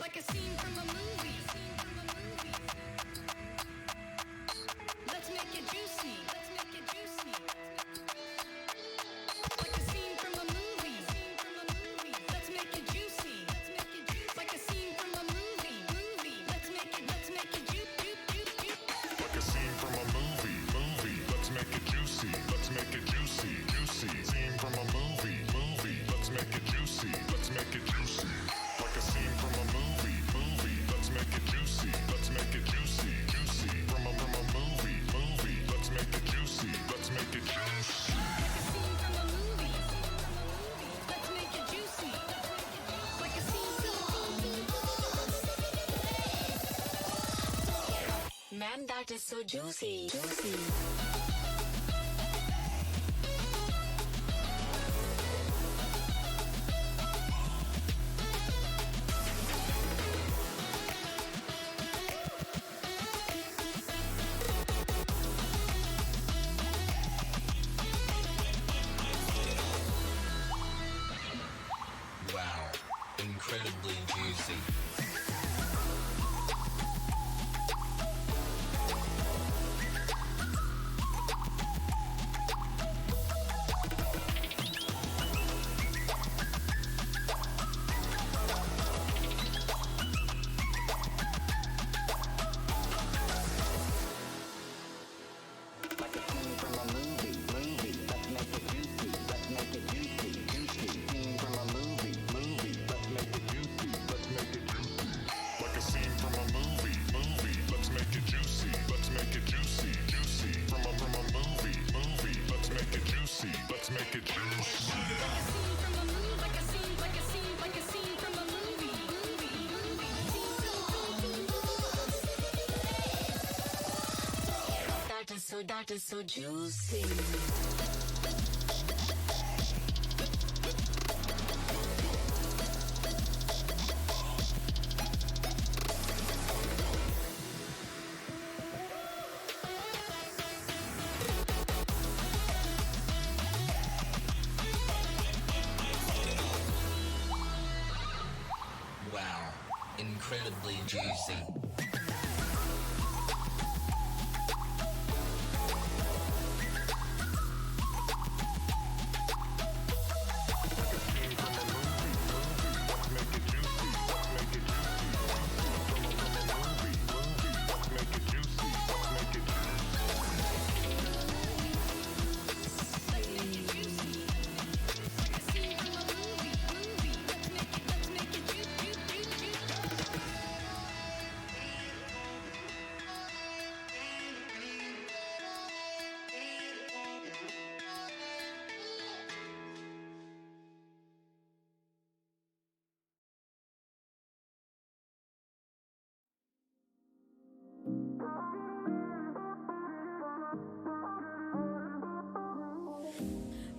like a scene from a movie. Let's make it juicy. Let's make it juicy. Like a scene from a movie. Let's make it juicy. Let's make it juicy. Like a scene from a movie. Let's make it juicy. Like a scene from a movie. Let's make it juicy. Let's make it juicy. Scene from a movie. Let's make it juicy. Let's make it juicy. Like a scene from a movie. Let's make it juicy. Let's make it juicy. From a movie. Let's make it juicy. Let's make it juicy. Like a scene from a movie. Let's make it juicy. Like a scene from. Man, that is so juicy. Wow, incredibly juicy. Like a scene from a movie. Let's make it juicy. Let's make it juicy. Scene from a movie. Let's make it juicy. Let's make it juicy. Like a scene from a movie. Let's make it juicy. Let's make it juicy. From a movie. Let's make it juicy. Let's make it juicy. Like a scene from a movie. Like a scene from a movie. That is so juicy. Wow, incredibly juicy.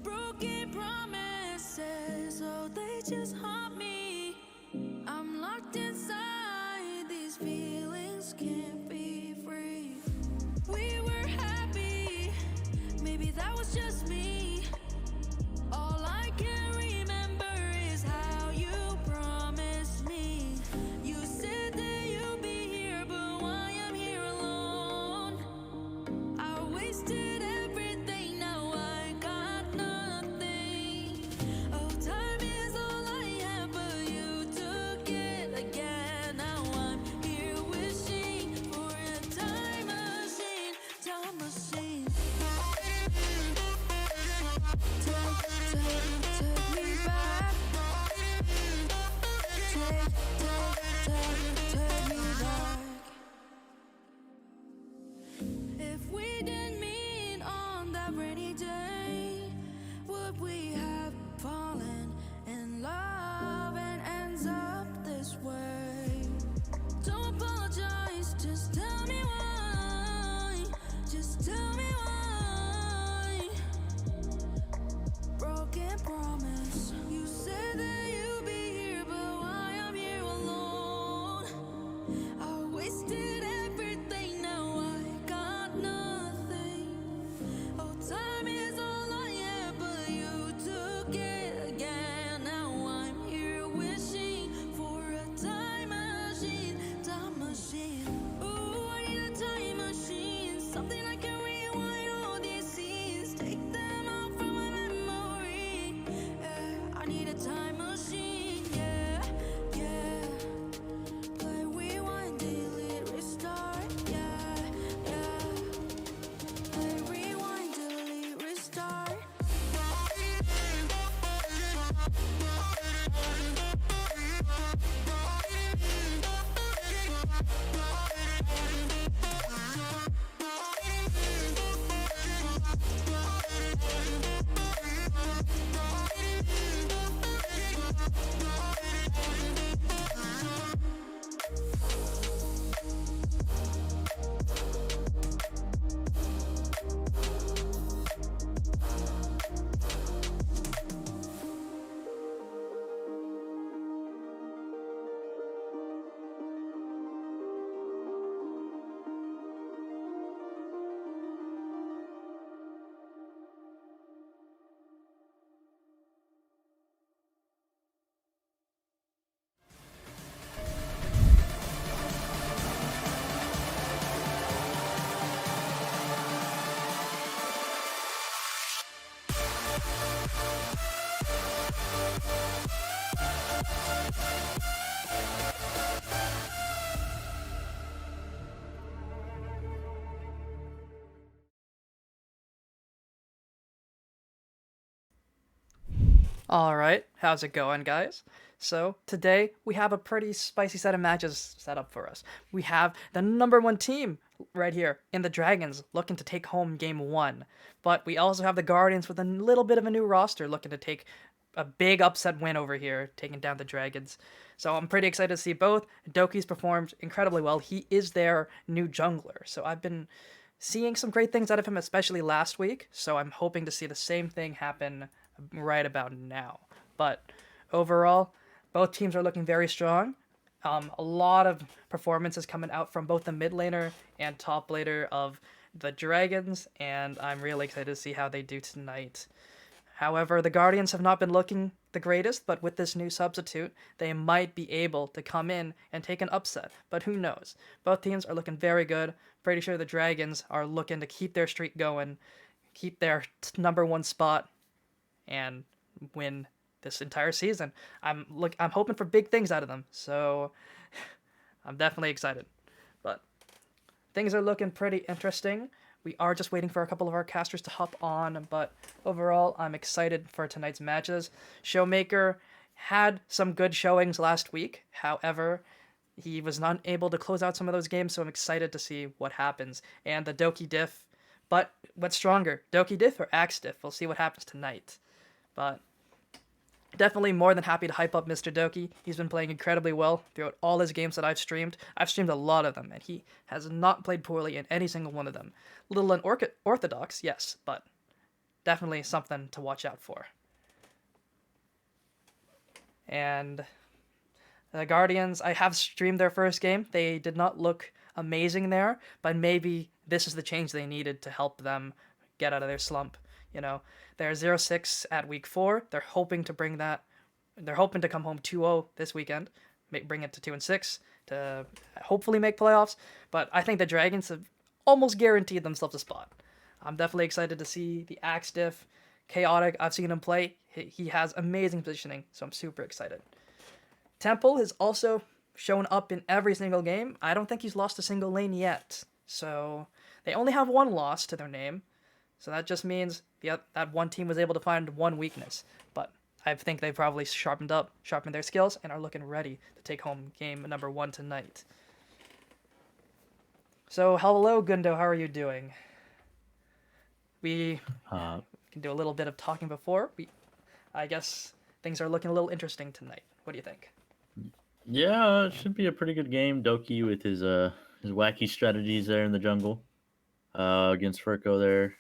Broken promises, oh, they just haunt me. I'm locked inside, these feelings can't be free. We were happy, maybe that was just me. All I can remember is how you promised me. You said that you'd be here, but why I'm here alone? I wasted everything, now I got nothing. Oh, time is all I have, but you took it again. Now I'm here wishing for a time machine. Take me back. Take me back. If we didn't meet on that rainy day, would we have fallen in love and ends up this way? Don't apologize, just tell me why. Just tell me why. Broken promise. You said that you'd be here, but why I'm here alone? All right, how's it going, guys? So, today we have a pretty spicy set of matches set up for us. We have the number one team right here in the Dragons looking to take home game one. But we also have the Guardians with a little bit of a new roster looking to take a big upset win over here, taking down the Dragons. So, I'm pretty excited to see both. Doki's performed incredibly well. He is their new jungler. So, I've been seeing some great things out of him, especially last week. So, I'm hoping to see the same thing happen right about now. But overall, both teams are looking very strong. A lot of performances coming out from both the mid laner and top laner of the Dragons, and I'm really excited to see how they do tonight. However, the Guardians have not been looking the greatest, but with this new substitute, they might be able to come in and take an upset. But who knows? Both teams are looking very good. Pretty sure the Dragons are looking to keep their streak going, keep their number one spot, and win this entire season. I'm hoping for big things out of them. So I'm definitely excited. But things are looking pretty interesting. We are just waiting for a couple of our casters to hop on, but overall, I'm excited for tonight's matches. Showmaker had some good showings last week. However, he was not able to close out some of those games, so I'm excited to see what happens. And the Doki diff, but what's stronger, Doki diff or Axe diff? We'll see what happens tonight. But definitely more than happy to hype up Mr. Doki. He's been playing incredibly well throughout all his games that I've streamed. I've streamed a lot of them, and he has not played poorly in any single one of them. Little unorthodox, yes, but definitely something to watch out for. And the Guardians, I have streamed their first game. They did not look amazing there, but maybe this is the change they needed to help them get out of their slump. You know, they're 0-6 at week 4. They're hoping to bring that. They're hoping to come home 2-0 this weekend, bring it to 2-6 to hopefully make playoffs. But I think the Dragons have almost guaranteed themselves a spot. I'm definitely excited to see the Axe diff. Chaotic, I've seen him play. He has amazing positioning, so I'm super excited. Temple has also shown up in every single game. I don't think he's lost a single lane yet. So they only have one loss to their name. So that just means that one team was able to find one weakness. But I think they probably sharpened their skills, and are looking ready to take home game number 1 tonight. So, hello, Gundo. How are you doing? We can do a little bit of talking before. I guess things are looking a little interesting tonight. What do you think? Yeah, it should be a pretty good game. Doki with his wacky strategies there in the jungle against Furco there.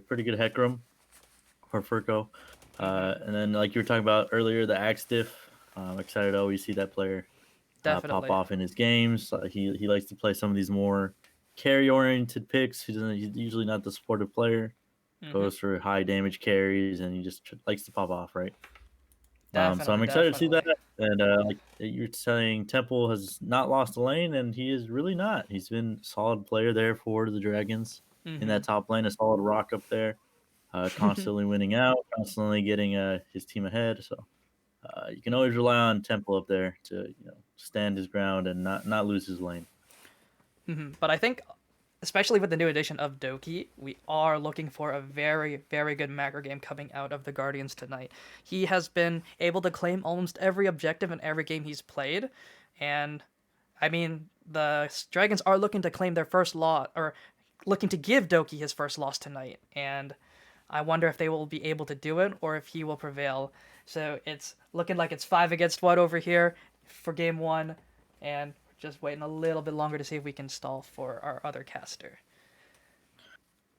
Pretty good Hecarim for Furco. And then, like you were talking about earlier, the Axe diff. I'm excited to always see that player pop off in his games. He likes to play some of these more carry-oriented picks. He's usually not the supportive player. Goes for high damage carries, and he just likes to pop off, right? So I'm excited to see that. And like you're saying, Temple has not lost a lane, and he is really not. He's been a solid player there for the Dragons in that top lane, a solid rock up there, constantly winning out, constantly getting his team ahead. So you can always rely on Temple up there to stand his ground and not lose his lane. But I think, especially with the new addition of Doki, we are looking for a very, very good macro game coming out of the Guardians tonight. He has been able to claim almost every objective in every game he's played, and I mean, the Dragons are looking to claim their first loss, or looking to give Doki his first loss tonight, and I wonder if they will be able to do it, or if he will prevail. So it's looking like it's 5 against 1 over here for game 1, and just waiting a little bit longer to see if we can stall for our other caster.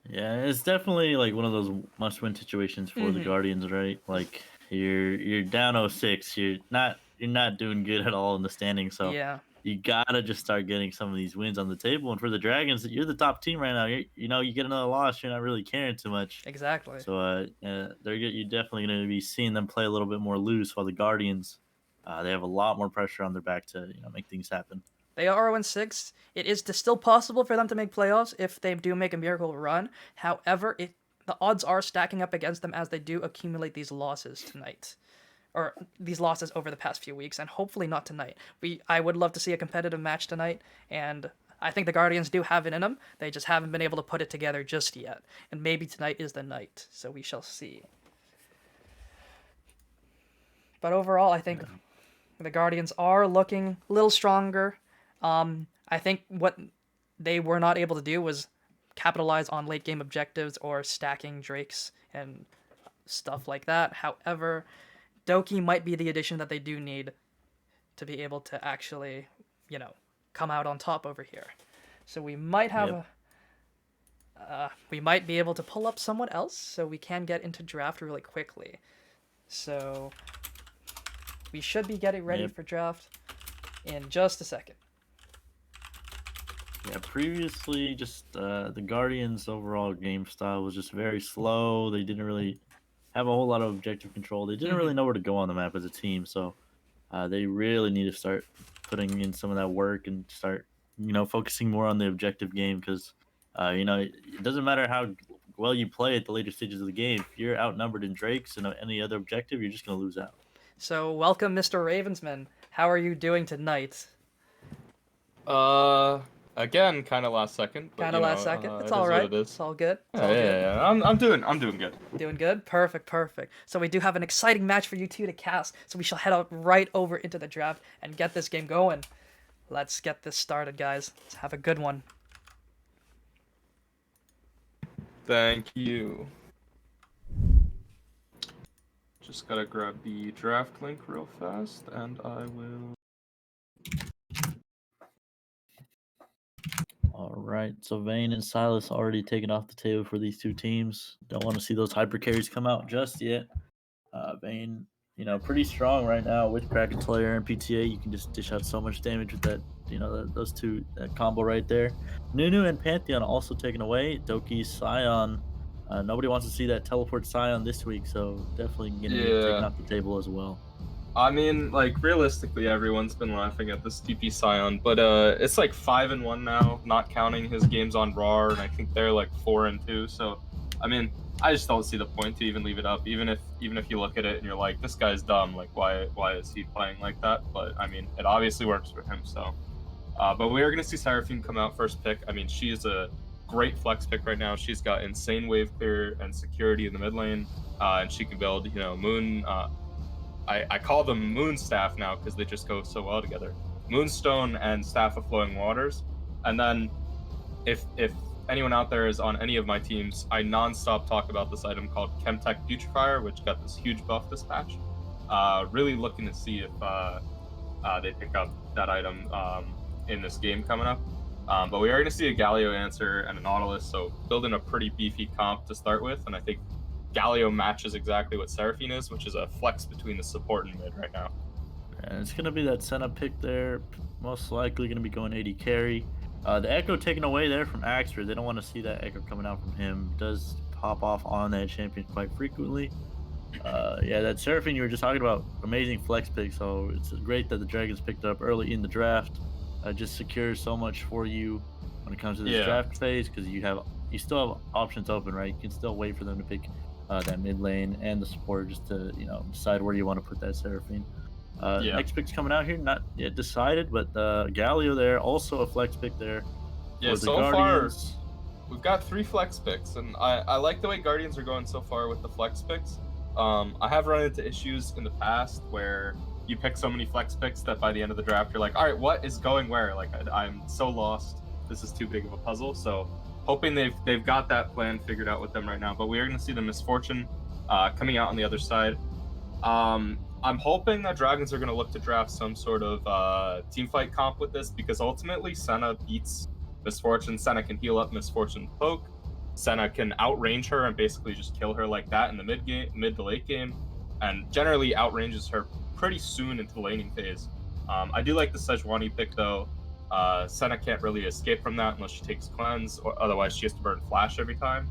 Yeah, it's definitely like one of those must-win situations for the Guardians, right? Like you're down 0-6, you're not doing good at all in the standings, so Yeah. you gotta just start getting some of these wins on the table. And for the Dragons, you're the top team right now. You get another loss, you're not really caring too much. Exactly. So you're definitely going to be seeing them play a little bit more loose, while the Guardians, they have a lot more pressure on their back to make things happen. They are 0-6. It is still possible for them to make playoffs if they do make a miracle run. However, the odds are stacking up against them as they do accumulate these losses tonight. Or these losses over the past few weeks, and hopefully not tonight. I would love to see a competitive match tonight, and I think the Guardians do have it in them. They just haven't been able to put it together just yet. And maybe tonight is the night, so we shall see. But overall, I think the Guardians are looking a little stronger. I think what they were not able to do was capitalize on late game objectives or stacking Drakes and stuff like that. However, Doki might be the addition that they do need to be able to actually, come out on top over here. So we might have we might be able to pull up someone else so we can get into draft really quickly. So we should be getting ready for draft in just a second. Yeah, previously, just the Guardians' overall game style was just very slow. They didn't really have a whole lot of objective control. They didn't really know where to go on the map as a team. So they really need to start putting in some of that work and start, focusing more on the objective game because, it doesn't matter how well you play at the later stages of the game. If you're outnumbered in Drakes and any other objective, you're just going to lose out. So welcome, Mr. Ravensman. How are you doing tonight? Again, kind of last second. Kind of last second. It's all right. It's all good. It's all good. Yeah. I'm doing good. Doing good? Perfect. So we do have an exciting match for you two to cast, so we shall head out right over into the draft and get this game going. Let's get this started, guys. Let's have a good one. Thank you. Just gotta grab the draft link real fast, and I will. All right, so Vayne and Silas already taken off the table for these two teams. Don't want to see those hyper carries come out just yet. Vayne, pretty strong right now with Kraken Slayer and PTA. You can just dish out so much damage with that, those two, that combo right there. Nunu and Pantheon also taken away. Doki, Scion. Nobody wants to see that teleport Scion this week, so definitely getting taken off the table as well. I mean, realistically, everyone's been laughing at this TP Scion, but it's 5-1 now, not counting his games on RAR, and I think they're 4-2. So, I mean, I just don't see the point to even leave it up, even if you look at it and you're like, this guy's dumb, why is he playing like that? But I mean, it obviously works for him. So, but we are gonna see Seraphine come out first pick. I mean, she is a great flex pick right now. She's got insane wave clear and security in the mid lane, and she can build, Moon. I call them Moon Staff now because they just go so well together. Moonstone and Staff of Flowing Waters. And then if anyone out there is on any of my teams, I nonstop talk about this item called Chemtech Putrefier, which got this huge buff this patch. Really looking to see if they pick up that item in this game coming up. But we are going to see a Galio answer and a Nautilus, so building a pretty beefy comp to start with. And I think Galio matches exactly what Seraphine is, which is a flex between the support and mid right now. And it's going to be that Senna pick there. Most likely going to be going 80 carry. The Echo taken away there from Axter. They don't want to see that Echo coming out from him. Does pop off on that champion quite frequently. That Seraphine you were just talking about, amazing flex pick. So it's great that the Dragons picked it up early in the draft. Just secures so much for you when it comes to this draft phase because you still have options open, right? You can still wait for them to pick that mid lane and the support just to decide where you want to put that Seraphine. Next pick's coming out here, not yet decided, but Galio there, also a flex pick there. Yeah, so Guardians. Far we've got 3 flex picks, and I like the way Guardians are going so far with the flex picks. I have run into issues in the past where you pick so many flex picks that by the end of the draft you're like, all right, what is going where? I'm so lost. This is too big of a puzzle. So hoping they've got that plan figured out with them right now. But we are going to see the Misfortune coming out on the other side. I'm hoping that Dragons are going to look to draft some sort of team fight comp with this because ultimately Senna beats Misfortune. Senna can heal up Misfortune's poke. Senna can outrange her and basically just kill her like that in the mid to late game, and generally outranges her pretty soon into the laning phase. I do like the Sejuani pick though. Senna can't really escape from that unless she takes cleanse, or otherwise she has to burn flash every time.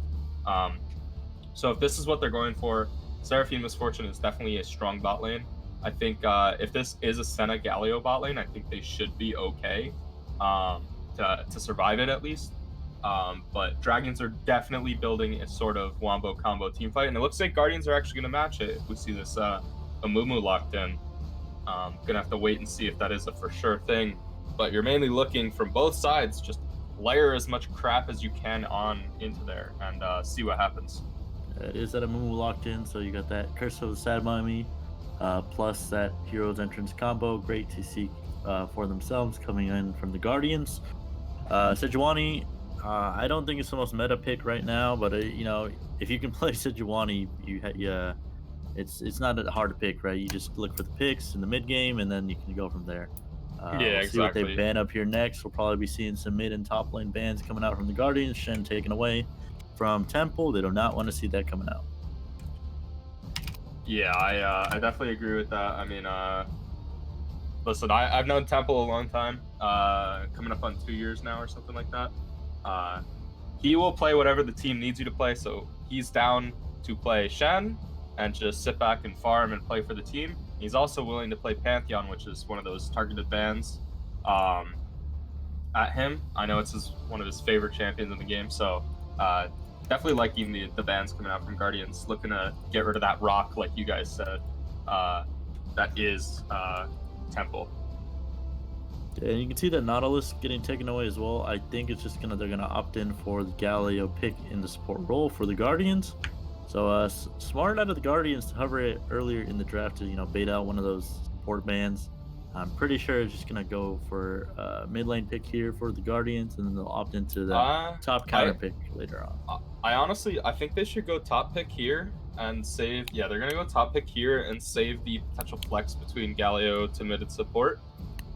So if this is what they're going for, Seraphine Misfortune is definitely a strong bot lane. I think if this is a Senna Galio bot lane, I think they should be okay to survive it at least. But Dragons are definitely building a sort of wombo combo team fight, and it looks like Guardians are actually going to match it if we see this Amumu locked in. Gonna have to wait and see if that is a for sure thing. But you're mainly looking from both sides, just layer as much crap as you can on into there and see what happens. It is that Amumu locked in, so you got that Curse of the Sad Mummy. plus that Heroes Entrance combo. Great to see for themselves coming in from the Guardians. Sejuani, I don't think it's the most meta pick right now, but if you can play Sejuani, it's not hard to pick, right? You just look for the picks in the mid game, and then you can go from there. Yeah, We'll see what they exactly. ban up here next. We'll probably be seeing some mid and top lane bans coming out from the Guardians. Shen taken away from Temple. They do not want to see that coming out. Yeah, I definitely agree with that. I mean, listen, I've known Temple a long time, coming up on 2 years now or something like that. He will play whatever the team needs you to play, so he's down to play Shen and just sit back and farm and play for the team. He's also willing to play Pantheon, which is one of those targeted bans at him. I know it's one of his favorite champions in the game, so definitely liking the bans coming out from Guardians, looking to get rid of that rock, like you guys said, that is Temple. Yeah, and you can see that Nautilus getting taken away as well. I think it's just they're gonna opt in for the Galio pick in the support role for the Guardians. So smart out of the Guardians to hover it earlier in the draft to bait out one of those support bans. I'm pretty sure it's just gonna go for mid lane pick here for the Guardians, and then they'll opt into the top counter pick later on. I think they should go top pick here and save. Yeah, they're gonna go top pick here and save the potential flex between Galio to mid and support.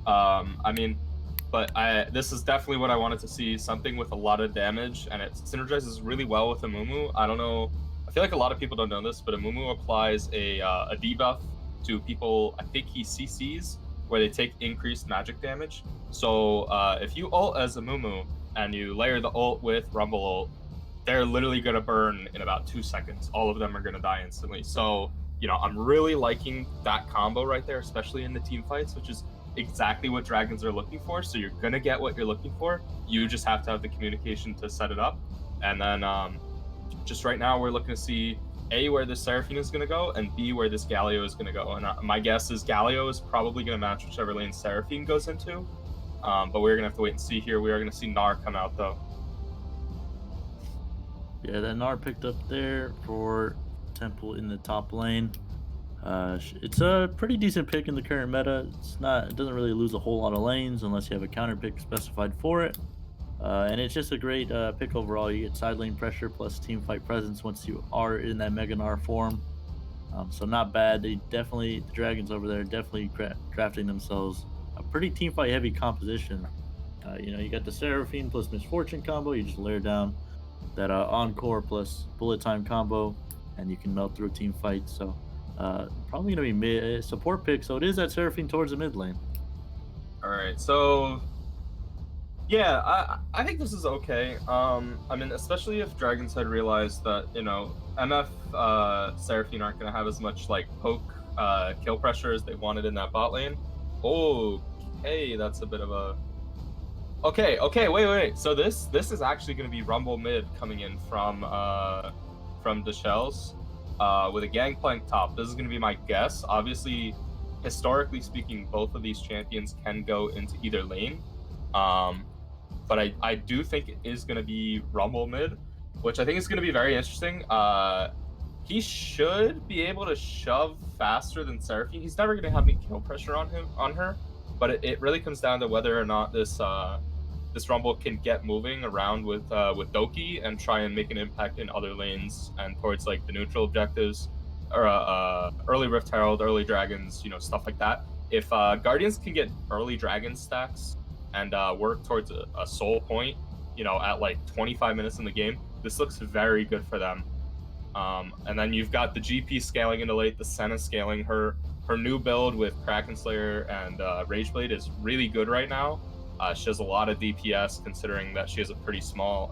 I mean, but this is definitely what I wanted to see, something with a lot of damage, and it synergizes really well with Amumu. I don't know, I feel like a lot of people don't know this, but Amumu applies a debuff to people, I think he CCs, where they take increased magic damage. So if you ult as Amumu and you layer the ult with Rumble ult, they're literally going to burn in about 2 seconds. All of them are going to die instantly. So, I'm really liking that combo right there, especially in the team fights, which is exactly what Dragons are looking for. So you're going to get what you're looking for. You just have to have the communication to set it up. And then just right now, we're looking to see A, where this Seraphine is going to go, and B, where this Galio is going to go. And my guess is Galio is probably going to match whichever lane Seraphine goes into. But we're going to have to wait and see here. We are going to see Gnar come out, though. Yeah, that Gnar picked up there for Temple in the top lane. It's a pretty decent pick in the current meta. It doesn't really lose a whole lot of lanes unless you have a counter pick specified for it. And it's just a great pick overall. You get side lane pressure plus team fight presence once you are in that Mega Gnar form. So not bad. The Dragons over there definitely drafting themselves a pretty team fight heavy composition. You got the Seraphine plus Misfortune combo. You just layer down that Encore plus Bullet Time combo, and you can melt through a team fight. So probably going to be mid support pick. So it is that Seraphine towards the mid lane. All right, so yeah, I think this is okay. I mean, especially if Dragons had realized that, MF Seraphine aren't going to have as much poke kill pressure as they wanted in that bot lane. Okay, that's a bit of a... Okay, wait. So this is actually going to be Rumble mid coming in from Deshells with a Gangplank top. This is going to be my guess. Obviously, historically speaking, both of these champions can go into either lane. But I do think it is going to be Rumble mid, which I think is going to be very interesting. He should be able to shove faster than Seraphine. He's never going to have any kill pressure on her, but it really comes down to whether or not this Rumble can get moving around with Doki and try and make an impact in other lanes and towards the neutral objectives, or early Rift Herald, early Dragons, stuff like that. If Guardians can get early Dragon stacks and work towards a soul point, at 25 minutes in the game, this looks very good for them. And then you've got the GP scaling into late, the Senna scaling. Her new build with Kraken Slayer and Rageblade is really good right now. She has a lot of DPS, considering that she has a pretty slow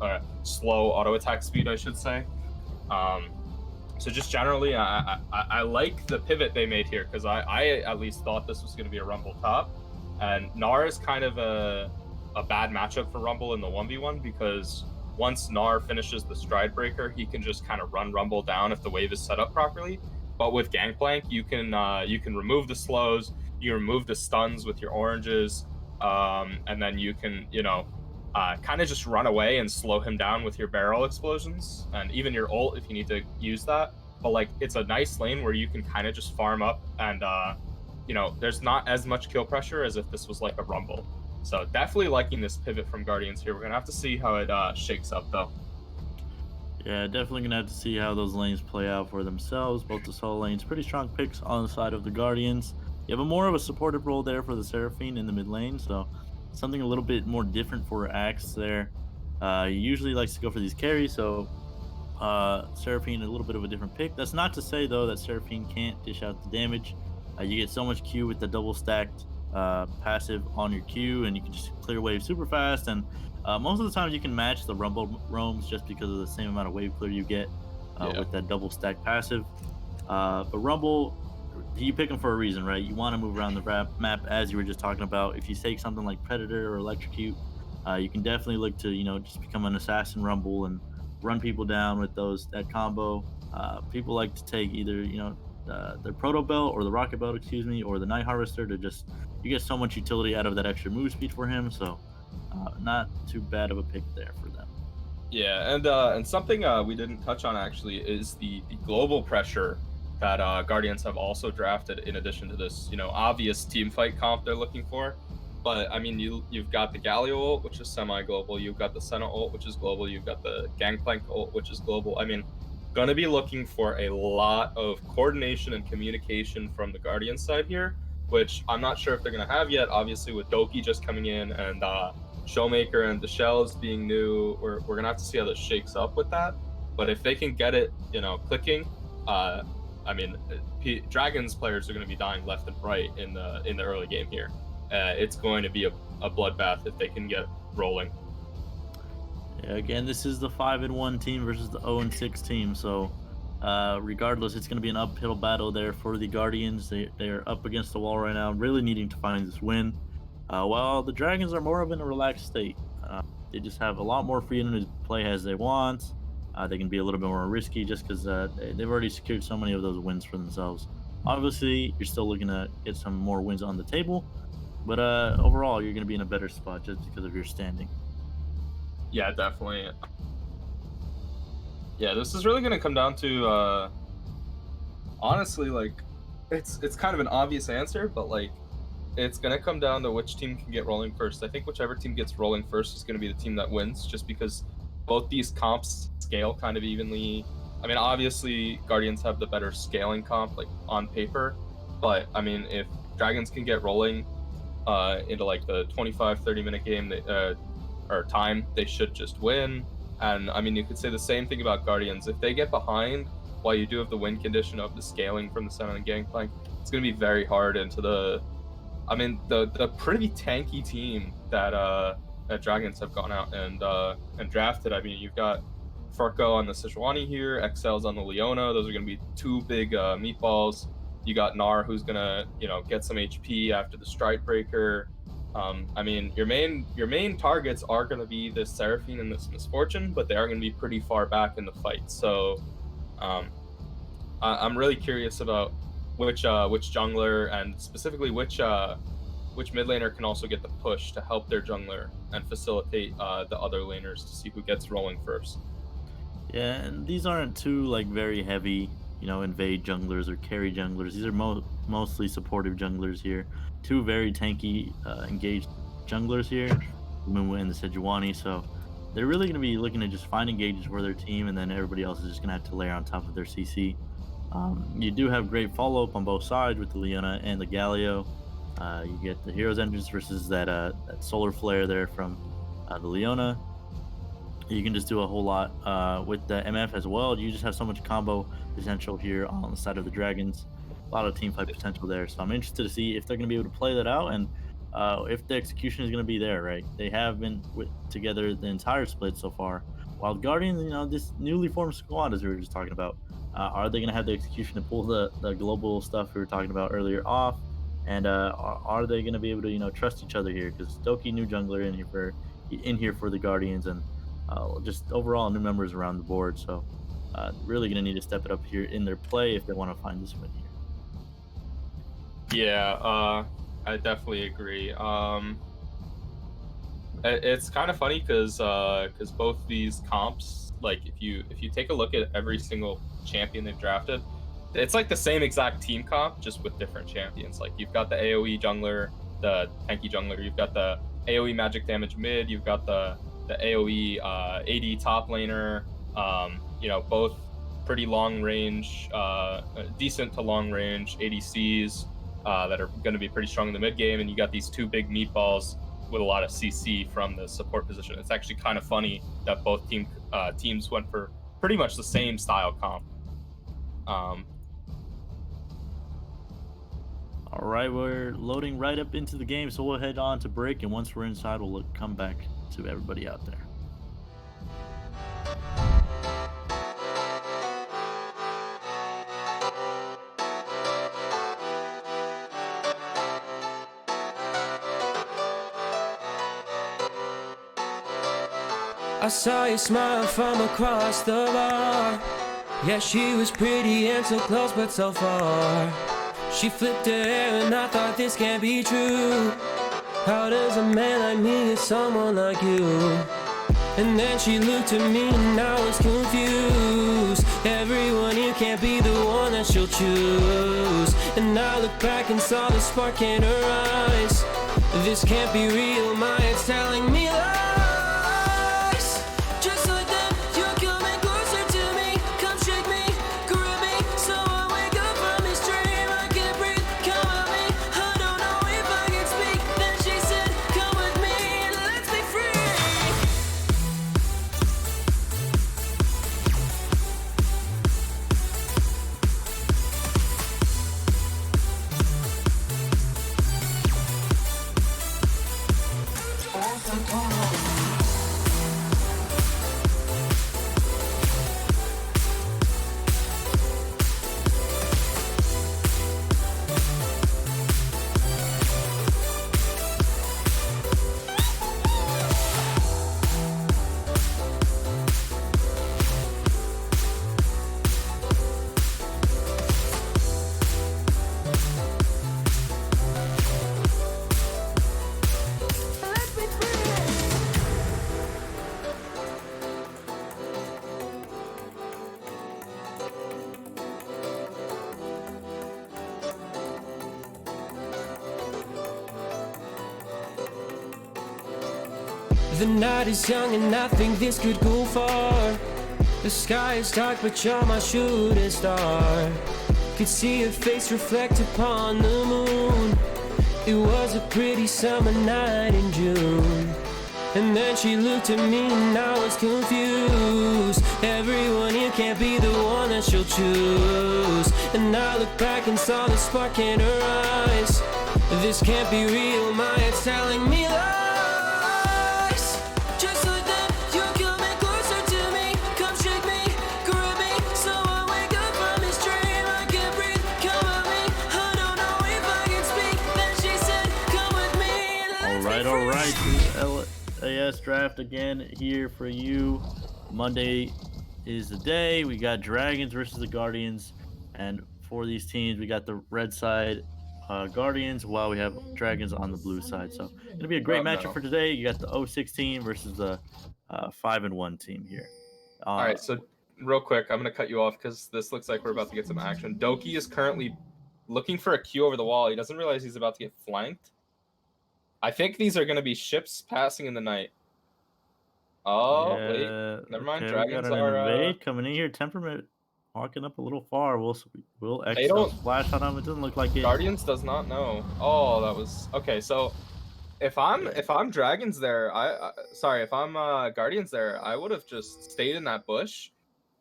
auto attack speed, I should say. So just generally, I like the pivot they made here, because I at least thought this was going to be a Rumble top. And Gnar is kind of a bad matchup for Rumble in the 1v1, because once Gnar finishes the Stride Breaker, he can just kind of run Rumble down if the wave is set up properly. But with Gangplank, you can remove the slows, you remove the stuns with your oranges, and then you can kind of just run away and slow him down with your barrel explosions, and even your ult if you need to use that. but like it's a nice lane where you can kind of just farm up and there's not as much kill pressure as if this was like a rumble. So definitely liking this pivot from Guardians here. We're gonna have to see how it shakes up though. Yeah, definitely gonna have to see how those lanes play out for themselves. Both the solo lanes, pretty strong picks on the side of the Guardians. You have a more of a supportive role there for the Seraphine in the mid lane, so something a little bit more different for Axe there. He usually likes to go for these carries, so Seraphine a little bit of a different pick. That's not to say though that Seraphine can't dish out the damage. You get so much Q with the double stacked passive on your Q, and you can just clear wave super fast. And most of the times you can match the Rumble roams just because of the same amount of wave clear you get with that double stack passive. But Rumble, you pick them for a reason, right? You want to move around the map as you were just talking about. If you take something like Predator or Electrocute, you can definitely look to just become an assassin Rumble and run people down with that combo. People like to take either the Proto Belt or the Rocket Belt, excuse me, or the Night Harvester you get so much utility out of that extra move speed for him. So not too bad of a pick there for them. Yeah, and something we didn't touch on actually is the global pressure that Guardians have also drafted in addition to this obvious team fight comp they're looking for. But I mean, you've got the Galio ult, which is semi-global. You've got the Senna ult, which is global. You've got the Gangplank ult, which is global. I mean, going to be looking for a lot of coordination and communication from the Guardian side here, which I'm not sure if they're going to have yet. Obviously, with Doki just coming in and Showmaker and the Shells being new, we're going to have to see how this shakes up with that. But if they can get it, clicking, I mean, Dragons players are going to be dying left and right in the early game here. It's going to be a bloodbath if they can get rolling. Yeah, again, this is the 5-1 team versus the 0-6 team, so regardless, it's going to be an uphill battle there for the Guardians. They're up against the wall right now, really needing to find this win. While the Dragons are more of in a relaxed state. They just have a lot more freedom to play as they want. They can be a little bit more risky just because they've already secured so many of those wins for themselves. Obviously, you're still looking to get some more wins on the table, but overall, you're going to be in a better spot just because of your standing. Yeah, definitely. Yeah, this is really going to come down to, honestly, like, it's kind of an obvious answer, but, like, it's going to come down to which team can get rolling first. I think whichever team gets rolling first is going to be the team that wins, just because both these comps scale kind of evenly. I mean, obviously, Guardians have the better scaling comp, like, on paper, but, I mean, if Dragons can get rolling into, like, the 25, 30-minute game or time, they should just win. And, I mean, you could say the same thing about Guardians. If they get behind, while you do have the win condition of the scaling from the Senna and Gangplank, it's going to be very hard into the pretty tanky team that Dragons have gone out and drafted. I mean, you've got Furco on the Sejuani here, XL's on the Leona. Those are going to be two big meatballs. You got Gnar, who's going to get some HP after the Strike Breaker. I mean, your main targets are going to be this Seraphine and this Misfortune, but they are going to be pretty far back in the fight. So I'm really curious about which jungler and specifically which mid laner can also get the push to help their jungler and facilitate the other laners to see who gets rolling first. Yeah, and these aren't two very heavy, invade junglers or carry junglers. These are mostly supportive junglers here. Two very tanky, engaged junglers here, Mumu and the Sejuani. So they're really going to be looking to just find engages for their team, and then everybody else is just going to have to layer on top of their CC. You do have great follow-up on both sides with the Leona and the Galio. You get the Hero's Entrance versus that Solar Flare there from the Leona. You can just do a whole lot with the MF as well. You just have so much combo potential here on the side of the Dragons. A lot of team fight potential there. So I'm interested to see if they're going to be able to play that out and if the execution is going to be there, right? They have been together the entire split so far. While Guardians, this newly formed squad, as we were just talking about, are they going to have the execution to pull the global stuff we were talking about earlier off? And are they going to be able to, trust each other here? Because Doki, new jungler in here for the Guardians, and just overall new members around the board. So really going to need to step it up here in their play if they want to find this win here. Yeah, I definitely agree. It's kind of funny because both these comps, like if you take a look at every single champion they've drafted, it's like the same exact team comp just with different champions. Like you've got the AoE jungler, the tanky jungler, you've got the AoE magic damage mid, you've got the AoE AD top laner. You know, both pretty long range, decent to long range ADCs that are going to be pretty strong in the mid game, and you got these two big meatballs with a lot of CC from the support position. It's actually kind of funny that both teams went for pretty much the same style comp. All right, we're loading right up into the game, so we'll head on to break, and once we're inside, we'll come back to everybody out there. I saw you smile from across the bar. Yeah, she was pretty and so close but so far. She flipped her hair and I thought this can't be true. How does a man like me get someone like you? And then she looked at me and I was confused. Everyone here can't be the one that she'll choose. And I looked back and saw the spark in her eyes. This can't be real, my head's telling me lies. Just like that, you're coming closer to me. Come shake me, grab me, so I wake up from this dream. I can't breathe, come at me. I don't know if I can speak. Then she said, come with me and let's be free. The night is young and I think this could go far. The sky is dark but you're my shooting star. Could see your face reflect upon the moon. It was a pretty summer night in June. And then she looked at me and I was confused. Everyone here can't be the one that she'll choose. And I looked back and saw the spark in her eyes. This can't be real, my head's telling me lies. Just like that, you're coming closer to me. Come shake me, grab me, so I wake up from this dream. I can't breathe, come at me. I don't know if I can speak. Then she said, come with me and let's be free. All right. LAS draft again here for you. Monday is the day. We got Dragons versus the Guardians, and for these teams, we got the red side Guardians, while we have Dragons on the blue side. So it's gonna be a great matchup for today. You got the 0-6 team versus the 5-1 team here. All right, so real quick, I'm gonna cut you off because this looks like we're about to get some action. Doki is currently looking for a Q over the wall. He doesn't realize he's about to get flanked. I think these are gonna be ships passing in the night. Oh Yeah, wait, never mind. okay, Dragons we got an are. invade coming in here. Temperament walking up a little far. We'll They X don't- splash on him. It doesn't look like it. Guardians does not know. Oh, that was okay. So if I'm Dragons there, if I'm Guardians there, I would have just stayed in that bush.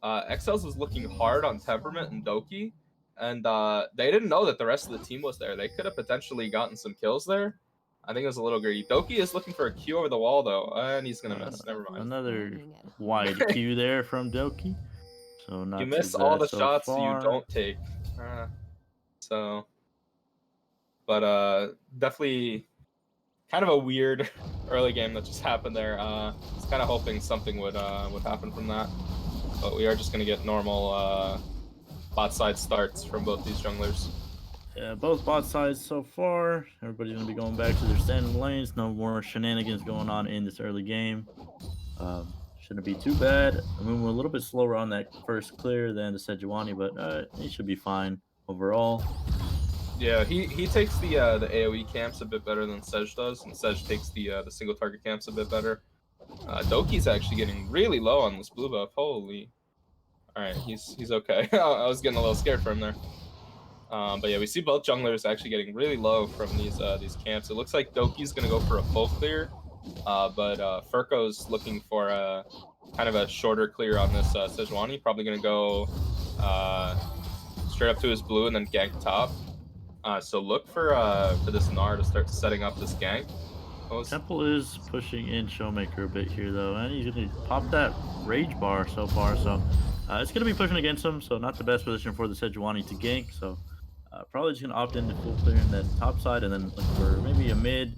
XLs was looking hard on Temperament and Doki, and they didn't know that the rest of the team was there. They could have potentially gotten some kills there. I think it was a little greedy. Doki is looking for a Q over the wall though, and he's gonna miss. Never mind. Another wide Q there from Doki. So not You too miss bad all the so shots far. you don't take. But definitely kind of a weird early game that just happened there. I was kind of hoping something would happen from that, but we are just gonna get normal bot side starts from both these junglers. Yeah, both bot sides so far. Everybody's gonna be going back to their standing lanes. No more shenanigans going on in this early game. Shouldn't be too bad. I mean, we're a little bit slower on that first clear than the Sejuani, but he should be fine overall. Yeah, he takes the AoE camps a bit better than Sej does, and Sej takes the single target camps a bit better. Doki's actually getting really low on this blue buff. Holy! All right, he's okay. I was getting a little scared for him there. But yeah, we see both junglers actually getting really low from these camps. It looks like Doki's gonna go for a full clear, but Furco's looking for a kind of a shorter clear on this Sejuani. Probably gonna go straight up to his blue and then gank top. So look for this Gnar to start setting up this gank. Temple is pushing in Showmaker a bit here though, and he's gonna pop that rage bar so far. So it's gonna be pushing against him. So not the best position for the Sejuani to gank. So probably just gonna opt into full clear in that top side, and then look for maybe a mid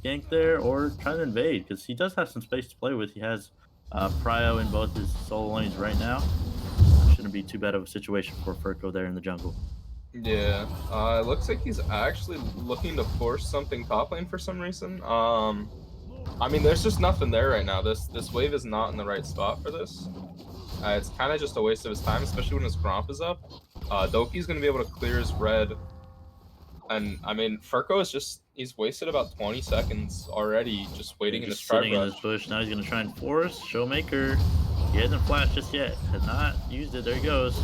gank there, or try to invade because he does have some space to play with. He has Prio in both his solo lanes right now. Shouldn't be too bad of a situation for Furco there in the jungle. Yeah, it looks like he's actually looking to force something top lane for some reason. I mean, there's just nothing there right now. This wave is not in the right spot for this. It's kind of just a waste of his time, especially when his Gromp is up. Doki's going to be able to clear his red. And, I mean, Furco is just... He's wasted about 20 seconds already just waiting in this tribe sitting in this bush. Now he's going to try and force Showmaker. He hasn't flashed just yet. Has not used it. There he goes.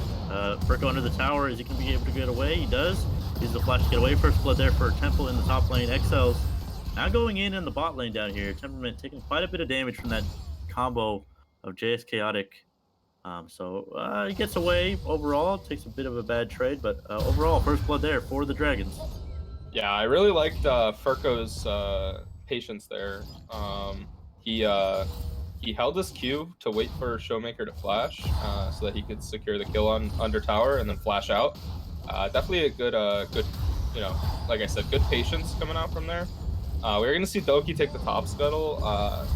Furco under the tower. Is he going to be able to get away? He does. Uses the flash to get away. First blood there for Temple in the top lane. XL's now going in the bot lane down here. Temperament taking quite a bit of damage from that combo of JS Chaotic. So he gets away overall. Takes a bit of a bad trade, but overall, first blood there for the Dragons. Yeah, I really liked Furco's patience there. He held his Q to wait for Showmaker to flash so that he could secure the kill on under tower and then flash out. Definitely a good, you know, like I said, good patience coming out from there. We're going to see Doki take the top scuttle.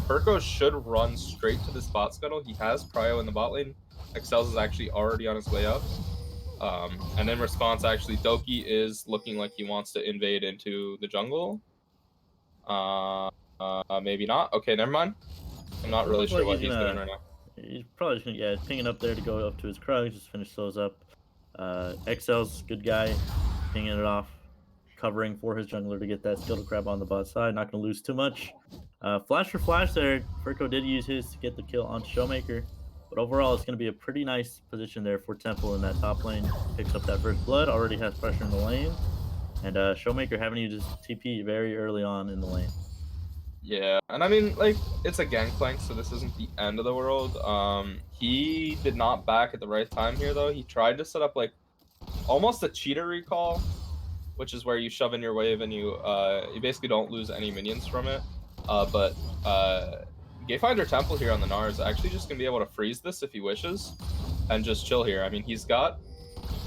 Furco should run straight to this bot scuttle. He has Prio in the bot lane. Excels is actually already on his way up. And in response, actually, Doki is looking like he wants to invade into the jungle. Maybe not. Okay, never mind. I'm not really sure what he's doing right now. He's probably just gonna pinging up there to go up to his Krugs, just finish those up. XL's good guy, pinging it off, covering for his jungler to get that skill to grab on the bot side. Not gonna lose too much. Flash for flash there. Furco did use his to get the kill on Showmaker, but overall it's gonna be a pretty nice position there for Temple in that top lane. Picks up that first blood, already has pressure in the lane, and Showmaker having to use his TP very early on in the lane. Yeah, and I mean, like, it's a gangplank, so this isn't the end of the world. He did not back at the right time here, though. He tried to set up, like, almost a cheater recall, which is where you shove in your wave and you basically don't lose any minions from it. But Gayfinder Temple here on the Gnar is actually just going to be able to freeze this if he wishes and just chill here. I mean, he's got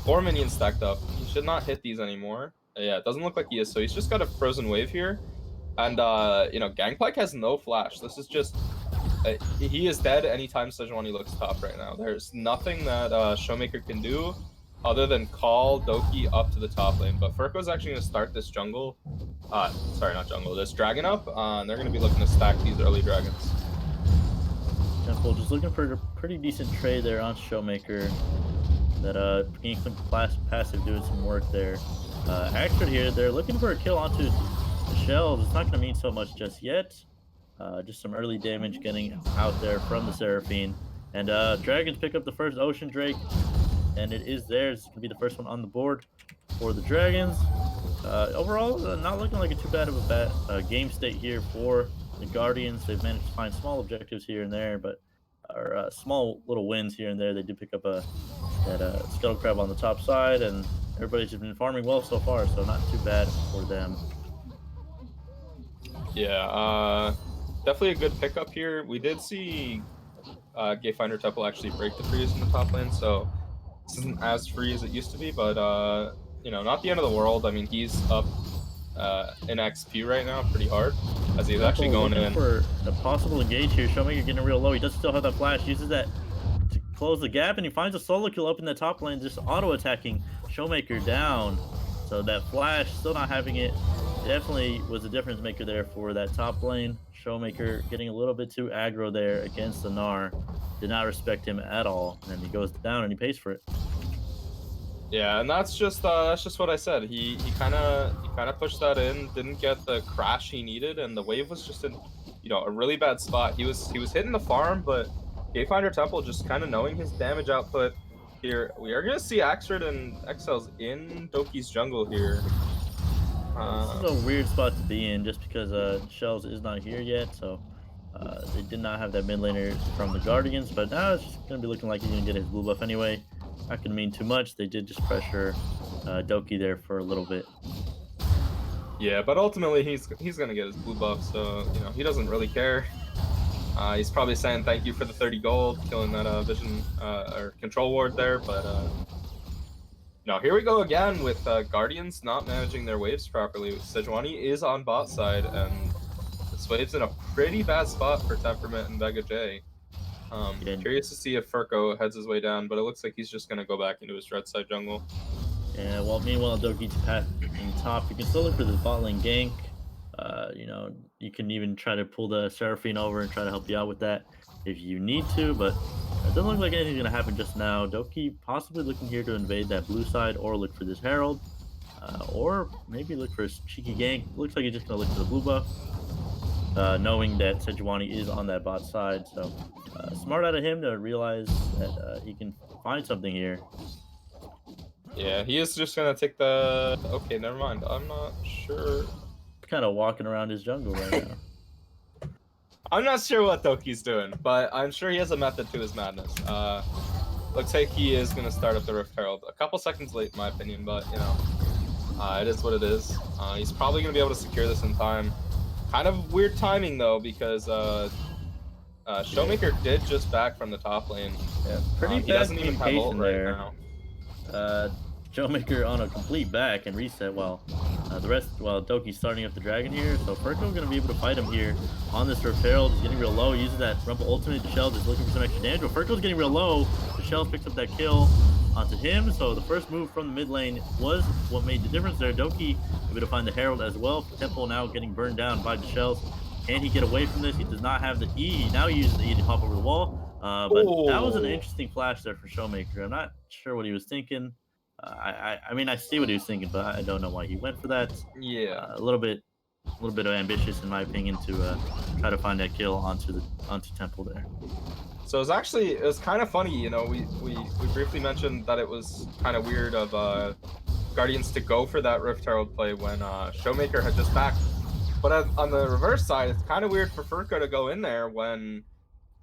4 minions stacked up. He should not hit these anymore. Yeah, it doesn't look like he is, so he's just got a frozen wave here. And, you know, Gangplank has no flash. This is just... he is dead anytime Sejuani looks top right now. There's nothing that Showmaker can do other than call Doki up to the top lane. But Furco's actually going to start this jungle... sorry, not jungle. This dragon up. And they're going to be looking to stack these early dragons. Temple just looking for a pretty decent trade there on Showmaker. That getting some passive doing some work there. Axford here, they're looking for a kill onto the shells. It's not going to mean so much just yet. Just some early damage getting out there from the Seraphine. And Dragons pick up the first Ocean Drake. And it is theirs. It's going to be the first one on the board for the Dragons. Overall, not looking like a too bad of a game state here for the Guardians. They've managed to find small objectives here and there, but small little wins here and there. They do pick up that Scuttle Crab on the top side, and everybody's just been farming well so far, so not too bad for them. Yeah, definitely a good pickup here. We did see Gayfinder Temple actually break the freeze in the top lane, so this isn't as free as it used to be, but you know, not the end of the world. I mean, he's up in XP right now pretty hard, as he's actually going in for a possible engage here. Showmaker getting real low. He does still have that flash, uses that to close the gap, and he finds a solo kill up in the top lane, just auto attacking Showmaker down. So that flash, still not having it, definitely was a difference maker there for that top lane. Showmaker getting a little bit too aggro there against the Gnar. Did not respect him at all, and he goes down and he pays for it. Yeah, and that's just what I said. He kind of pushed that in, didn't get the crash he needed, and the wave was just in, a really bad spot. He was hitting the farm, but Gayfinder Temple just kind of knowing his damage output here. We are gonna see Axrid and XLs in Doki's jungle here. This is a weird spot to be in, just because Shells is not here yet, so they did not have that mid laner from the Guardians, but now it's just gonna be looking like he's gonna get his blue buff anyway. Not gonna mean too much. They did just pressure Doki there for a little bit. Yeah, but ultimately he's gonna get his blue buff, so he doesn't really care. He's probably saying thank you for the 30 gold, killing that vision or control ward there, but no, here we go again with Guardians not managing their waves properly. Sejuani is on bot side, and this wave's in a pretty bad spot for Temperament and Vega J. Curious to see if Furco heads his way down, but it looks like he's just going to go back into his red side jungle. Yeah, well, meanwhile, Doki's passing top. You can still look for this bot lane gank. You can even try to pull the Seraphine over and try to help you out with that if you need to, but it doesn't look like anything's going to happen just now. Doki possibly looking here to invade that blue side or look for this Herald, or maybe look for a cheeky gank. Looks like he's just going to look for the blue buff, knowing that Sejuani is on that bot side, so smart out of him to realize that he can find something here. Yeah, he is just gonna take the. Okay, never mind. I'm not sure. Kind of walking around his jungle right now. I'm not sure what Doki's doing, but I'm sure he has a method to his madness. Looks like he is gonna start up the Rift Herald a couple seconds late, in my opinion, but it is what it is. He's probably gonna be able to secure this in time. Kind of weird timing though, because Showmaker did just back from the top lane. Yeah, pretty he bad doesn't even have ult right there. now. Showmaker on a complete back and reset while Doki's starting up the dragon here. So Furco's gonna be able to fight him here on this Rift Herald. He's getting real low, uses that Rumble ultimate. The Shells is looking for some extra damage, but Furco's getting real low. The Shells picks up that kill onto him. So the first move from the mid lane was what made the difference there. Doki able to find the Herald as well. Temple now getting burned down by the Shells. Can he get away from this? He does not have the E. He now uses the E to hop over the wall. But that was an interesting flash there for Showmaker. I'm not sure what he was thinking. I mean, I see what he was thinking, but I don't know why he went for that. Yeah, a little bit ambitious in my opinion to try to find that kill onto Temple there. So it was kind of funny, we briefly mentioned that it was kind of weird of Guardians to go for that Rift Herald play when Showmaker had just backed. But on the reverse side, it's kind of weird for Furco to go in there when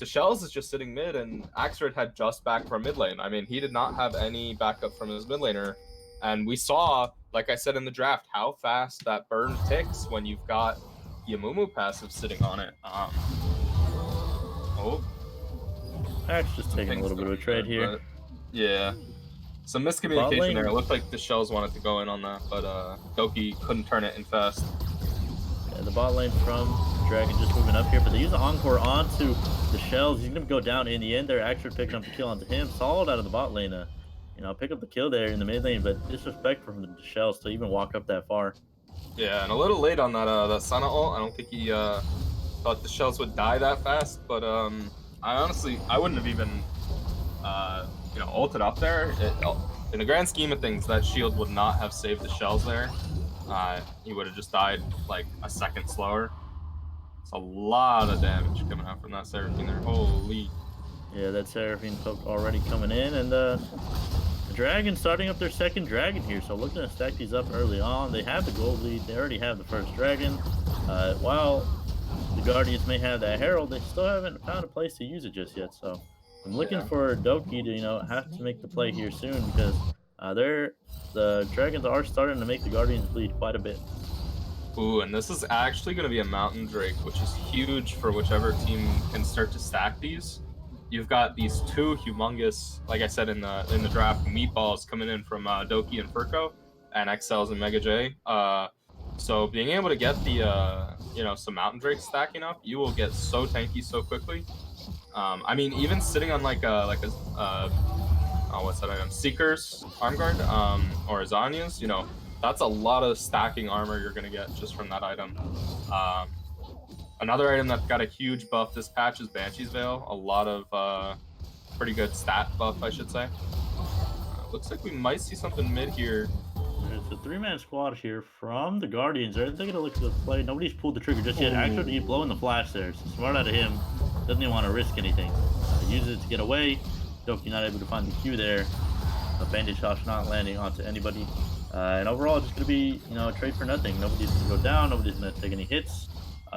DeShells is just sitting mid and Axrid had just backed from mid lane. I mean, he did not have any backup from his mid laner. And we saw, like I said in the draft, how fast that burn ticks when you've got Yamumu passive sitting on it. Axe just taking a little bit of a trade here. Yeah. Some miscommunication there. It looked like the Shells wanted to go in on that, but Doki couldn't turn it in fast. Yeah, the bot lane from Dragon just moving up here, but they use the Encore onto the Shells. He's going to go down in the end there. Axrid picking up the kill onto him. Solid out of the bot lane. Pick up the kill there in the mid lane, but disrespect from the Shells to even walk up that far. Yeah, and a little late on that Sana ult. I don't think he thought the Shells would die that fast, but I wouldn't have even ulted up there. In the grand scheme of things, that shield would not have saved the Shells there. He would have just died like a second slower. It's a lot of damage coming out from that Seraphine there. Holy. Yeah, that Seraphine poke already coming in, and the Dragon starting up their second dragon here, so looking to stack these up early on. They have the gold lead, they already have the first dragon. While the Guardians may have that Herald, they still haven't found a place to use it just yet, so I'm looking for Doki to have to make the play here soon, because the Dragons are starting to make the Guardians bleed quite a bit. Ooh, and this is actually going to be a Mountain Drake, which is huge for whichever team can start to stack these. You've got these two humongous, like I said in the draft, meatballs coming in from Doki and Furco, and XLs and Mega J. So being able to get the some Mountain Drakes stacking up, you will get so tanky so quickly. I mean, even sitting on what's that item? Seekers, Arm Guard, or Azanias, That's a lot of stacking armor you're gonna get just from that item. Another item that got a huge buff this patch is Banshee's Veil. A lot of pretty good stat buff, I should say. Looks like we might see something mid here. It's a 3-man squad here from the Guardians. They're going to look at the play. Nobody's pulled the trigger just yet. Actually, he's blowing the flash there. So smart out of him. Doesn't even want to risk anything. Uses it to get away. Doki not able to find the Q there. A bandage shot not landing onto anybody. And overall, just going to be, a trade for nothing. Nobody's going to go down. Nobody's going to take any hits.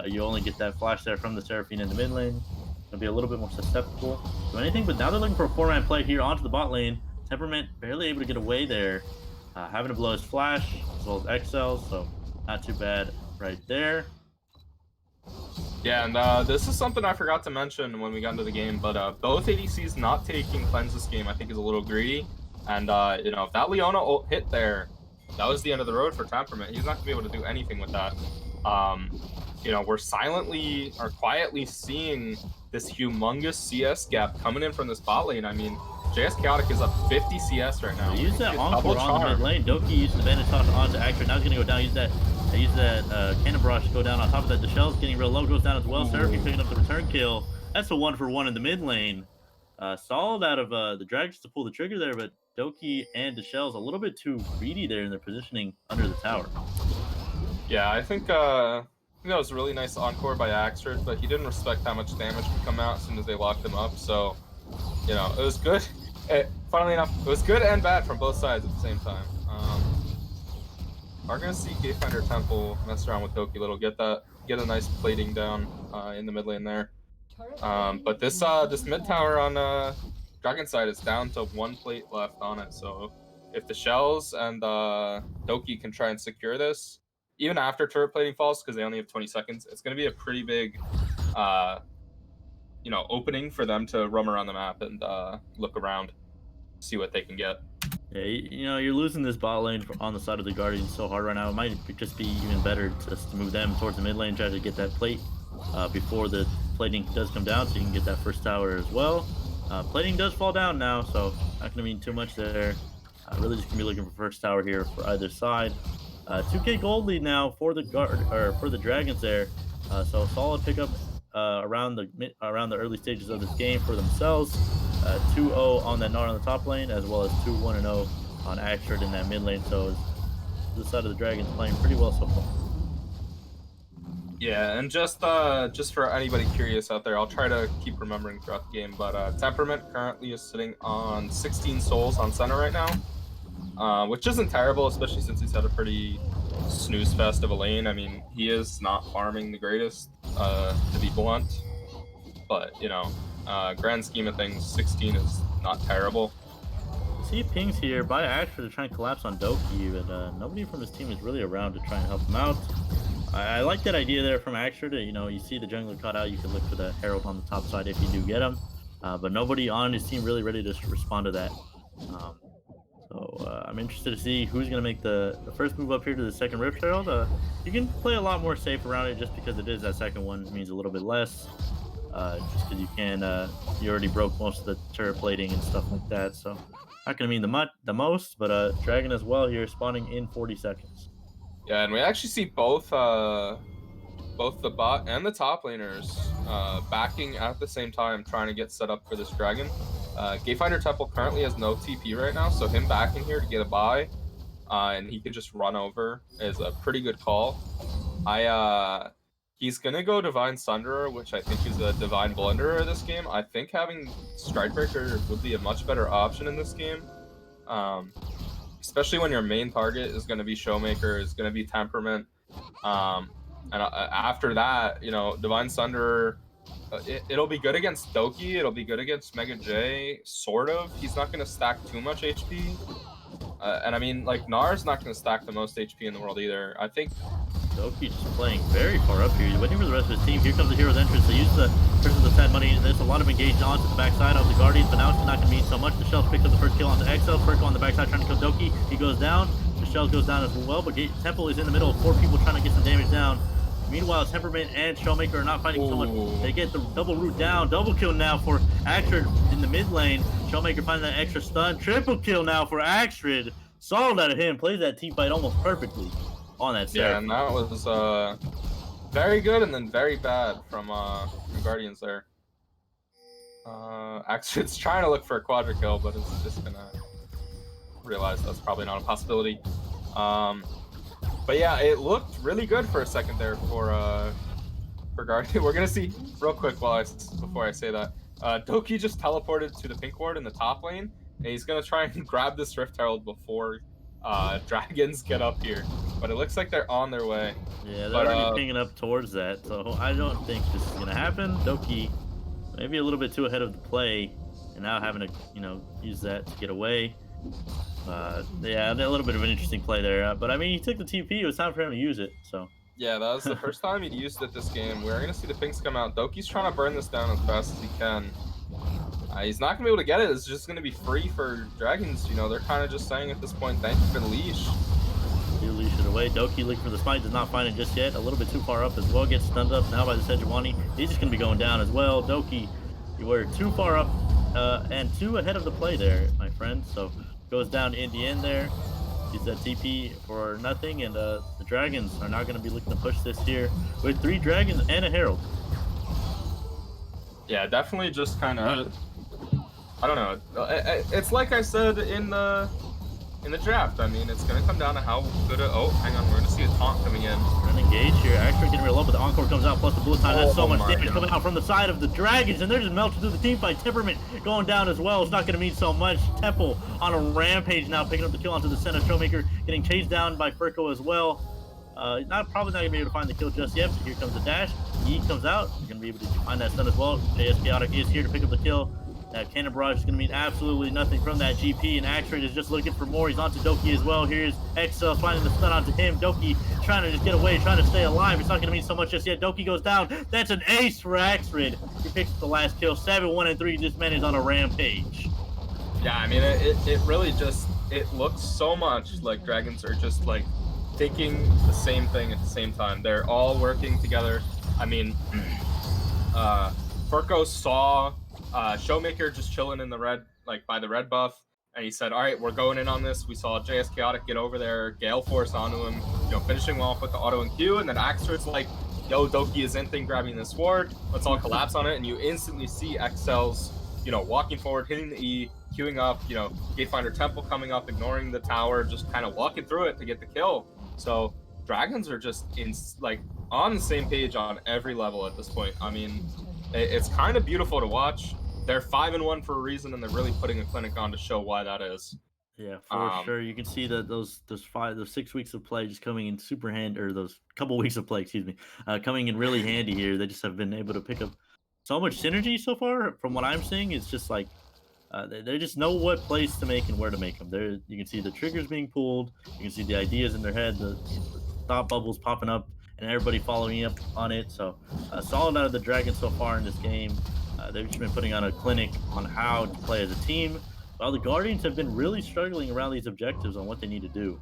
You only get that flash there from the Seraphine in the mid lane. Going to be a little bit more susceptible to anything. But now they're looking for a 4-man play here onto the bot lane. Temperament barely able to get away there. Having to blow his flash as well as XL, so not too bad right there. Yeah, and this is something I forgot to mention when we got into the game, but both ADCs not taking cleanse this game I think is a little greedy. And if that Leona hit there, that was the end of the road for Temperament. He's not gonna be able to do anything with that. We're silently or quietly seeing this humongous CS gap coming in from this bot lane. I mean, JS Chaotic is up 50 CS right now. Use that Encore on the mid lane. Doki used the bandage toss onto Actor. Now he's going to go down. Use that Cannon Barrage to go down. On top of that, the Shell's getting real low. Goes down as well. Seraphine picking up the return kill. That's a 1-for-1 in the mid lane. Solid out of the Dragons to pull the trigger there, but Doki and Deshel's a little bit too greedy there in their positioning under the tower. Yeah, I think that was a really nice encore by Axford, but he didn't respect how much damage could come out as soon as they locked him up. So, it was good. Funnily enough, it was good and bad from both sides at the same time. We're gonna see Gatefinder Temple mess around with Doki a little, get a nice plating down in the mid lane there. But this mid tower on Dragon side is down to 1 plate left on it. So if the Shells and Doki can try and secure this, even after turret plating falls, because they only have 20 seconds, it's gonna be a pretty big opening for them to roam around the map and look around, see what they can get. Yeah, you're losing this bot lane on the side of the Guardians so hard right now. It might just be even better just to move them towards the mid lane, try to get that plate before the plating does come down, so you can get that first tower as well. Plating does fall down now, so not gonna mean too much there. Really just gonna be looking for first tower here for either side. 2K gold lead now for the Dragons there. So solid pickup around the early stages of this game for themselves. 2-0 on that Gnar on the top lane, as well as 2-1-0 on Axford in that mid lane. So this side of the Dragons playing pretty well so far. Yeah, and just for anybody curious out there, I'll try to keep remembering throughout the game, but Temperament currently is sitting on 16 souls on center right now, which isn't terrible, especially since he's had a pretty snooze fest of a lane. I mean, he is not farming the greatest, to be blunt, but grand scheme of things, 16 is not terrible. See pings here by Axford to try and collapse on Doki, but nobody from his team is really around to try and help him out. I like that idea there from Axford. You see the jungler caught out, you can look for the Herald on the top side if you do get him, but nobody on his team really ready to respond to that. So I'm interested to see who's going to make the first move up here to the second Rift Herald. You can play a lot more safe around it just because it is that second one. It means a little bit less. Just because you already broke most of the turret plating and stuff like that. So not going to mean the most, but Dragon as well here spawning in 40 seconds. Yeah, and we actually see both the bot and the top laners backing at the same time, trying to get set up for this Dragon. Gatefinder Temple currently has no TP right now, so him backing here to get a buy, and he can just run over is a pretty good call. He's gonna go Divine Sunderer, which I think is a Divine Blunderer this game. I think having Stridebreaker would be a much better option in this game, especially when your main target is gonna be Showmaker, is gonna be Temperament, and after that, Divine Sunderer. It'll be good against Doki, it'll be good against Mega J, sort of. He's not going to stack too much HP. And I mean, Gnar's not going to stack the most HP in the world either. I think Doki just playing very far up here. Waiting for the rest of his team. Here comes the hero's entrance. They use the person with sad money. There's a lot of engaged onto the backside of the Guardians, but now it's not going to mean so much. The Shells picks up the first kill onto XL. Perko on the backside trying to kill Doki. He goes down. The Shells goes down as well, but Temple is in the middle of 4 people trying to get some damage down. Meanwhile, Temperament and Shellmaker are not fighting so much. They get the double root down. Double kill now for Axford in the mid lane. Shellmaker finding that extra stun. Triple kill now for Axford. solid out of him. Plays that team fight almost perfectly on that Yeah, Seraphine. and that was very good and then very bad from Guardians there. Actually, it's trying to look for a quadra kill, but it's just gonna realize that's probably not a possibility. But yeah, it looked really good for a second there for Guardian. We're gonna see real quick before I say that. Doki just teleported to the pink ward in the top lane, and he's gonna try and grab this Rift Herald before Dragons get up here. But it looks like they're on their way. Yeah, they're already pinging up towards that, so I don't think this is gonna happen. Doki maybe a little bit too ahead of the play, and now having to, use that to get away. Yeah, a little bit of an interesting play there. But I mean, he took the TP. It was time for him to use it. So yeah, that was the first time he'd used it this game. We're gonna see the pinks come out. Doki's trying to burn this down as fast as he can. He's not gonna be able to get it. It's just gonna be free for Dragons. They're kind of just saying at this point, thank you for the leash. You leash it away. Doki looking for the smite, does not find it just yet. A little bit too far up as well. Gets stunned up now by the Sejuani. He's just gonna be going down as well. Doki, you were too far up and too ahead of the play there, my friend. So goes down in the end there. Use that TP for nothing, and the Dragons are not going to be looking to push this here with 3 Dragons and a Herald. Yeah, definitely just kind of, I don't know. It's like I said in the draft. I mean, it's going to come down to how good oh, hang on, we're going to see a taunt coming in. Trying to engage here. Actually getting real low, but the Encore comes out, plus the bullet time. That's so much damage God. coming out from the side of the Dragons, and they're just melting through the team fight. Temperament going down as well. It's not going to mean so much. Temple on a rampage now, picking up the kill onto the center. Showmaker getting chased down by Furco as well. Probably not going to be able to find the kill just yet, but here comes the dash. Yi comes out. You're going to be able to find that stun as well. JS Chaotic is here to pick up the kill. Cannon Barrage is going to mean absolutely nothing from that GP, and Axtrade is just looking for more. He's onto Doki as well. Here's Excel finding the stun onto him. Doki trying to just get away, trying to stay alive. It's not going to mean so much just yet. Doki goes down. That's an ace for Axtrade. He picks up the last kill. 7-1-3. This man is on a rampage. Yeah, I mean, it really just, it looks so much like Dragons are just like thinking the same thing at the same time. They're all working together. I mean, Furco saw Showmaker just chilling in the red, like by the red buff, and he said, all right, we're going in on this. We saw JS Chaotic get over there, Gale Force onto him, finishing him off with the auto and Q, and then Axter's like, yo, Doki is in thing, grabbing this ward, let's all collapse on it, and you instantly see XL's, walking forward, hitting the E, queuing up, Gatefinder Temple coming up, ignoring the tower, just kind of walking through it to get the kill. So Dragons are just on the same page on every level at this point. I mean, it's kind of beautiful to watch. They're 5-1 for a reason, and they're really putting a clinic on to show why that is. Yeah, for sure. You can see that those 6 weeks of play just coming in super handy, or those couple weeks of play, coming in really handy here. They just have been able to pick up so much synergy so far. From what I'm seeing, it's just like they just know what plays to make and where to make them. You can see the triggers being pulled. You can see the ideas in their head, the thought bubbles popping up, and everybody following up on it. So solid out of the Dragons so far in this game. They've just been putting on a clinic on how to play as a team, while the Guardians have been really struggling around these objectives on what they need to do.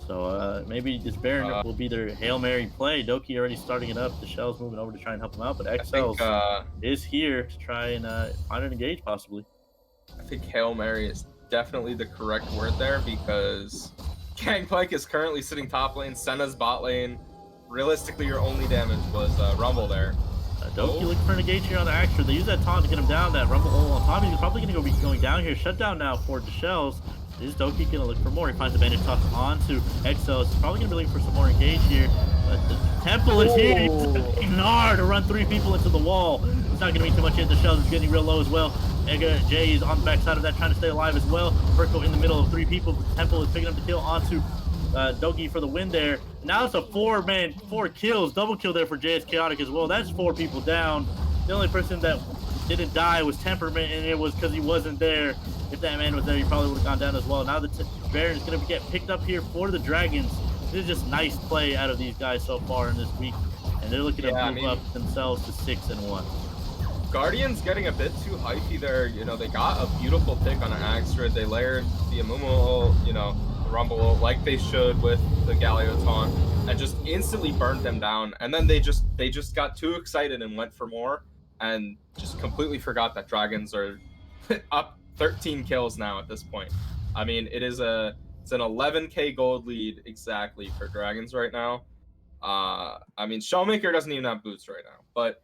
So maybe this Baron will be their Hail Mary play. Doki already starting it up. The Shell's moving over to try and help him out, but XL is here to try and find an engage possibly. I think Hail Mary is definitely the correct word there, because Gangplank is currently sitting top lane, Senna's bot lane. Realistically, your only damage was Rumble there. Doki looking for an engage here on the Axter. They use that taunt to get him down. That Rumble on top. He's probably going to be going down here. Shut down now for the Shells. Is Doki going to look for more? He finds the bandage toss onto XL. He's probably going to be looking for some more engage here. But the Temple is here. He's Gnar to run 3 people into the wall. It's not going to be too much yet. The Shells is getting real low as well. Ega Jay is on the backside of that, trying to stay alive as well. Furco in the middle of 3 people. Temple is picking up the kill onto Doki for the win there. Now it's a 4-man, 4 kills, double kill there for JS Chaotic as well. That's 4 people down. The only person that didn't die was Temperament, and it was because he wasn't there. If that man was there, he probably would have gone down as well. Now the Baron is going to get picked up here for the Dragons. This is just nice play out of these guys so far in this week, and they're looking to move up themselves to 6-1. Guardians getting a bit too hypey there. They got a beautiful pick on an Axtrid. They layered the Amumu, Rumble like they should with the Galio taunt, and just instantly burned them down. And then they just got too excited and went for more, and just completely forgot that Dragons are up 13 kills now at this point. I mean, it is a It's an 11k gold lead exactly for Dragons right now. I mean, Showmaker doesn't even have boots right now. But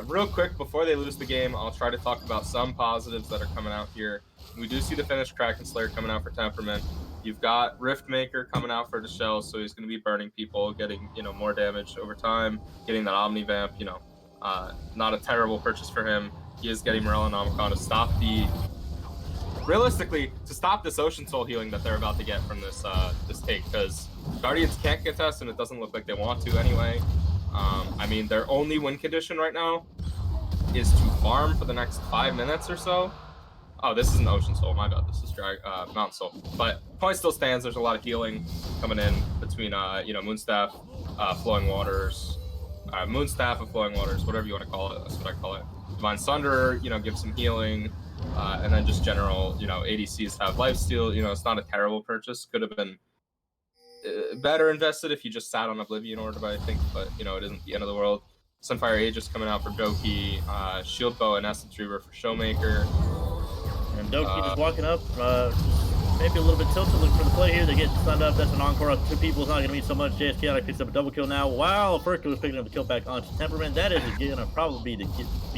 real quick, before they lose the game, I'll try to talk about some positives that are coming out here. We do see the finished Kraken Slayer coming out for Temperament. You've got Riftmaker coming out for the Shell, so he's going to be burning people, getting more damage over time, getting that Omni Vamp. Not a terrible purchase for him. He is getting Morellonomicon to stop realistically, to stop this Ocean Soul healing that they're about to get from this take, because Guardians can't contest, and it doesn't look like they want to anyway. I mean, their only win condition right now is to farm for the next 5 minutes or so. Oh, this is an Ocean Soul. My bad. This is Mountain Soul. But point still stands. There's a lot of healing coming in between, Moonstaff, Flowing Waters, Moonstaff and Flowing Waters, whatever you want to call it. That's what I call it. Divine Sunder, gives some healing. And then just general, ADCs have lifesteal. It's not a terrible purchase. Could have been better invested if you just sat on Oblivion Orb, I think. But, it isn't the end of the world. Sunfire Aegis coming out for Doki. Shield Bow and Essence Reaver for Showmaker. And Doki just walking up, maybe a little bit tilted, looking for the play here. They get stunned up. That's an encore up. 2 people is not going to mean so much. JSK picks up a double kill now. Wow, Furko is picking up the kill back onto Temperament. That is going to probably be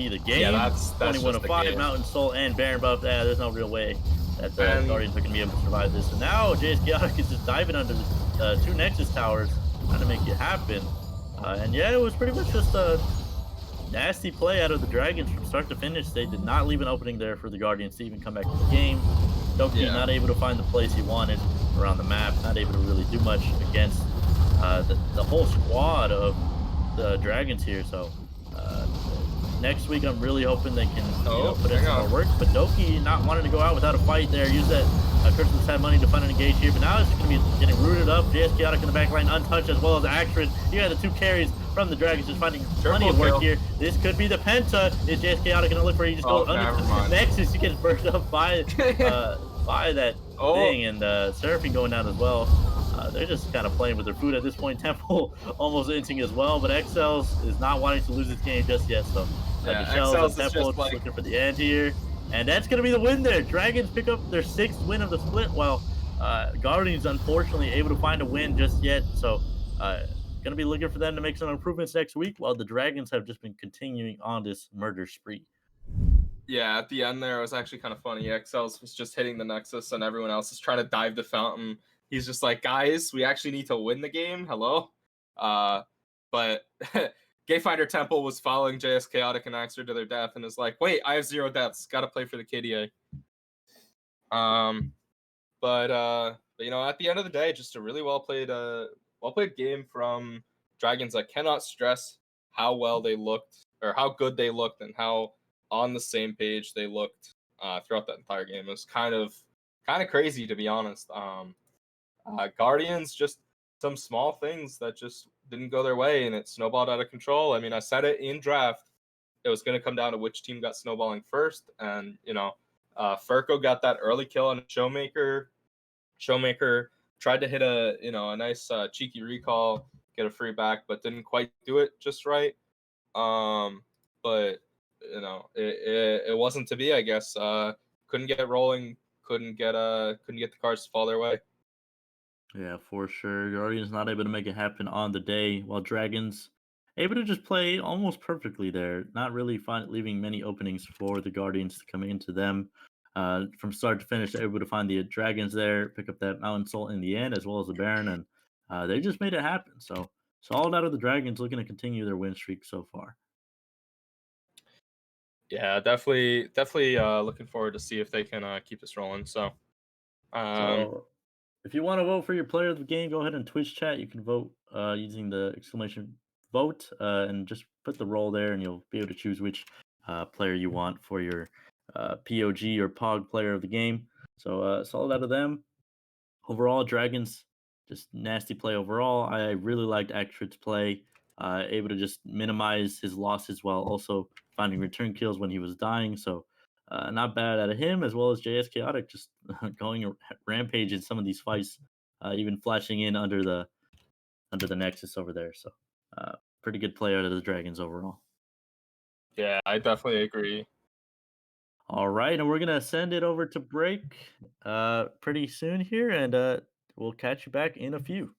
the game. Yeah, that's 21 of 5, Mountain Soul and Baron buff. There's no real way that the Guardians are going to be able to survive this. So now JSK is just diving under the 2 Nexus towers, trying to make it happen. And yeah, it was pretty much just a nasty play out of the Dragons from start to finish. They did not leave an opening there for the Guardians to even come back to the game. Doki not able to find the place he wanted around the map, not able to really do much against the whole squad of the Dragons here. So next week, I'm really hoping they can put in some more work. But Doki not wanting to go out without a fight there, use that Christmas had money to find an engage here. But now it's going to be getting rooted up. JS in the back line, untouched, as well as Actrin. You had the 2 carries from the Dragons, just finding plenty of work here. This could be the Penta. Is JS going to look for it? He just goes under the Nexus. He gets burned up by that thing, and Seraphine going down as well. They're just kind of playing with their food at this point. Temple almost inting as well, but XLs is not wanting to lose this game just yet. So XLs and Temple just looking for the end here. And that's going to be the win there. Dragons pick up their 6th win of the split, while Guardians unfortunately able to find a win just yet. So going to be looking for them to make some improvements next week, while the Dragons have just been continuing on this murder spree. Yeah, at the end there, it was actually kind of funny. XLs was just hitting the Nexus, and everyone else is trying to dive the fountain. He's just like, guys, we actually need to win the game. Hello? But Gayfinder Temple was following JS Chaotic and Axer to their death, and is like, wait, I have 0 deaths. Got to play for the KDA. But at the end of the day, just a really well played game from Dragons. I cannot stress how well they looked, or how good they looked, and how on the same page they looked throughout that entire game. It was kind of crazy, to be honest. Guardians, just some small things that just didn't go their way, and it snowballed out of control. I mean, I said it in draft. It was going to come down to which team got snowballing first, and Furko got that early kill on Showmaker. Showmaker tried to hit a nice cheeky recall, get a free back, but didn't quite do it just right. But it wasn't to be, I guess. Couldn't get it rolling. Couldn't get the cards to fall their way. Yeah, for sure. Guardians not able to make it happen on the day, while Dragons able to just play almost perfectly there. Not really leaving many openings for the Guardians to come into them. From start to finish, they're able to find the Dragons there, pick up that Mountain Soul in the end, as well as the Baron, and they just made it happen. So solid out of the Dragons, looking to continue their win streak so far. Yeah, definitely looking forward to see if they can keep this rolling. So if you want to vote for your player of the game, go ahead and Twitch chat. You can vote using the exclamation vote and just put the role there, and you'll be able to choose which player you want for your POG or POG player of the game. So solid out of them. Overall, Dragons, just nasty play overall. I really liked Actrid's play, able to just minimize his losses while also finding return kills when he was dying. So not bad out of him, as well as JS Chaotic just going rampage in some of these fights, even flashing in under the Nexus over there. So pretty good play out of the Dragons overall. Yeah, I definitely agree. All right, and we're gonna send it over to break pretty soon here, and we'll catch you back in a few.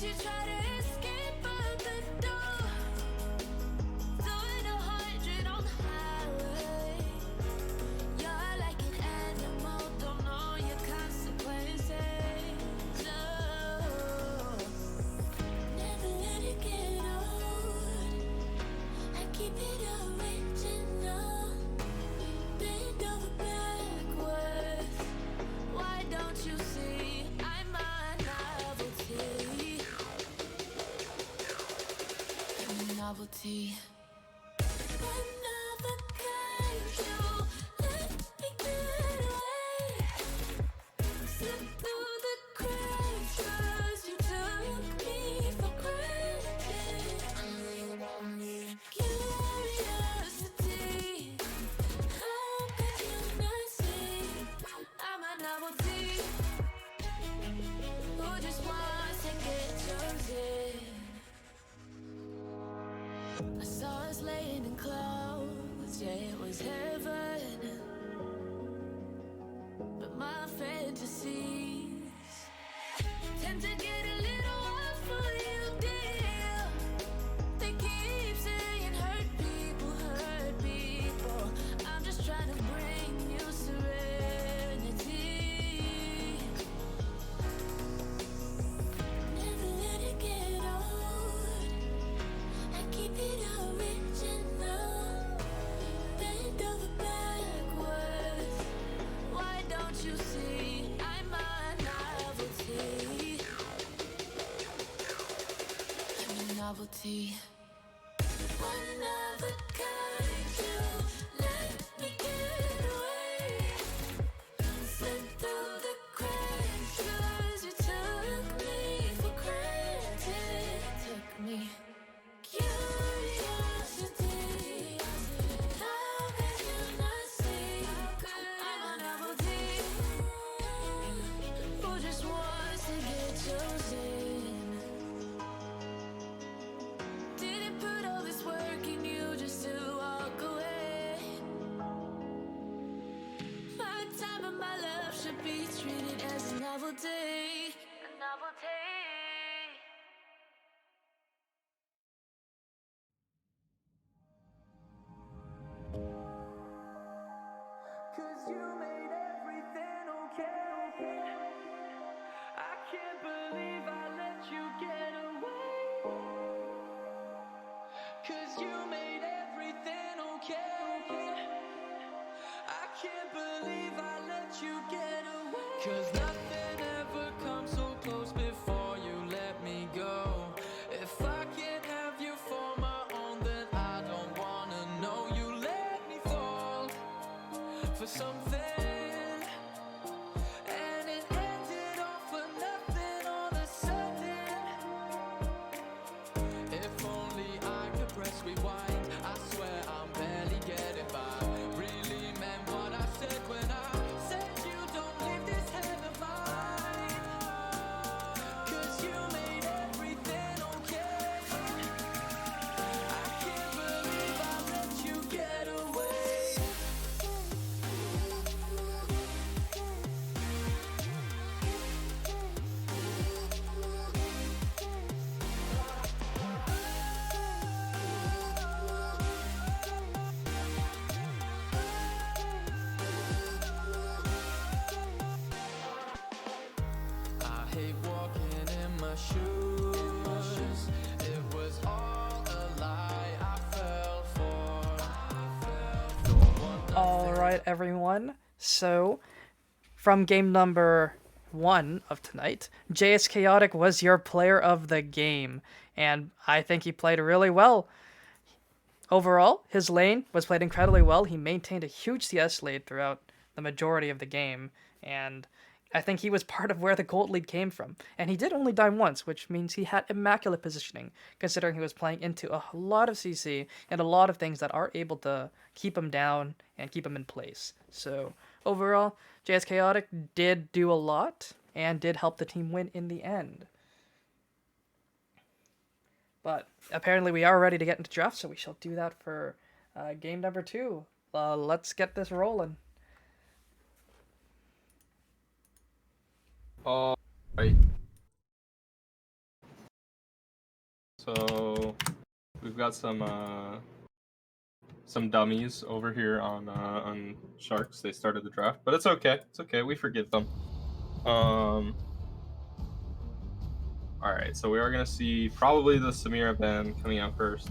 And you try to escape out the door, doing 100 on the highway. You're like an animal, don't know your consequences. No, never let it get old. I keep it original, bend over backwards. Why don't you see I'm a novelty? I'm a novelty. One of a kind, you let me get away. Slip through the cracks 'cause you took me for granted. Curiosity, how could you not see I'm a novelty who just wants to get chosen? I saw us laying in clouds, yeah, it was heaven. But my fantasies tend to get a little wild for you, dear. They keep saying hurt people. I'm just trying to bring you serenity. Never let it get old. I keep it original, bend over backwards. Why don't you see I'm a novelty? I'm a novelty. One of a kind, you let me get away. Slip through the cracks 'cause you took me for granted. Took me. Curiosity, how could you not see I'm a novelty who just wants to get chosen? Didn't put all this work in you just to walk away. My time and my love should be treated as a novelty. A novelty. Cause you made everything okay. I can't believe I let you get away. Cause you made everything okay. I can't believe I let you get away. Cause nothing ever comes so close before you let me go. If I can't have you for my own, then I don't wanna know you let me fall for something. And it ended all for nothing all of a sudden. If only I could press rewind, I swear I'm barely getting by. Really meant what I said when I said you don't leave this head of mine. Cause you made everything okay. I can't believe I let you get away. I hate walking in my shoes. It was all a lie I fell for. All right, everyone. So, from game number 1 of tonight, JS Chaotic was your player of the game, and I think he played really well. Overall, his lane was played incredibly well. He maintained a huge CS lead throughout the majority of the game, and I think he was part of where the gold lead came from. And he did only die once, which means he had immaculate positioning, considering he was playing into a lot of CC and a lot of things that are able to keep him down and keep him in place. So overall, JS Chaotic did do a lot and did help the team win in the end. But apparently we are ready to get into draft, so we shall do that for game number 2. Let's get this rolling. Right. So we've got some dummies over here on Sharks. They started the draft, but it's okay. It's okay. We forgive them. All right, so we are gonna see probably the Samira ban coming out first.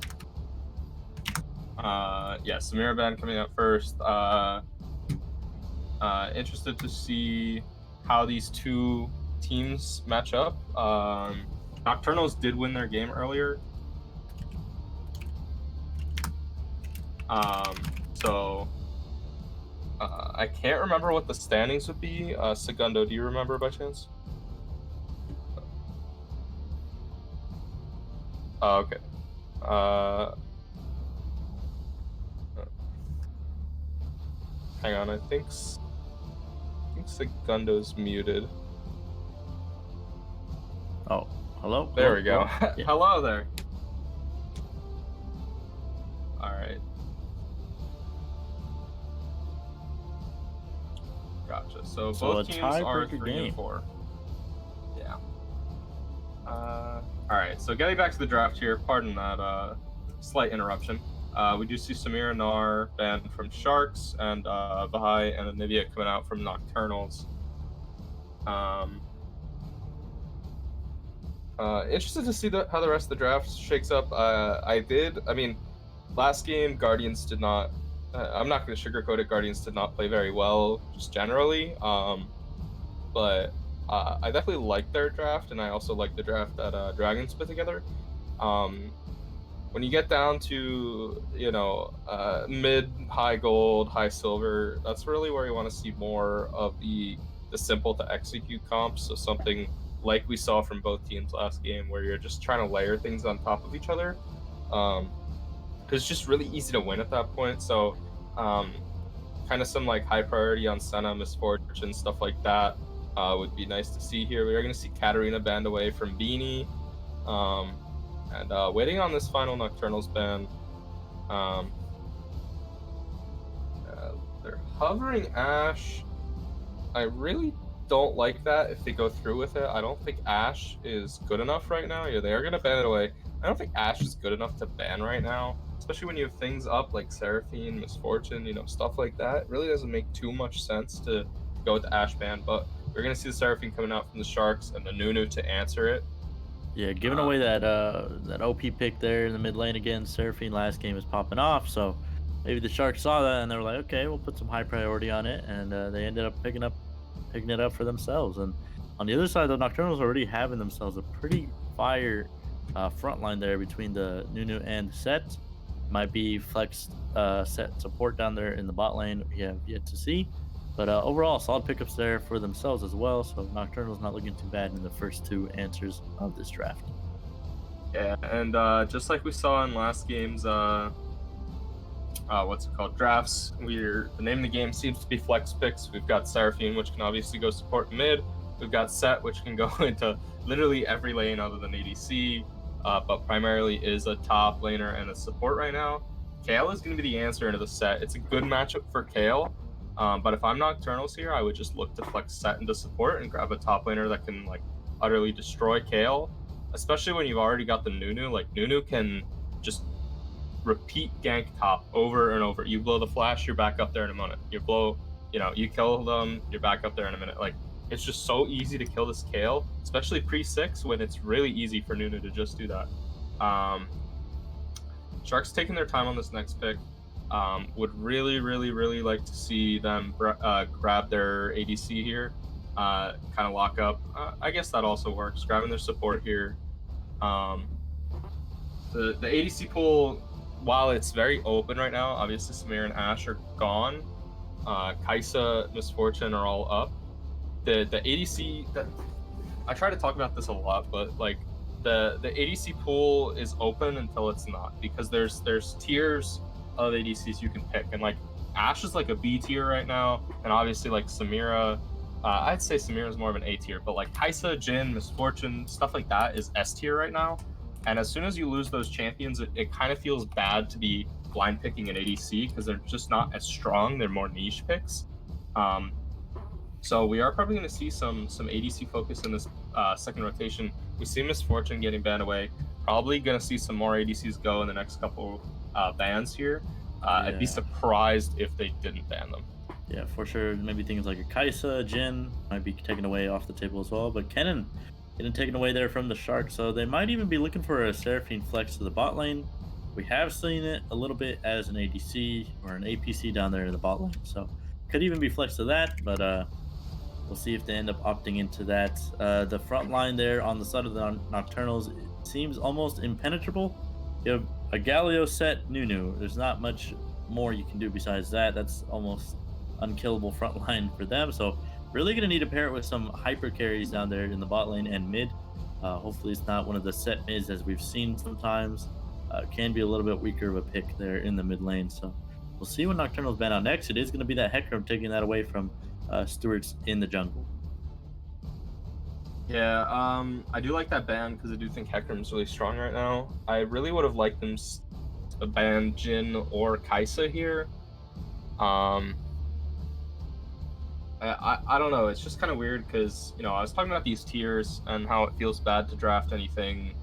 Yeah, Samira ban coming out first. Interested to see how these two teams match up. Nocturnals did win their game earlier. So I can't remember what the standings would be. Segundo, do you remember by chance? Okay. Hang on, I think Segundo's muted. Oh, hello? There we go. Hello? Yeah. Hello there. All right. Gotcha. So both teams are 3-4. Yeah. All right. So getting back to the draft here. Pardon that slight interruption. We do see Samira Nar banned from Sharks, and Vahai and Anivia coming out from Nocturnals. Interested to see how the rest of the draft shakes up. I mean, last game, Guardians did not... I'm not going to sugarcoat it. Guardians did not play very well, just generally. But I definitely liked their draft, and I also liked the draft that Dragons put together. When you get down to, mid, high gold, high silver, that's really where you want to see more of the simple to execute comps. So something like we saw from both teams last game, where you're just trying to layer things on top of each other. Because it's just really easy to win at that point. So kind of some like high priority on Senna, Misfortune, stuff like that would be nice to see here. We are going to see Katarina banned away from Beanie. And waiting on this final Nocturnals ban. They're hovering Ash. I really don't like that if they go through with it. I don't think Ash is good enough right now. Yeah, they are going to ban it away. I don't think Ash is good enough to ban right now, especially when you have things up like Seraphine, Misfortune, stuff like that. It really doesn't make too much sense to go with the Ash ban, but we're going to see the Seraphine coming out from the Sharks and the Nunu to answer it. Yeah, giving away that OP pick there in the mid lane again. Seraphine last game is popping off, so maybe the Sharks saw that and they were like, okay, we'll put some high priority on it, and they ended up picking it up for themselves. And on the other side, the Nocturnals already having themselves a pretty fire front line there between the Nunu and Set. Might be flexed Set support down there in the bot lane. We have yet to see. But overall, solid pickups there for themselves as well. So Nocturnal's not looking too bad in the first two answers of this draft. Yeah, and just like we saw in last game's drafts, the name of the game seems to be flex picks. We've got Seraphine, which can obviously go support mid. We've got Set, which can go into literally every lane other than ADC, but primarily is a top laner and a support right now. Kayle is going to be the answer into the Set. It's a good matchup for Kayle. But if I'm Nocturnals here, I would just look to flex Set into support and grab a top laner that can utterly destroy Kayle, especially when you've already got the Nunu. Like Nunu can just repeat gank top over and over. You blow the flash, you're back up there in a minute. You kill them, you're back up there in a minute. Like it's just so easy to kill this Kayle, especially pre-6 when it's really easy for Nunu to just do that. Sharks taking their time on this next pick. Would really, really, really like to see them grab their ADC here, kind of lock up. I guess that also works, grabbing their support here. The ADC pool, while it's very open right now, obviously Samir and Ash are gone. Kaisa, Misfortune are all up. The ADC, I try to talk about this a lot, but the ADC pool is open until it's not, because there's tiers of ADCs you can pick, and Ash is a B tier right now, and obviously Samira, I'd say Samira is more of an A tier, but Kaisa, Jhin, Misfortune, stuff like that is S tier right now. And as soon as you lose those champions, it kind of feels bad to be blind picking an ADC because they're just not as strong. They're more niche picks. So we are probably going to see some ADC focus in this second rotation. We see Misfortune getting banned away. probably gonna see some more ADCs go in the next couple bans here. I'd be Yeah. surprised if they didn't ban them. Yeah, for sure. Maybe things like a Kaisa, Jin might be taken away off the table as well. But Kennen getting taken away there from the Shark. So they might even be looking for a Seraphine flex to the bot lane. We have seen it a little bit as an ADC or an APC down there in the bot lane. So could even be flexed to that. But we'll see if they end up opting into that. The front line there on the side of the Nocturnals it seems almost impenetrable. You have a Galio set Nunu. There's not much more you can do besides that. That's almost unkillable front line for them. So really going to need to pair it with some hyper carries down there in the bot lane and mid. Hopefully it's not one of the set mids as we've seen sometimes. Can be a little bit weaker of a pick there in the mid lane. So we'll see when Nocturnal's ban out next. It is going to be that Hecarim taking that away from Stewart's in the jungle. Yeah, I do like that ban because I do think Hecarim's really strong right now. I really would have liked them to ban Jin or Kaisa here. I don't know. It's just kind of weird because, you know, I was talking about these tiers and how it feels bad to draft anything.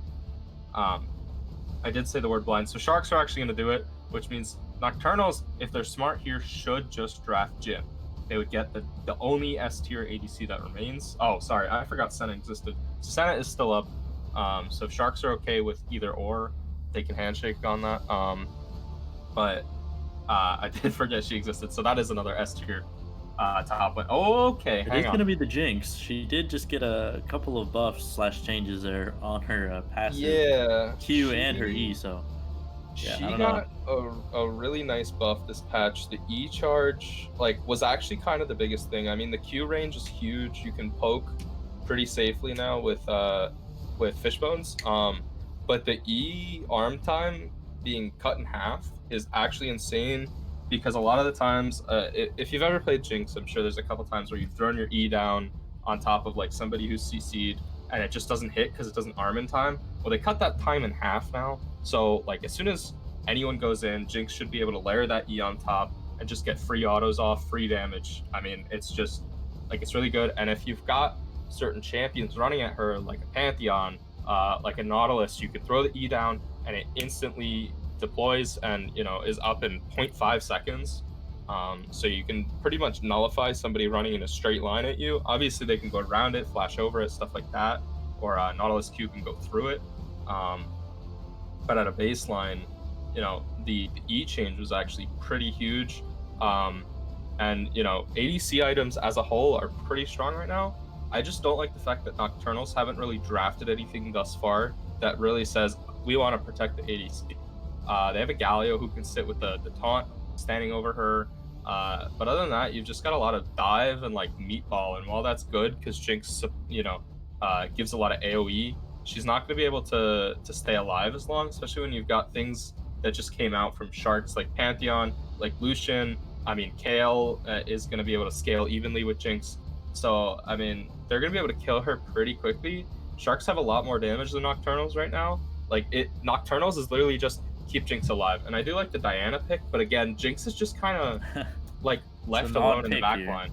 I did say the word blind. So Sharks are actually going to do it, which means Nocturnals, if they're smart here, should just draft Jin. They would get the only S tier ADC that remains. Oh, sorry. I forgot Senna existed. So Senna is still up. So if Sharks are okay with either or, they can handshake on that. But I did forget she existed. So that is another S tier. Top one. Oh, okay. It is going to be the Jinx. She did just get a couple of buffs / changes there on her passive Q and her E. So yeah, she got a really nice buff this patch. The E charge was actually kind of the biggest thing. I mean, the Q range is huge. You can poke pretty safely now with Fishbones. But the E arm time being cut in half is actually insane. Because a lot of the times, if you've ever played Jinx, I'm sure there's a couple times where you've thrown your E down on top of somebody who's CC'd and it just doesn't hit because it doesn't arm in time. Well, they cut that time in half now. So as soon as anyone goes in, Jinx should be able to layer that E on top and just get free autos off, free damage. I mean, it's just it's really good. And if you've got certain champions running at her, like a Pantheon, like a Nautilus, you could throw the E down and it instantly deploys and is up in 0.5 seconds, so you can pretty much nullify somebody running in a straight line at you. Obviously they can go around it, flash over it, stuff like that, or Nautilus Q can go through it, but at a baseline, the E change was actually pretty huge, and ADC items as a whole are pretty strong right now. I just don't like the fact that Nocturnals haven't really drafted anything thus far that really says we want to protect the ADC. They have a Galio who can sit with the taunt standing over her. But other than that, you've just got a lot of dive and meatball. And while that's good because Jinx, gives a lot of AoE, she's not going to be able to stay alive as long, especially when you've got things that just came out from Sharks like Pantheon, like Lucian. I mean, Kayle is going to be able to scale evenly with Jinx. So, I mean, they're going to be able to kill her pretty quickly. Sharks have a lot more damage than Nocturnals right now. Nocturnals is literally just keep Jinx alive, and I do like the Diana pick, but again, Jinx is just kind of left alone in the back line.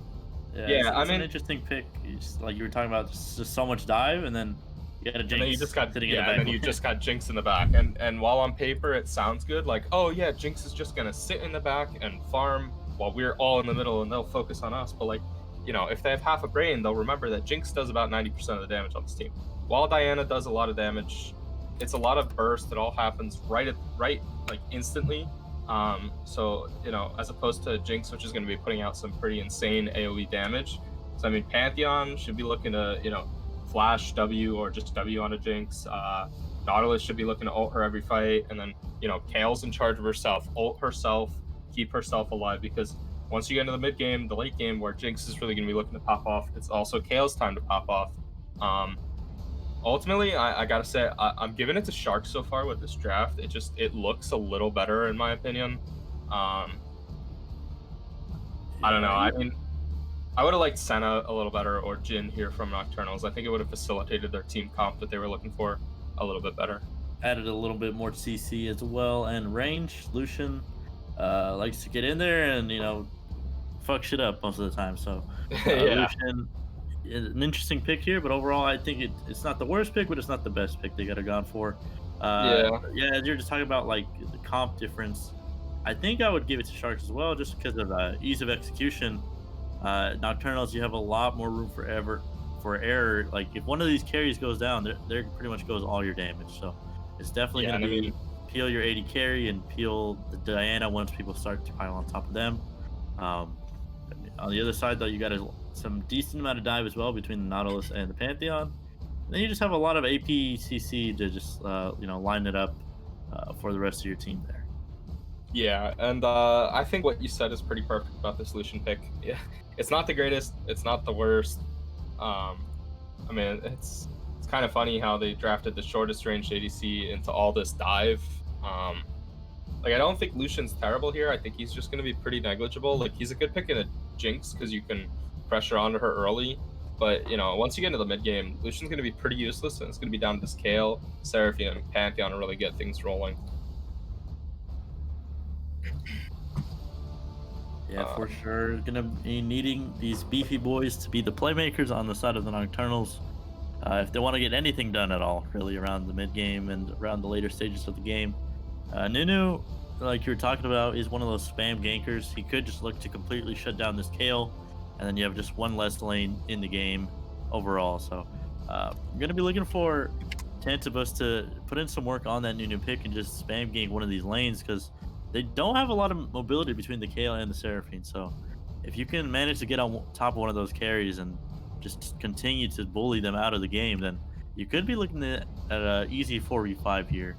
Yeah, I mean, an interesting pick. You were talking about, just so much dive, and then you got a Jinx. And then you just got sitting in the back. And then you just got Jinx in the back, and while on paper it sounds good, oh yeah, Jinx is just gonna sit in the back and farm while we're all in the middle, and they'll focus on us. But if they have half a brain, they'll remember that Jinx does about 90% of the damage on this team, while Diana does a lot of damage. It's a lot of burst. It all happens right instantly. So as opposed to Jinx, which is going to be putting out some pretty insane AoE damage. So I mean, Pantheon should be looking to flash W or just W on a Jinx. Nautilus should be looking to ult her every fight, and then Kayle's in charge of herself. Ult herself, keep herself alive, because once you get into the mid game, the late game, where Jinx is really going to be looking to pop off, it's also Kayle's time to pop off. Ultimately, I gotta say, I'm giving it to Sharks so far with this draft. It looks a little better in my opinion. I don't know. I mean, I would have liked Senna a little better, or Jin here from Nocturnals. I think it would have facilitated their team comp that they were looking for a little bit better. Added a little bit more CC as well, and range. Lucian likes to get in there and fuck shit up most of the time. So yeah. Lucian an interesting pick here, but overall, I think it's not the worst pick, but it's not the best pick they could have gone for. Yeah. Yeah, as you're just talking about like the comp difference, I think I would give it to Sharks as well, just because of ease of execution. Nocturnals, you have a lot more room for error. Like if one of these carries goes down, there pretty much goes all your damage. So it's definitely Yeah, going and to I be mean, peel your 80 carry and peel the Diana once people start to pile on top of them. Um, on the other side, though, you got some decent amount of dive as well between the Nautilus and the Pantheon. And then you just have a lot of APCC to just line it up for the rest of your team there. yeah, and I think what you said is pretty perfect about the solution pick. Yeah, it's not the greatest, it's not the worst. I mean, it's kind of funny how they drafted the shortest range ADC into all this dive. Like I don't think Lucian's terrible here. I think he's just going to be pretty negligible. Like he's a good pick in a Jinx because you can pressure onto her early. But once you get into the mid game, Lucian's going to be pretty useless, and it's going to be down to Scale, Seraphine, and Pantheon to really get things rolling. Yeah, for sure. Gonna be needing these beefy boys to be the playmakers on the side of the Nocturnals. If they want to get anything done at all, really, around the mid game and around the later stages of the game. Nunu, like you were talking about, is one of those spam gankers. He could just look to completely shut down this Kale, and then you have just one less lane in the game overall. So I'm going to be looking for Tantabus to put in some work on that Nunu pick and just spam gank one of these lanes, because they don't have a lot of mobility between the Kale and the Seraphine. So if you can manage to get on top of one of those carries and just continue to bully them out of the game, then you could be looking at an easy 4v5 here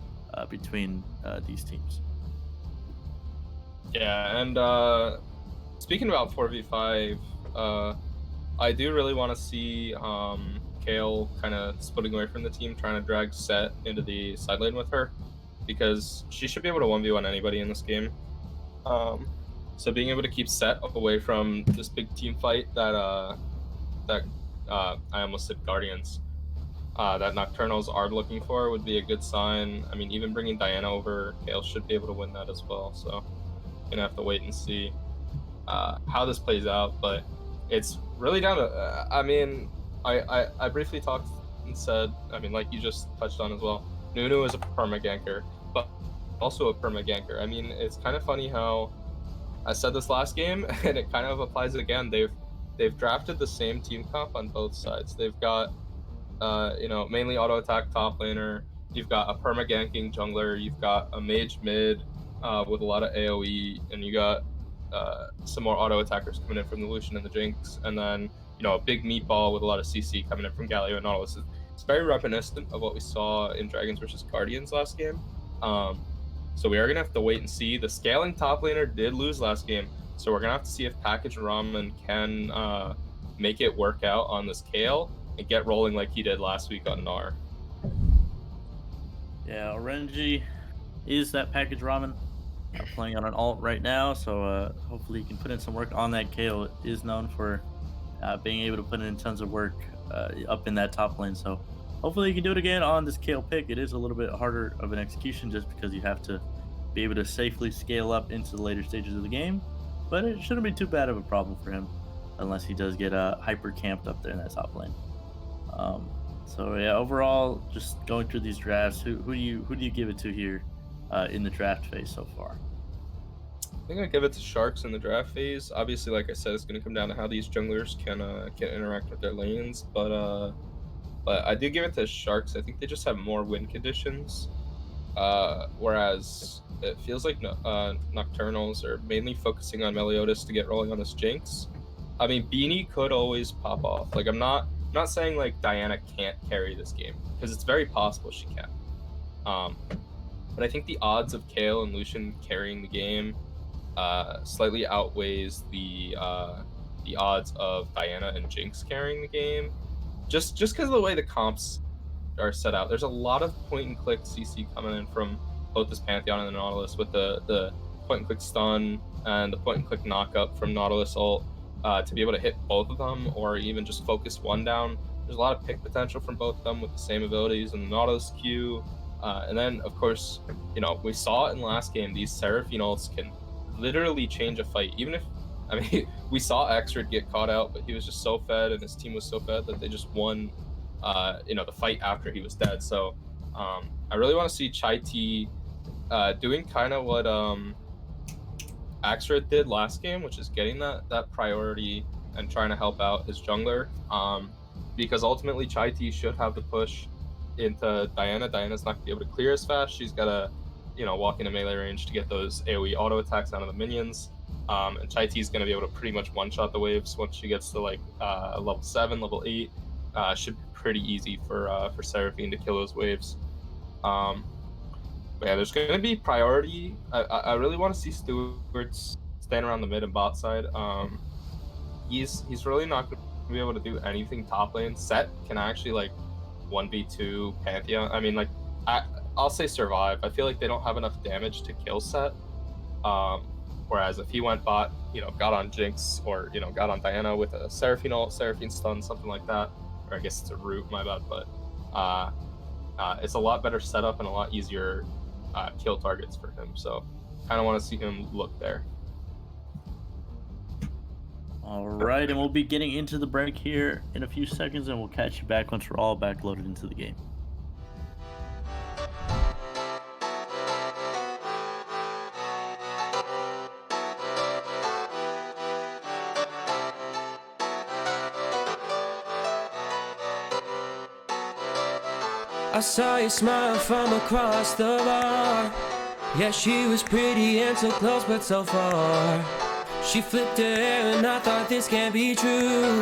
between these teams. Yeah, and speaking about 4v5, I do really want to see Kale kind of splitting away from the team, trying to drag Set into the side lane with her, because she should be able to 1v1 anybody in this game. So being able to keep Set away from this big team fight that I almost said Guardians, that Nocturnals are looking for would be a good sign. I mean, even bringing Diana over, Kale should be able to win that as well. So gonna have to wait and see how this plays out, but it's really down to I mean, I briefly talked and said, I mean, like you just touched on as well, Nunu is a perma ganker, but also a perma ganker. I mean, it's kind of funny how I said this last game and it kind of applies again. They've drafted the same team comp on both sides. They've got mainly auto attack top laner, you've got a perma ganking jungler, you've got a mage mid with a lot of AoE, and you got some more auto attackers coming in from the Lucian and the Jinx, and then a big meatball with a lot of CC coming in from Galio and Nautilus. It's very reminiscent of what we saw in Dragons versus Guardians last game. So we are gonna have to wait and see. The scaling top laner did lose last game, so we're gonna have to see if Package Ramen can make it work out on this Kale and get rolling like he did last week on Gnar. Yeah, Orenji is that Package Ramen. Playing on an alt right now, so hopefully he can put in some work on that. Kale is known for being able to put in tons of work up in that top lane, so hopefully he can do it again on this Kale pick. It is a little bit harder of an execution just because you have to be able to safely scale up into the later stages of the game, but it shouldn't be too bad of a problem for him unless he does get hyper camped up there in that top lane. So yeah, overall, just going through these drafts, who do you give it to here in the draft phase so far? I think I give it to Sharks in the draft phase. Obviously, like I said, it's going to come down to how these junglers can interact with their lanes. But I do give it to Sharks. I think they just have more win conditions. Whereas it feels like Nocturnals are mainly focusing on Meliodas to get rolling on this Jinx. I mean, Beanie could always pop off. Like I'm not saying like Diana can't carry this game, because it's very possible she can. But I think the odds of Kale and Lucian carrying the game slightly outweighs the odds of Diana and Jinx carrying the game, just because of the way the comps are set out. There's a lot of point and click CC coming in from both this Pantheon and the Nautilus, with the point and click stun and the point and click knockup from Nautilus ult to be able to hit both of them, or even just focus one down. There's a lot of pick potential from both of them with the same abilities and the Nautilus Q. And then, of course, we saw it in the last game. These Seraphine ults can literally change a fight. Even if I mean, we saw Xrid get caught out, but he was just so fed, and his team was so fed that they just won, the fight after he was dead. So, I really want to see Chai T doing kind of what Xrid did last game, which is getting that priority and trying to help out his jungler. Because ultimately Chai T should have the push into Diana. Diana's not gonna be able to clear as fast. She's gotta, walk into melee range to get those AoE auto attacks out of the minions. And Chai T is gonna be able to pretty much one-shot the waves once she gets to like level 7, level 8. Should be pretty easy for Seraphine to kill those waves. But yeah, there's gonna be priority. I really want to see Stewart's stand around the mid and bot side. He's really not gonna be able to do anything top lane. Set can actually like 1v2 Pantheon. I mean, like I'll say survive. I feel like they don't have enough damage to kill Set. Whereas if he went bot, got on Jinx or got on Diana with a Seraphine ult, Seraphine stun, something like that, or I guess it's a root, my bad. But it's a lot better setup and a lot easier kill targets for him. So kind of want to see him look there. All right, and we'll be getting into the break here in a few seconds, and we'll catch you back once we're all back loaded into the game. I saw you smile from across the bar. Yeah, she was pretty and so close but so far. She flipped her hair and I thought this can't be true.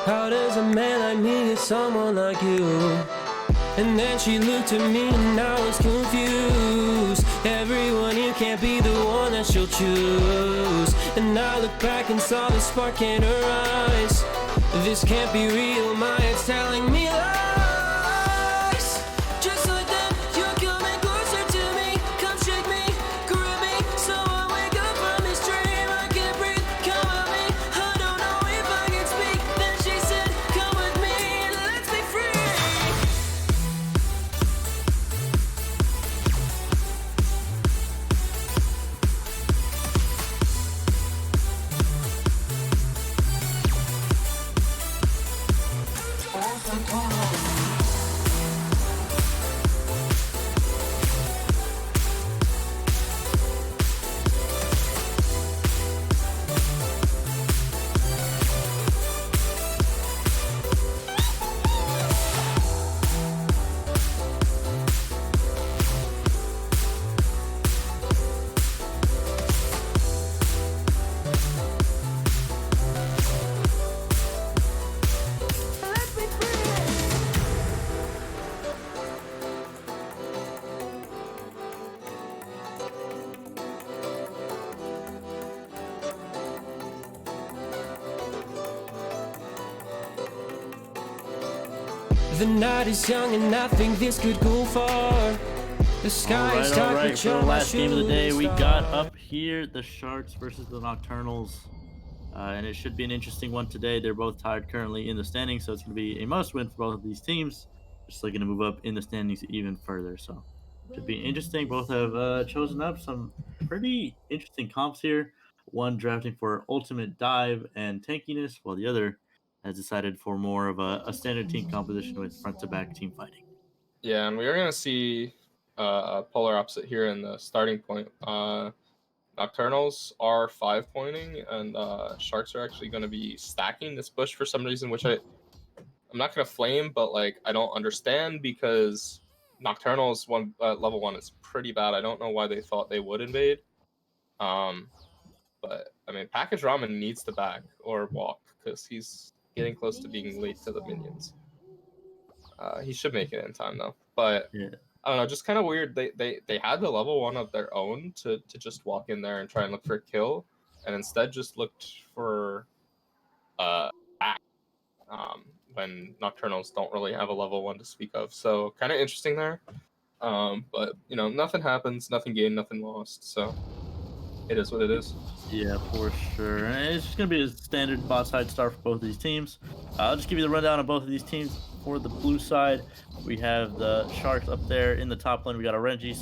How does a man like me get someone like you? And then she looked at me and I was confused. Everyone here can't be the one that she'll choose. And I looked back and saw the spark in her eyes. This can't be real, my head's telling me lies. Just like that, you're coming closer to me. Come shake me, grab me, so I wake up from this dream. I can't breathe, come at me. I don't know if I can speak. Then she said, come with me and let's be free. The night is young and I think this could go far. The sky is dark, but For you're the my last game of the day, we shooting got star. up here the Sharks versus the Nocturnals. And it should be an interesting one today. They're both tied currently in the standings, so it's going to be a must-win for both of these teams. Just looking to move up in the standings even further, so should be interesting. Both have chosen up some pretty interesting comps here. One drafting for ultimate dive and tankiness, while the other has decided for more of a standard team composition with front-to-back team fighting. Yeah, and we are gonna see polar opposite here in the starting point. Nocturnals are 5-pointing, and Sharks are actually going to be stacking this bush for some reason, which I'm not going to flame, but like I don't understand because Nocturnals level 1 is pretty bad. I don't know why they thought they would invade. But I mean, Package Ramen needs to back or walk because he's getting close to being late to the minions. He should make it in time though, but. Yeah. I don't know, just kind of weird. They had the level 1 of their own to just walk in there and try and look for a kill, and instead just looked for back when Nocturnals don't really have a level 1 to speak of. So kind of interesting there. But nothing happens, nothing gained, nothing lost. So it is what it is. Yeah, for sure. And it's just going to be a standard bot side start for both of these teams. I'll just give you the rundown of both of these teams. For the blue side, we have the Sharks up there in the top lane. We got a Renji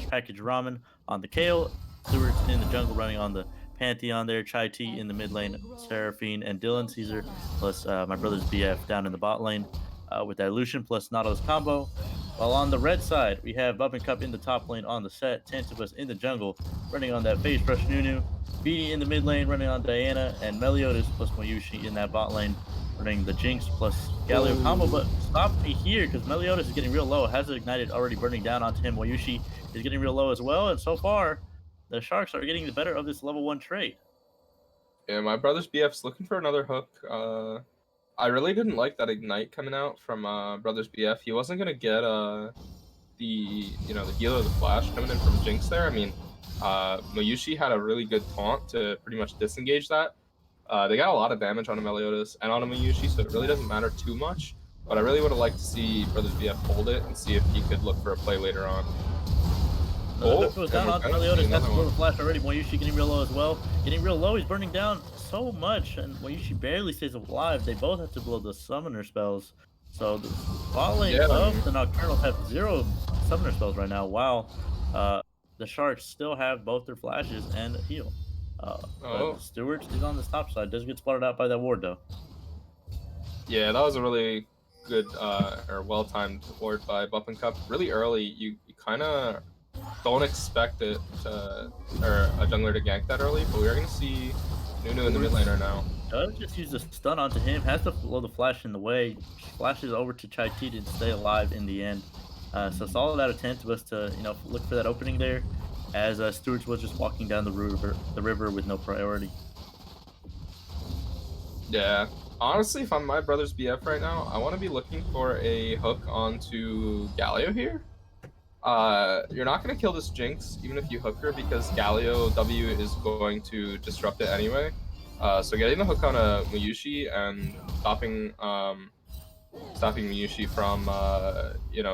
/ Package Ramen on the Kale. Stewart's in the jungle running on the Pantheon there, Chai T in the mid lane, Seraphine and Dylan Caesar, plus my brother's BF down in the bot lane with that Lucian plus Nautilus combo. While on the red side, we have Bub and Cup in the top lane on the set, Tantibus in the jungle, running on that Phase Rush Nunu, Beanie in the mid lane, running on Diana, and Meliodas plus Mayushi in that bot lane, running the Jinx plus Galio combo. But stop me here, because Meliodas is getting real low. Has it ignited, already burning down onto him. Mayushi is getting real low as well, and so far, the Sharks are getting the better of this level 1 trade. Yeah, my brother's BF's looking for another hook. I really didn't like that ignite coming out from brother's BF. He wasn't gonna get the healer of the flash coming in from Jinx there. I mean, Mayushi had a really good taunt to pretty much disengage that. They got a lot of damage on a Meliodas and on a Mayushi, so it really doesn't matter too much. But I really would have liked to see brother's BF hold it and see if he could look for a play later on. It was down on Meliodas. That's a little flash already. Moyushi getting real low as well. Getting real low. He's burning down so much, and Moyushi barely stays alive. They both have to blow the summoner spells. So the bot lane of the Nocturnals have 0 summoner spells right now, while the Sharks still have both their flashes and heal. But Stewart is on this top side. Does get spotted out by that ward though. Yeah, that was a really good or well-timed ward by Buff and Cup. Really early, you kind of don't expect it to, or a jungler to gank that early, but we are going to see Nunu in the mid laner now. Does just use a stun onto him, has to blow the flash in the way, flashes over to Chai T to stay alive in the end. So solid out of 10 to us to look for that opening there, as Stewart's was just walking down the river with no priority. Yeah, honestly, if I'm my brother's BF right now, I want to be looking for a hook onto Galio here. You're not going to kill this Jinx, even if you hook her, because Galio W is going to disrupt it anyway. So getting the hook on a Mayushi and stopping Mayushi from,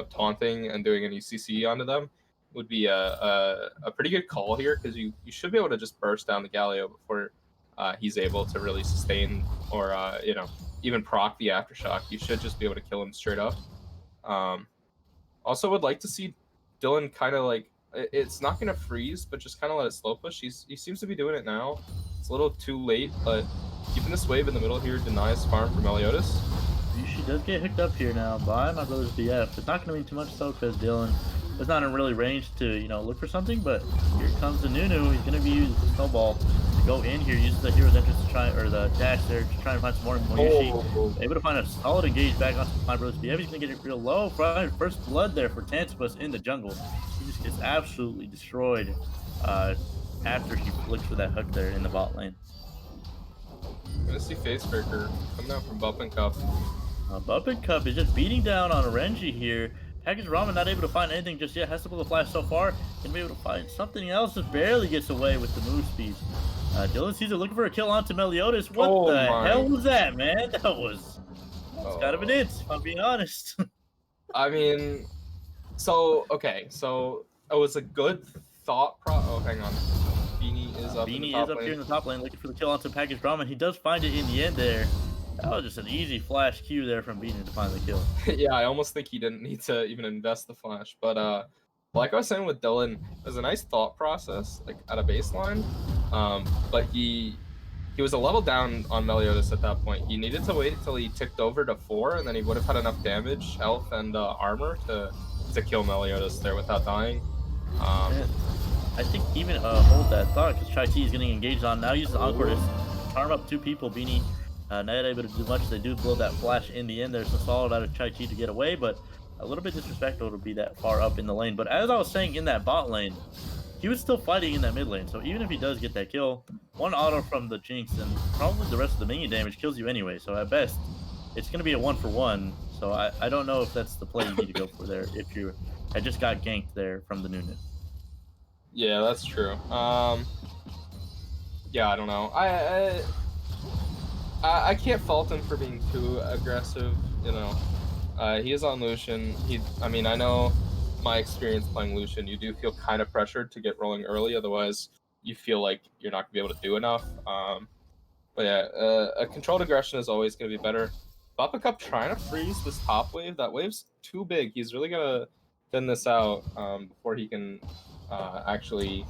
taunting and doing any CC onto them would be a pretty good call here, because you should be able to just burst down the Galio before he's able to really sustain or, even proc the Aftershock. You should just be able to kill him straight up. Also would like to see Dylan kind of it's not going to freeze, but just kind of let it slow push. He seems to be doing it now. It's a little too late, but keeping this wave in the middle here denies farm for Meliodas. She does get hooked up here now by my brother's BF. It's not going to mean too much though, because Dylan is not in really range to look for something. But here comes the Nunu. He's going to be using the snowball to go in here. Uses the hero's entrance to try, or the dash there to try and find some more Moyushi. Able to find a solid engage back onto my brother's BF. He's going to get it real low. First blood there for Tantibus in the jungle. He just gets absolutely destroyed after he flicked for that hook there in the bot lane. I'm going to see Facebreaker coming out from Buff and Cup. Buff and Cup is just beating down on Renji here. Package Ramen not able to find anything just yet. Has to pull the flash so far. Gonna be able to find something else. Just barely gets away with the move speed. Dylan Caesar looking for a kill onto Meliodas. What the hell was that, man? That was kind of an it, if I'm being honest. I mean, so it was a good thought oh, hang on. Beanie is up here in the top lane looking for the kill onto Package Ramen. He does find it in the end there. That was just an easy flash Q there from Beanie to find the kill. Yeah, I almost think he didn't need to even invest the flash. But like I was saying with Dylan, it was a nice thought process, at a baseline. But he was a level down on Meliodas at that point. He needed to wait until he ticked over to 4, and then he would have had enough damage, health, and armor to kill Meliodas there without dying. I think even hold that thought, because Chai T is getting engaged on now. Uses Encore to farm up 2 people. Beanie not able to do much. They do blow that flash in the end. There's some solid out of Chai Chi to get away, but a little bit disrespectful to be that far up in the lane. But as I was saying, in that bot lane, he was still fighting in that mid lane. So even if he does get that kill, 1 auto from the Jinx and probably the rest of the minion damage kills you anyway. So at best, it's going to be a 1-for-1. So I don't know if that's the play you need to go for there if you had just got ganked there from the Nunu. Yeah, that's true. Yeah, I don't know. I can't fault him for being too aggressive, He is on Lucian. I know my experience playing Lucian, you do feel kind of pressured to get rolling early, otherwise you feel like you're not going to be able to do enough. But yeah, a controlled aggression is always going to be better. Bappa Cup trying to freeze this top wave. That wave's too big. He's really going to thin this out before he can actually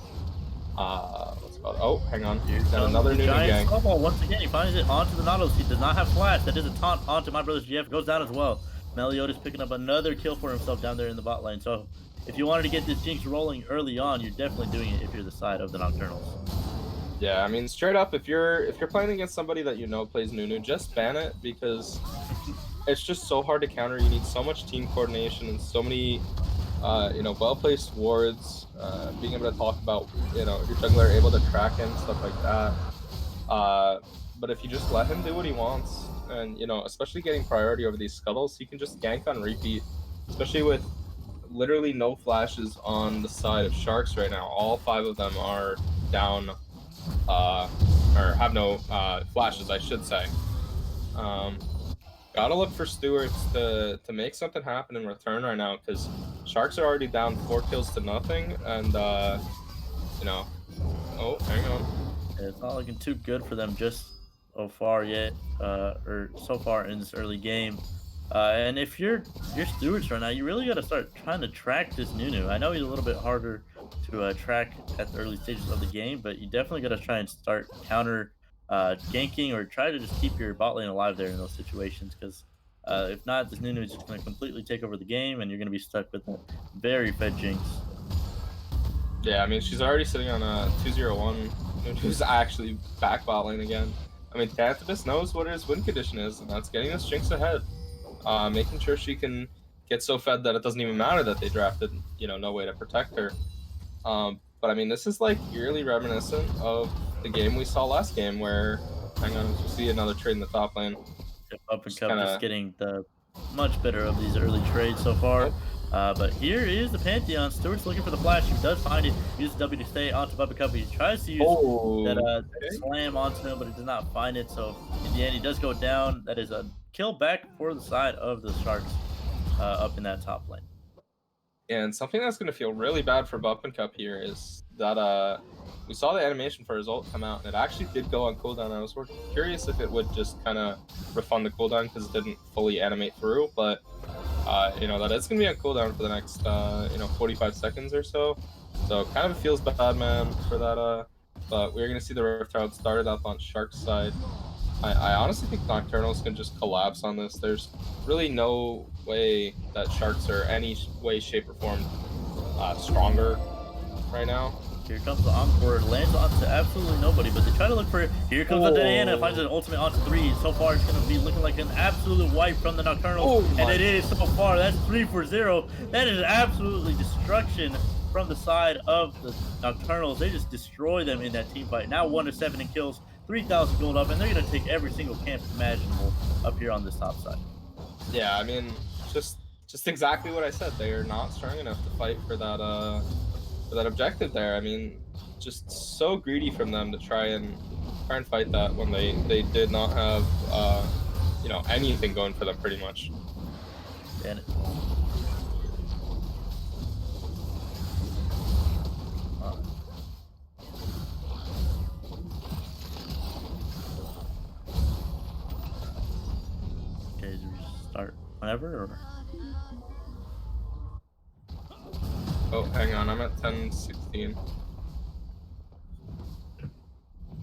What's it called? Oh, hang on. Here Got comes another the Nunu giant gang. snowball once again. He finds it onto the Nautilus. He does not have flash. That is a taunt onto my brother's GF. Goes down as well. Meliodas picking up another kill for himself down there in the bot lane. So if you wanted to get this Jinx rolling early on, you're definitely doing it if you're the side of the Nocturnals. Yeah, I mean, straight up, if you're playing against somebody that you know plays Nunu, just ban it because it's just so hard to counter. You need so much team coordination and so many, well-placed wards. Being able to talk about, your jungler able to track him, stuff like that. But if you just let him do what he wants, and especially getting priority over these scuttles, he can just gank on repeat. Especially with literally no flashes on the side of Sharks right now. All 5 of them are down. Or have no flashes, I should say. Gotta look for Stewards to make something happen in return right now, because Sharks are already down 4 kills to nothing, and oh, hang on. Yeah, it's not looking too good for them just so far yet, or so far in this early game. And if you're Stewards right now, you really got to start trying to track this Nunu. I know he's a little bit harder to track at the early stages of the game, but you definitely got to try and start counter ganking, or try to just keep your bot lane alive there in those situations. Because if not, this Nunu is just going to completely take over the game, and you're going to be stuck with a very fed Jinx. Yeah, I mean, she's already sitting on a 2-0-1. Nunu's actually back bot lane again. I mean, Tantabus knows what his win condition is, and that's getting this Jinx ahead. Making sure she can get so fed that it doesn't even matter that they drafted, no way to protect her. But I mean, this is like eerily reminiscent of the game we saw last game where, hang on, we see another trade in the top lane. Up and Cup just getting the much better of these early trades so far. But here is the Pantheon. Stewart's looking for the flash. He does find it. Uses W to stay onto Bubba Cup. He tries to use that slam onto him, but he does not find it. So in the end, he does go down. That is a kill back for the side of the Sharks up in that top lane. And something that's going to feel really bad for Bup Cup here is that we saw the animation for his ult come out, and it actually did go on cooldown. I was curious if it would just kind of refund the cooldown because it didn't fully animate through, but that is going to be on cooldown for the next 45 seconds or so. So kind of feels bad, man, for that. But we're going to see the Rift Herald started up on Shark's side. I honestly think Nocturnals can just collapse on this. There's really no way that Sharks are any way, shape, or form stronger right now. Here comes the Encore. Lands onto absolutely nobody, but they try to look for it. Here comes the Diana. Finds an ultimate onto 3. So far, it's going to be looking like an absolute wipe from the Nocturnals. And it is so far. That's 3 for 0. That is absolutely destruction from the side of the Nocturnals. They just destroy them in that team fight. Now 1 to 7 in kills. 3,000 gold up, and they're going to take every single camp imaginable up here on this top side. Yeah, I mean, just exactly what I said. They are not strong enough to fight for that objective there. I mean, just so greedy from them to try and fight that when they did not have anything going for them pretty much. And start whenever, or oh, hang on, I'm at 10:16.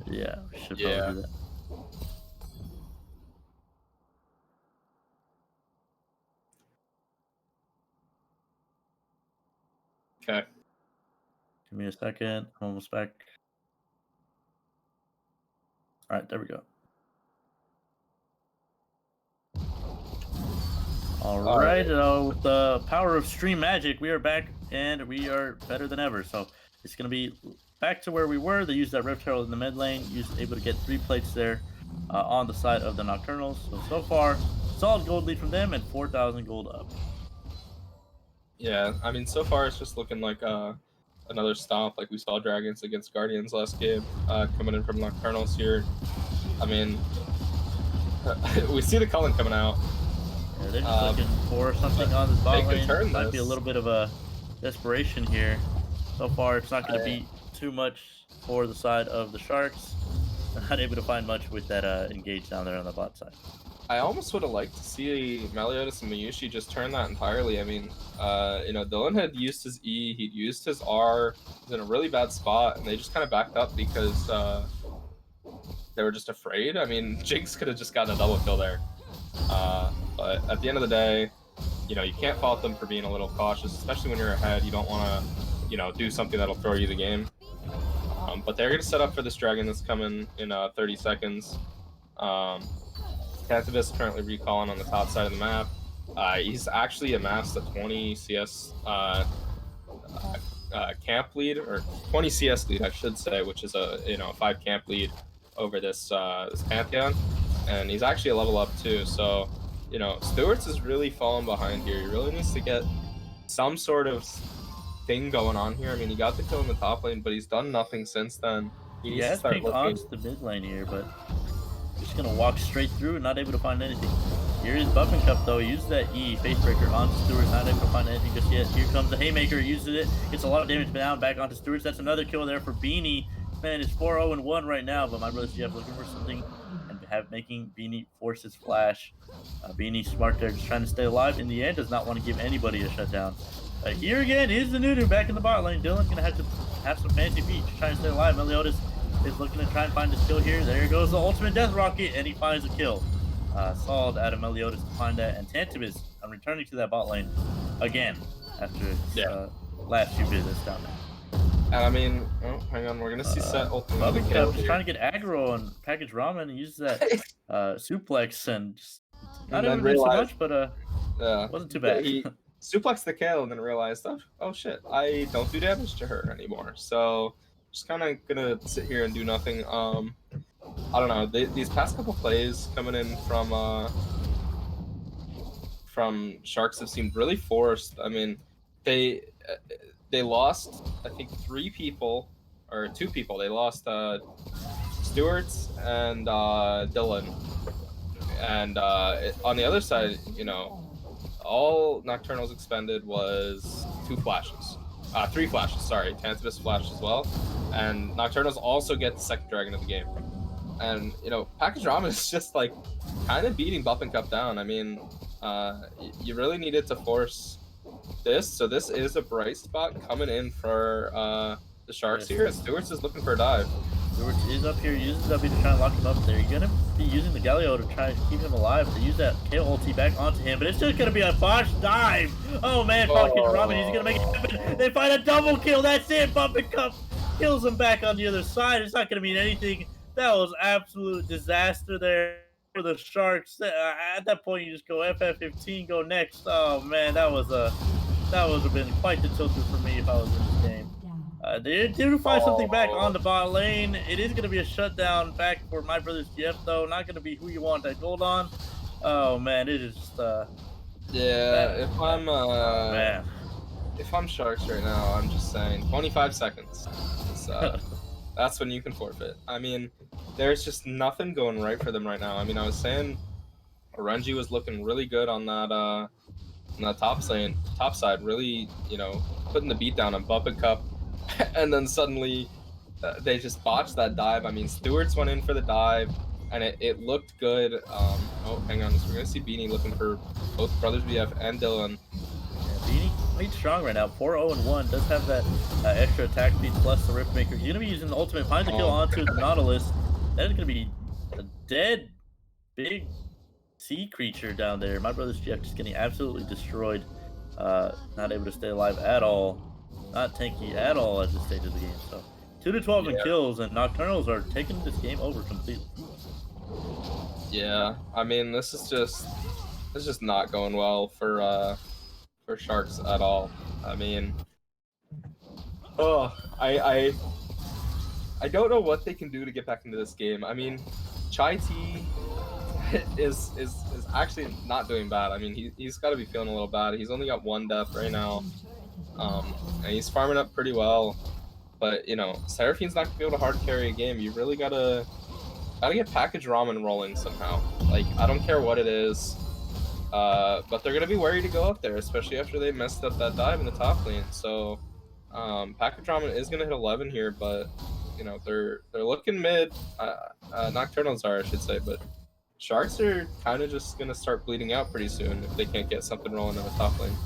Yeah, we should probably do that. Okay. Give me a second. I'm almost back. All right, there we go. All right, with the power of stream magic, we are back, and we are better than ever. So it's going to be back to where we were. They used that Rift Herald in the mid lane, able to get 3 plates there on the side of the Nocturnals. So far, solid gold lead from them and 4,000 gold up. Yeah, I mean, so far it's just looking like another stomp like we saw Dragons against Guardians last game, coming in from Nocturnals here. I mean, we see the Cullen coming out. Yeah, they're just looking for something on this bot lane. Might be a little bit of a desperation here. So far, it's not going to be too much for the side of the Sharks. They're not able to find much with that engage down there on the bot side. I almost would have liked to see Meliodas and Mayushi just turn that entirely. I mean, you know, Dylan had used his E, he'd used his R, he's in a really bad spot, and they just kind of backed up because they were just afraid. I mean, Jinx could have just gotten a double kill there. But at the end of the day, you know, you can't fault them for being a little cautious, especially when you're ahead. You don't want to, you know, do something that'll throw you the game. But they're going to set up for this dragon that's coming in 30 seconds. Cantabis currently recalling on the top side of the map. He's actually amassed a 20 CS camp lead, or 20 CS lead, I should say, which is a 5 camp lead over this this Pantheon, and he's actually a level up too. So, you know, Stewart's is really falling behind here. He really needs to get some sort of thing going on here. I mean, he got the kill in the top lane, but he's done nothing since then. He needs to has start pinged looking. onto the mid lane here, but just gonna walk straight through and not able to find anything. Here is Buffing Cup though. He uses that E Facebreaker onto Stewart, not able to find anything just yet. Here comes the Haymaker, uses it, gets a lot of damage down, back onto Stewart. That's another kill there for Beanie. Man, it's 4-0-1 right now, but my brother Jeff looking for something and making Beanie force his flash. Beanie smart there, just trying to stay alive. In the end, does not want to give anybody a shutdown. Here again is the Nunu back in the bot lane. Dylan's gonna have to have some fancy feet to try and stay alive. Meliodas is looking to try and find his kill here. There goes the ultimate death rocket, and he finds a kill. Solid out of Meliodas to find that, and Tantabis returning to that bot lane again after last few visits down there. And I mean, oh, hang on, we're gonna see set ultimate. Buffing Cup is trying to get aggro on Package Ramen and uses that suplex and just not able to do so much, but wasn't too bad. He suplexed the Kale and then realized, oh shit, I don't do damage to her anymore. So just kind of gonna sit here and do nothing. I don't know. These past couple plays coming in from Sharks have seemed really forced. I mean, they lost, I think, 3 people or 2 people. They lost Stewart's and Dylan, and on the other side, you know, all Nocturnal's expended was 2 flashes. 3 flashes, sorry. Tantabis flashed as well. And Nocturnals also get the second dragon of the game. And, you know, Package Ramen is just, like, kind of beating Buffing Cup down. I mean, you really needed to force this. So this is a bright spot coming in for the Sharks here. And Stewart's is looking for a dive. Stewart is up here, using W to try and lock him up there. You're going to be using the Galio to try and keep him alive, to use that KO ulti back onto him, but it's just going to be a botched dive. Oh man, Package Ramen, he's going to make it happen. They find a double kill, that's it. Buffing Cup kills him back on the other side. It's not going to mean anything. That was absolute disaster there for the Sharks. At that point, you just go FF15, go next. Oh man, that would have been quite the tilter for me if I was in this game. They did find something back on the bot lane. It is going to be a shutdown back for my brother's GF though. Not going to be who you want that gold on. Oh man, it is just if I'm Sharks right now, I'm just saying 25 seconds. That's when you can forfeit. I mean, there's just nothing going right for them right now. I mean, I was saying Renji was looking really good on that top side, really, you know, putting the beat down on Buffing Cup. And then suddenly they just botched that dive. I mean, Stewart's went in for the dive, and it looked good. Oh, hang on. So we're going to see Beanie looking for both Brothers BF and Dylan. Yeah, Beanie played strong right now. 4-0-1. Does have that extra attack speed plus the Riftmaker. He's going to be using the ultimate. Finds the kill onto the Nautilus. That is going to be a dead big sea creature down there. My brother's GF just getting absolutely destroyed. Not able to stay alive at all. Not tanky at all at this stage of the game. So 2-12 in kills, and Nocturnals are taking this game over completely. Yeah, I mean, this is just not going well for Sharks at all. I mean, I don't know what they can do to get back into this game. I mean, Chai T is actually not doing bad. I mean, he's got to be feeling a little bad. He's only got 1 death right now. And he's farming up pretty well, but you know, Seraphine's not gonna be able to hard carry a game. You really gotta get Package Ramen rolling somehow. Like, I don't care what it is, but they're gonna be wary to go up there, especially after they messed up that dive in the top lane. So Package Ramen is gonna hit 11 here, but you know, they're looking mid. Nocturnals are, I should say, but Sharks are kind of just gonna start bleeding out pretty soon if they can't get something rolling in the top lane.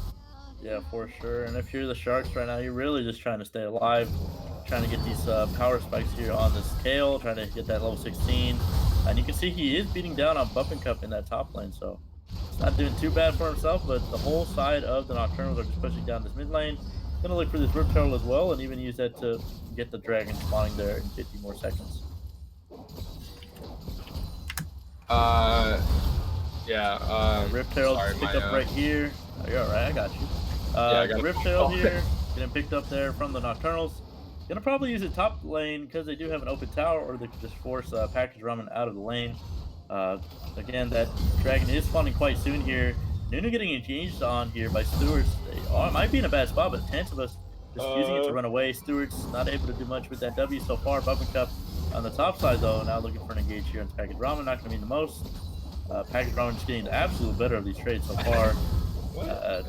Yeah, for sure. And if you're the Sharks right now, you're really just trying to stay alive, trying to get these power spikes here on this Kale, trying to get that level 16. And you can see he is beating down on Buff and Cup in that top lane, so it's not doing too bad for himself, but the whole side of the Nocturnals are just pushing down this mid lane. Gonna look for this Rip Turtle as well, and even use that to get the Dragon spawning there in 50 more seconds. Rip Turtle picked up right here. Oh, you're alright, I got you. I got Rip Turtle here, getting picked up there from the Nocturnals. Gonna probably use it top lane because they do have an open tower, or they could just force Package Ramen out of the lane. Again, that Dragon is spawning quite soon here. Nunu getting engaged on here by Stewards. It might be in a bad spot, but Tantabus just using it to run away. Stewards not able to do much with that W so far. Buff and Cup on the top side, though, now looking for an engage here on Package Ramen. Not going to mean the most. Package Ramen just getting the absolute better of these trades so far.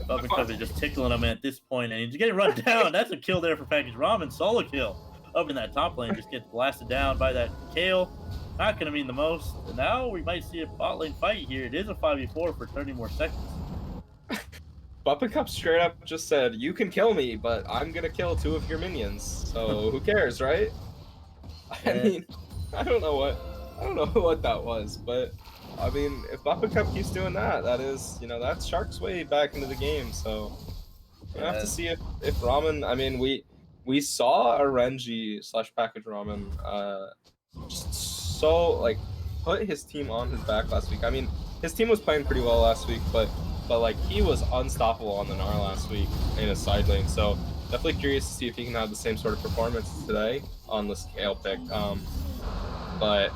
Buff and Cup is just tickling him at this point, and he's getting run down. That's a kill there for Package Ramen. Solo kill up in that top lane. Just gets blasted down by that Kale. Not going to mean the most. And now we might see a bot lane fight here. It is a 5v4 for 30 more seconds. Buff and Cup straight up just said, "You can kill me, but I'm gonna kill 2 of your minions. So who cares, right?" I mean, I don't know what that was, but I mean, if Buff and Cup keeps doing that, that is, that's Shark's way back into the game. So we have to see if Ramen. I mean, we saw a Renji / Package Ramen just so put his team on his back last week. I mean, his team was playing pretty well last week, but he was unstoppable on the Gnar last week in his side lane. So definitely curious to see if he can have the same sort of performance today on the scale pick. But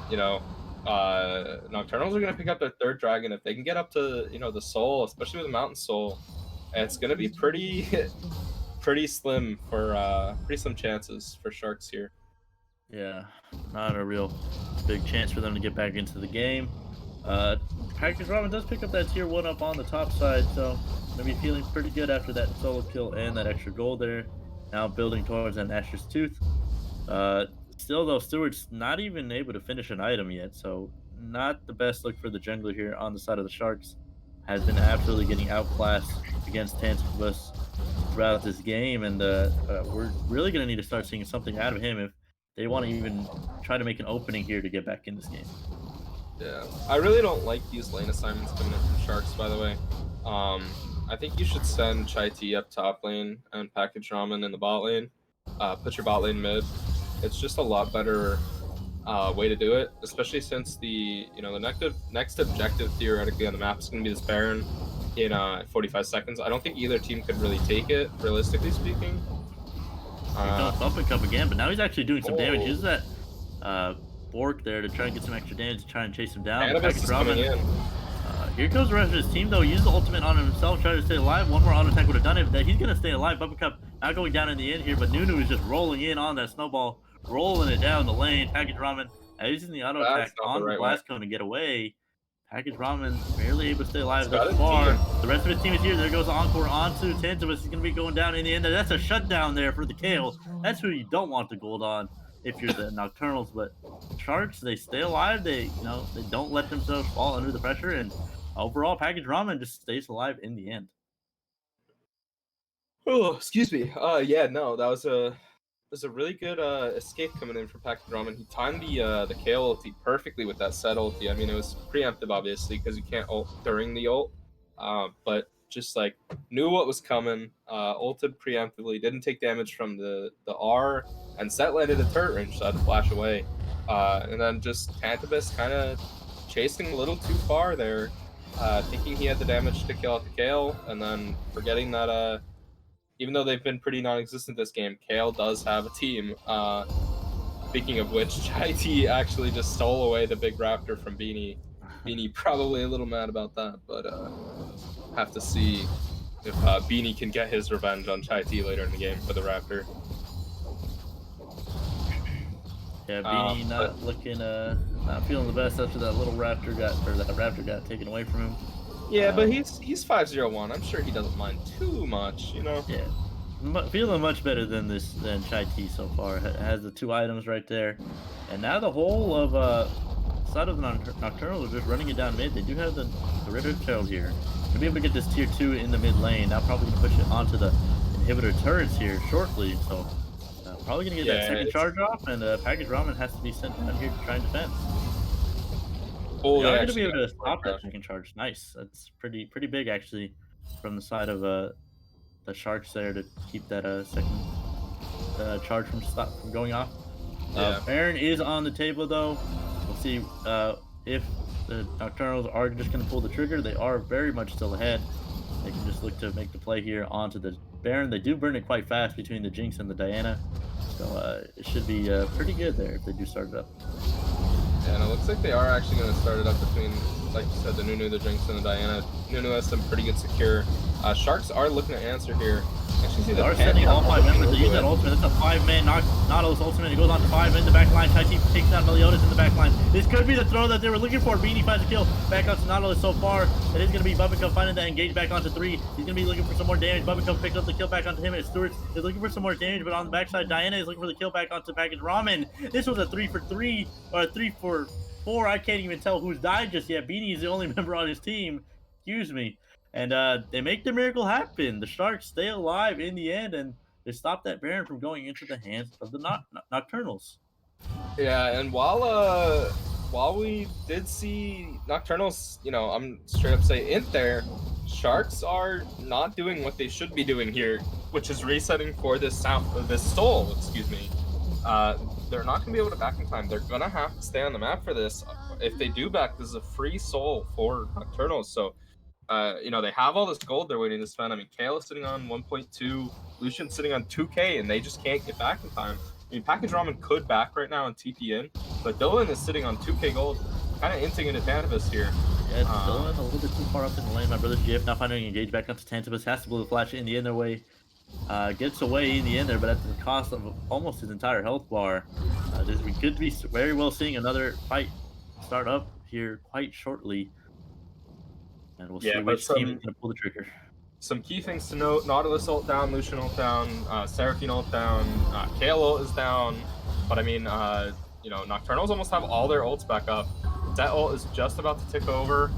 Nocturnals are gonna pick up their 3rd dragon if they can get up to the Soul, especially with the Mountain Soul. And it's gonna be pretty slim for pretty slim chances for Sharks here. Yeah, not a real big chance for them to get back into the game. Package Ramen does pick up that tier 1 up on the top side, so gonna be feeling pretty good after that solo kill and that extra gold there. Now building towards an Asher's Tooth. Still though, Stewart's not even able to finish an item yet, so not the best look for the jungler here on the side of the Sharks. Has been absolutely getting outclassed against Tantabus throughout this game, and we're really gonna need to start seeing something out of him if they want to even try to make an opening here to get back in this game. Yeah, I really don't like these lane assignments coming in from Sharks, by the way. I think you should send Chai T up top lane and Package Ramen in the bot lane. Put your bot lane mid. It's just a lot better way to do it, especially since the next objective theoretically on the map is going to be this Baron in 45 seconds. I don't think either team could really take it, realistically speaking. Bump and Cup again, but now he's actually doing some damage. He uses that Bork there to try and get some extra damage to try and chase him down. Here goes the rest of his team, though. He used the ultimate on himself, trying to stay alive. One more auto attack would have done it. He's going to stay alive. Bump and Cup not going down in the end here, but Nunu is just rolling in on that snowball, rolling it down the lane. Package Ramen using the auto attack on the blast cone to get away. Package Ramen barely able to stay alive thus far. The rest of his team is here. There goes Encore onto Tantabus. He's going to be going down in the end. That's a shutdown there for the Kale. That's who you don't want the gold on if you're the Nocturnals. But Sharks, they stay alive. They don't let themselves fall under the pressure. And overall, Package Ramen just stays alive in the end. Oh, excuse me. That was a really good escape coming in for Package Ramen. He timed the Kale ulti perfectly with that set ulti. I mean, it was preemptive, obviously, because you can't ult during the ult. But just knew what was coming, ulted preemptively, didn't take damage from the R, and set landed at turret range, so I had to flash away. And then just Tantabus kind of chasing a little too far there, thinking he had the damage to kill out the Kale, and then forgetting that even though they've been pretty non-existent this game, Kale does have a team. Speaking of which, Chai T actually just stole away the big raptor from Beanie. Beanie probably a little mad about that, but have to see if Beanie can get his revenge on Chai T later in the game for the raptor. Yeah, Beanie not feeling the best after that raptor got taken away from him. Yeah, but he's 501. I'm sure he doesn't mind too much, Yeah, feeling much better than Chai T so far. Has the 2 items right there, and now the whole of side of the Nocturnals are just running it down mid. They do have the Ritter Tailed here. To be able to get this tier 2 in the mid lane, now probably going to push it onto the inhibitor turrets here shortly. So probably going to get that second charge off, and Package Ramen has to be sent down here to try and defend. Oh, They are going to be able to stop that second charge. Nice. That's pretty big actually from the side of the Sharks there to keep that second charge from going off. Baron is on the table though. We'll see if the Nocturnals are just going to pull the trigger. They are very much still ahead. They can just look to make the play here onto the Baron. They do burn it quite fast between the Jinx and the Diana. So it should be pretty good there if they do start it up. Yeah, and it looks like they are actually going to start it up between, like you said, the Nunu, the Jinx, and the Diana. Nunu has some pretty good secure. Sharks are looking to answer here. Actually, see they are sending all 5 members to use that ultimate. It's a 5-man Nautilus ultimate. It goes on to 5 in the back line. Taichi takes down Meliodas in the back line. This could be the throw that they were looking for. Beanie finds a kill. Back onto Nautilus so far. It is going to be Bubba finding that engage back onto 3. He's going to be looking for some more damage. Bubba picks up the kill back onto him. And Stewart is looking for some more damage, but on the backside, Diana is looking for the kill back onto Package Ramen. This was a 3-for-3 or a 3-for-4. I can't even tell who's died just yet. Beanie is the only member on his team. Excuse me. And they make the miracle happen. The Sharks stay alive in the end, and they stop that Baron from going into the hands of the Nocturnals. Yeah, and while we did see Nocturnals, you know, I'm straight up say in there, Sharks are not doing what they should be doing here, which is resetting for this soul, excuse me. They're not going to be able to back in time. They're going to have to stay on the map for this. If they do back, this is a free soul for Nocturnals, so you know, they have all this gold they're waiting to spend. I mean, Kale is sitting on 1.2, Lucian's sitting on 2K, and they just can't get back in time. I mean, Package Ramen could back right now and TP in, but Dylan is sitting on 2K gold, kind of inting into Tantabus here. Yeah, Dylan a little bit too far up in the lane. My brother GF now finding engage back onto Tantabus, has to blow the flash in the end their way. Gets away in the end there, but at the cost of almost his entire health bar. We could be very well seeing another fight start up here quite shortly. And we'll see which team is going to pull the trigger. Some key things to note: Nautilus ult down, Lucian ult down, Seraphine ult down, Kale ult is down. But I mean, you know, Nocturnals almost have all their ults back up. Zet ult is just about to tick over.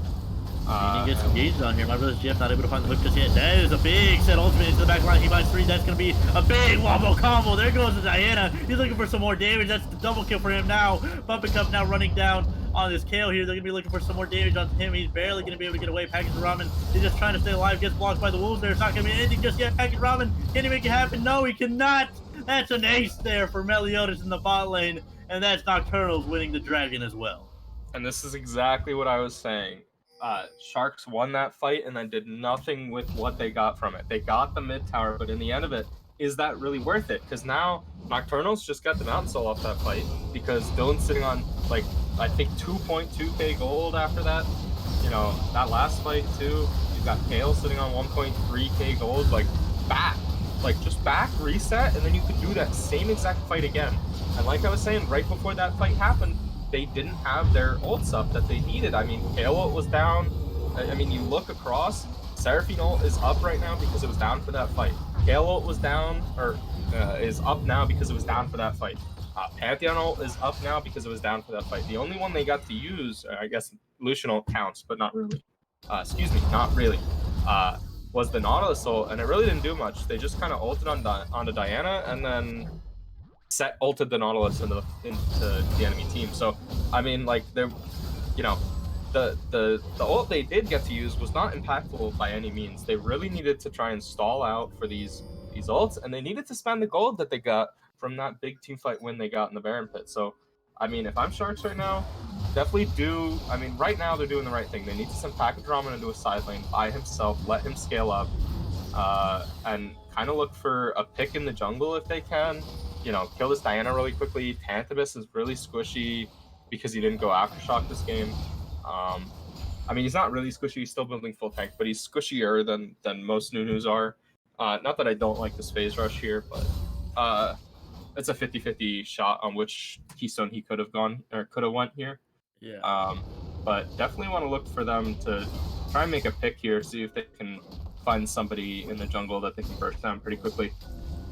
He gets engaged on here. My brother's GF not able to find the hook just yet. That is a big set ultimate into the back line. He buys 3. That's going to be a big wombo combo. There goes the Diana. He's looking for some more damage. That's the double kill for him now. Bumping Cup now running down on this Kale here. They're going to be looking for some more damage onto him. He's barely going to be able to get away. Package Ramen is just trying to stay alive. Gets blocked by the wolves there. It's not going to be anything just yet. Package Ramen, can he make it happen? No, he cannot. That's an ace there for Meliodas in the bot lane. And that's Nocturnals winning the dragon as well. And this is exactly what I was saying. Sharks won that fight and then did nothing with what they got from it. They got the mid tower, but in the end of it, is that really worth it? Because now Nocturnals just got the Mountain Soul off that fight because Dylan's sitting on, like, I think 2.2k gold after that. You know, that last fight too, you've got Kale sitting on 1.3k gold. Like, back. Like, just back, reset, and then you could do that same exact fight again. And like I was saying, right before that fight happened, they didn't have their ults up that they needed. I mean, Kale ult was down. I mean, you look across, Seraphine ult is up right now because it was down for that fight. Kale ult was down, or is up now because it was down for that fight. Pantheon ult is up now because it was down for that fight. The only one they got to use, I guess Lucian ult counts, but not really. Excuse me, not really. Was the Nautilus ult, and it really didn't do much. They just kind of ulted onto Diana, and then ulted the Nautilus into the enemy team. So, I mean, like, they're, you know, the ult they did get to use was not impactful by any means. They really needed to try and stall out for these ults, and they needed to spend the gold that they got from that big team fight win they got in the Baron Pit. So, I mean, if I'm Sharks right now, definitely do. I mean, right now they're doing the right thing. They need to send Package Ramen into a side lane by himself, let him scale up, and kind of look for a pick in the jungle if they can. You know, kill this Diana really quickly. Tantabus is really squishy because he didn't go Aftershock this game. I mean, he's not really squishy. He's still building full tank, but he's squishier than most Nunus are. Not that I don't like this phase rush here, but it's a 50-50 shot on which keystone he could have gone or could have went here. Yeah. But definitely want to look for them to try and make a pick here, see if they can find somebody in the jungle that they can burst down pretty quickly.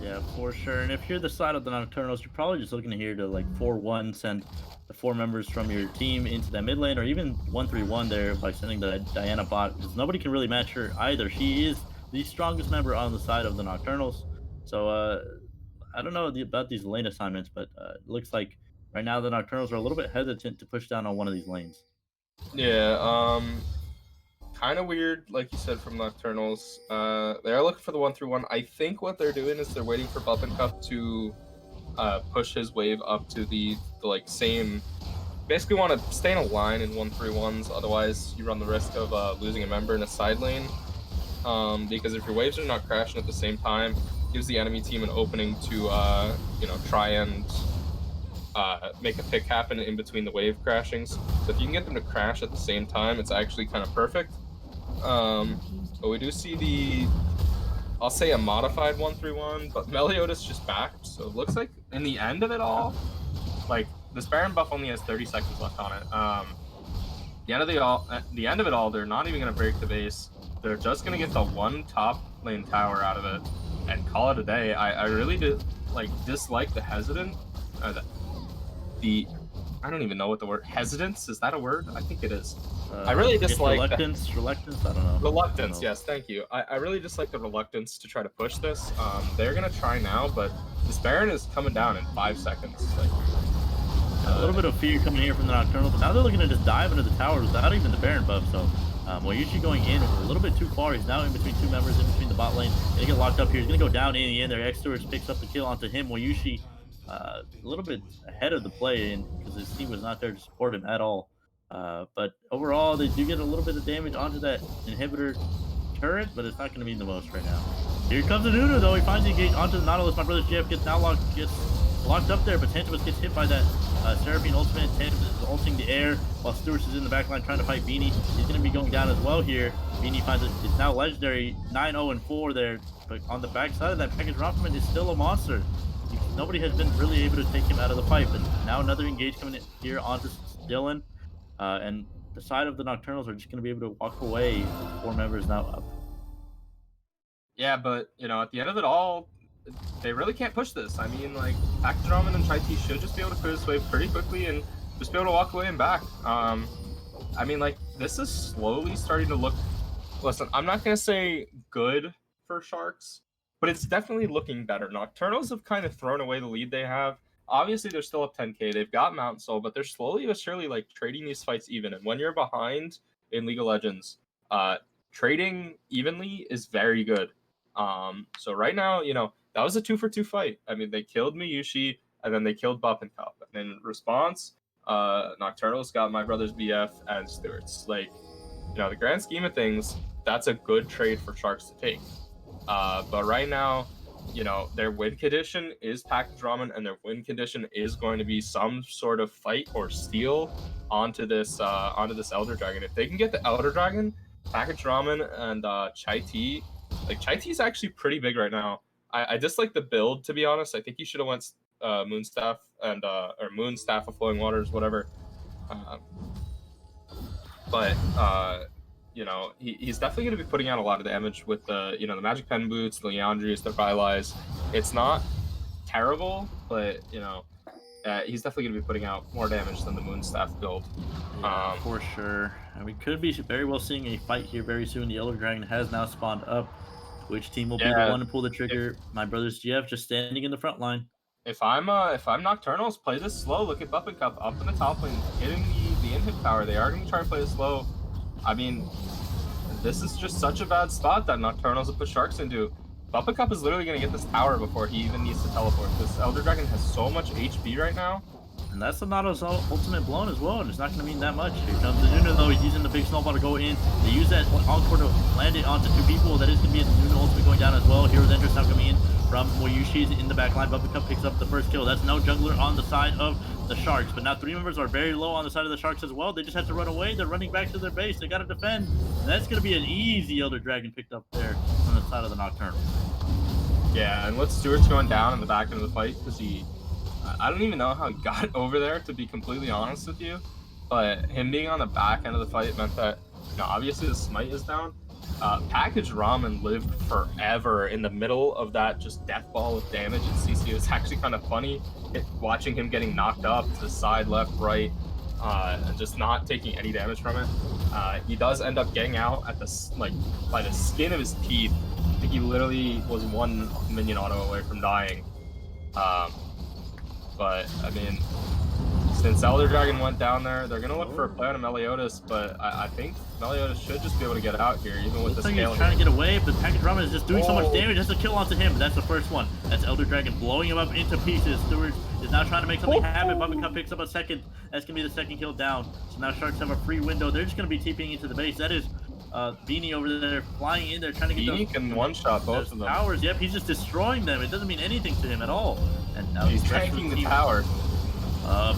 Yeah, for sure. And if you're the side of the Nocturnals, you're probably just looking here to like 4-1 send the 4 members from your team into that mid lane, or even 1-3-1 there by sending the Diana bot, because nobody can really match her either. She is the strongest member on the side of the Nocturnals. So I don't know about these lane assignments, but it looks like right now the Nocturnals are a little bit hesitant to push down on one of these lanes. Yeah, kind of weird, like you said, from Nocturnals. They are looking for the 1-3-1. I think what they're doing is they're waiting for Buff and Cup to push his wave up to the like same. Basically, want to stay in a line in 1-3-1s. Otherwise, you run the risk of losing a member in a side lane. Because if your waves are not crashing at the same time, it gives the enemy team an opening to try and make a pick happen in between the wave crashings. So if you can get them to crash at the same time, it's actually kind of perfect. But we do see I'll say a modified 1-3-1, but Meliodas just backed, so it looks like in the end of it all, like this Baron buff only has 30 seconds left on it. The end of it all, they're not even gonna break the base. They're just gonna get the one top lane tower out of it and call it a day. I really dislike the hesitant, I don't even know what the word hesitance is. That a word? I think it is. I really dislike reluctance. I don't know. Reluctance, yes, thank you. I really dislike the reluctance to try to push this. They're gonna try now, but this Baron is coming down in 5 seconds. Like, a little bit of fear coming here from the Nocturnal, but now they're looking to just dive into the tower without even the Baron buff. So Moyushi going in a little bit too far. He's now in between 2 members, in between the bot lane. Gonna get locked up here. He's gonna go down in the end there. X-Stewards picks up the kill onto him. Moyushi a little bit ahead of the play in because his team was not there to support him at all. But overall, they do get a little bit of damage onto that inhibitor turret, but it's not going to mean the most right now. Here comes the Nunu, though. He finds the engage onto the Nautilus. My brother Jeff gets locked up there, but Tantalus gets hit by that Seraphine ultimate. Tantalus is ulting the air while Stewart's is in the backline trying to fight Beanie. He's going to be going down as well here. Beanie finds it's now legendary 9-0-4 there, but on the backside of that package, Rothman is still a monster. Nobody has been really able to take him out of the fight, but now another engage coming in here onto Dylan, and the side of the Nocturnals are just going to be able to walk away. 4 members now up. Yeah, but at the end of it all, they really can't push this. I mean, like, Akdraman and Chai T should just be able to clear this wave pretty quickly and just be able to walk away and back. I mean, like, this is slowly starting to look. Listen, I'm not gonna say good for Sharks, but it's definitely looking better. Nocturnals have kind of thrown away the lead they have. Obviously, they're still up 10k. They've got Mount Soul, but they're slowly but surely like trading these fights even. And when you're behind in League of Legends, trading evenly is very good. So right now, that was a 2-for-2 fight. I mean, they killed Miyushi and then they killed Buff and Cup. And in response, Nocturnals got my brother's BF and Stewart's. Like, the grand scheme of things, that's a good trade for Sharks to take. But right now, their win condition is package ramen, and their win condition is going to be some sort of fight or steal onto this Elder Dragon. If they can get the Elder Dragon, package ramen, and Chai T, like Chai T is actually pretty big right now. I dislike the build, to be honest. I think he should have went Moonstaff and or Moonstaff of Flowing Waters, whatever. But he's definitely going to be putting out a lot of damage with the the Magic Pen Boots, the Leandrius, the Bylais. It's not terrible, but he's definitely going to be putting out more damage than the Moonstaff build. Yeah, for sure. And we could be very well seeing a fight here very soon. The Elder Dragon has now spawned up. Which team will be the one to pull the trigger? My brother's GF just standing in the front line. If I'm Nocturnals, play this slow. Look at Buff and Cup up in the top lane, hitting the inhib tower. They are going to try to play it slow. I mean, this is just such a bad spot that Nocturnals have put Sharks into. Buff and Cup is literally going to get this tower before he even needs to teleport. This Elder Dragon has so much HP right now. And that's the Nautilus ultimate blown as well, and it's not going to mean that much. Here comes the Nunu, though. He's using the big snowball to go in. They use that encore to land it onto 2 people. That is going to be a Nunu ultimate going down as well. Hero's Entrance now coming in from Moyushi in the back line. Buff and Cup picks up the first kill. That's no jungler on the side of the Sharks. But now 3 members are very low on the side of the Sharks as well. They just have to run away. They're running back to their base. They got to defend. And that's going to be an easy Elder Dragon picked up there on the side of the Nocturnal. Yeah, and with Stewart's going down in the back end of the fight because I don't even know how he got over there, to be completely honest with you. But him being on the back end of the fight meant that, obviously the smite is down. Package Ramen lived forever in the middle of that just death ball of damage in CC. It's actually kind of funny watching him getting knocked up to the side, left, right, and just not taking any damage from it. He does end up getting out at by the skin of his teeth. I think he literally was one minion auto away from dying. But I mean, since Elder Dragon went down there, they're gonna look for a play on Meliodas, but I think Meliodas should just be able to get out here, even with the scale. He's trying to get away, but Package Ramen is just doing so much damage. That's a kill onto him. That's the first one. That's Elder Dragon blowing him up into pieces. Stewart is now trying to make something happen. Bubba Cup picks up a second. That's gonna be the second kill down. So now Sharks have a free window. They're just gonna be TPing into the base. That is Beanie over there flying in there trying to get Beanie can one-shot both of them. Towers. Yep, he's just destroying them. It doesn't mean anything to him at all. And now he's tanking the tower.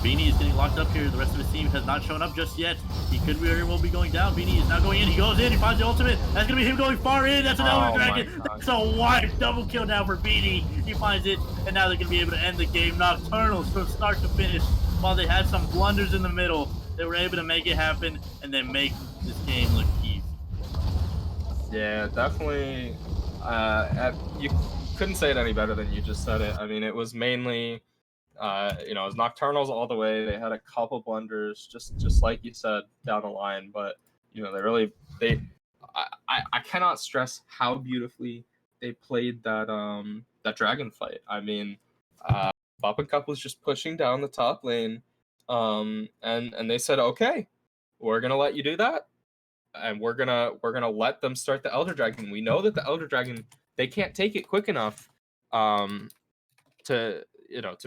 Beanie is getting locked up here. The rest of his team has not shown up just yet. He could very well be going down. Beanie is now going in. He goes in. He finds the ultimate. That's going to be him going far in. That's an Elder Dragon. That's a wipe. Double kill now for Beanie. He finds it. And now they're going to be able to end the game. Nocturnals from start to finish. While they had some blunders in the middle, they were able to make it happen and then make this game look easy. Yeah, definitely. You couldn't say it any better than you just said it. I mean, it was mainly... it was Nocturnals all the way. They had a couple blunders, just like you said, down the line. But I cannot stress how beautifully they played that dragon fight. I mean, Bop and Cup was just pushing down the top lane, and they said, okay, we're gonna let you do that, and we're gonna let them start the Elder Dragon. We know that the Elder Dragon, they can't take it quick enough, to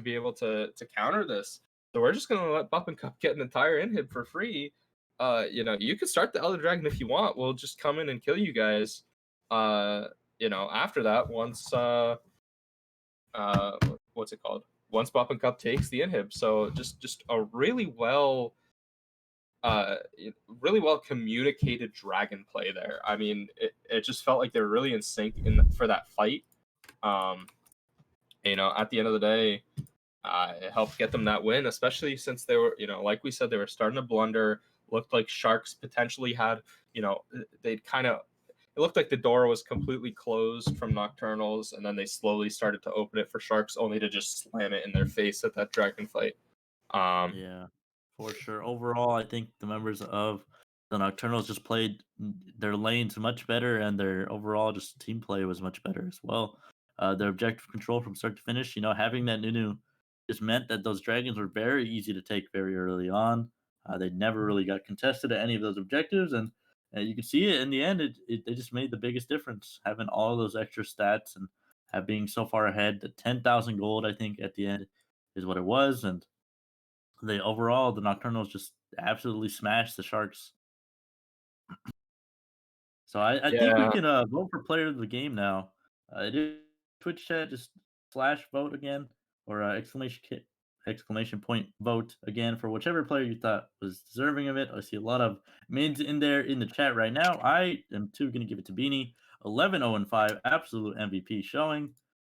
be able to counter this. So we're just gonna let Bop and Cup get an entire inhib for free. You can start the Elder Dragon if you want. We'll just come in and kill you guys. After that, once what's it called? Once Bop and Cup takes the inhib. So just a really well communicated dragon play there. I mean, it just felt like they were really in sync for that fight. At the end of the day, it helped get them that win, especially since they were, like we said, they were starting to blunder. Looked like Sharks potentially had, it looked like the door was completely closed from Nocturnals, and then they slowly started to open it for Sharks, only to just slam it in their face at that dragon fight. Yeah, for sure. Overall, I think the members of the Nocturnals just played their lanes much better, and their overall just team play was much better as well. Their objective control from start to finish, having that Nunu just meant that those dragons were very easy to take very early on. They never really got contested at any of those objectives, and you can see it in the end. They just made the biggest difference, having all those extra stats and being so far ahead. The 10,000 gold, I think, at the end is what it was, and the Nocturnals just absolutely smashed the Sharks. So I think we can vote for player of the game now. Twitch chat, just /vote again, or exclamation point vote again for whichever player you thought was deserving of it. I see a lot of mids in there in the chat right now. I am going to give it to Beanie. 11-0-5, absolute MVP showing.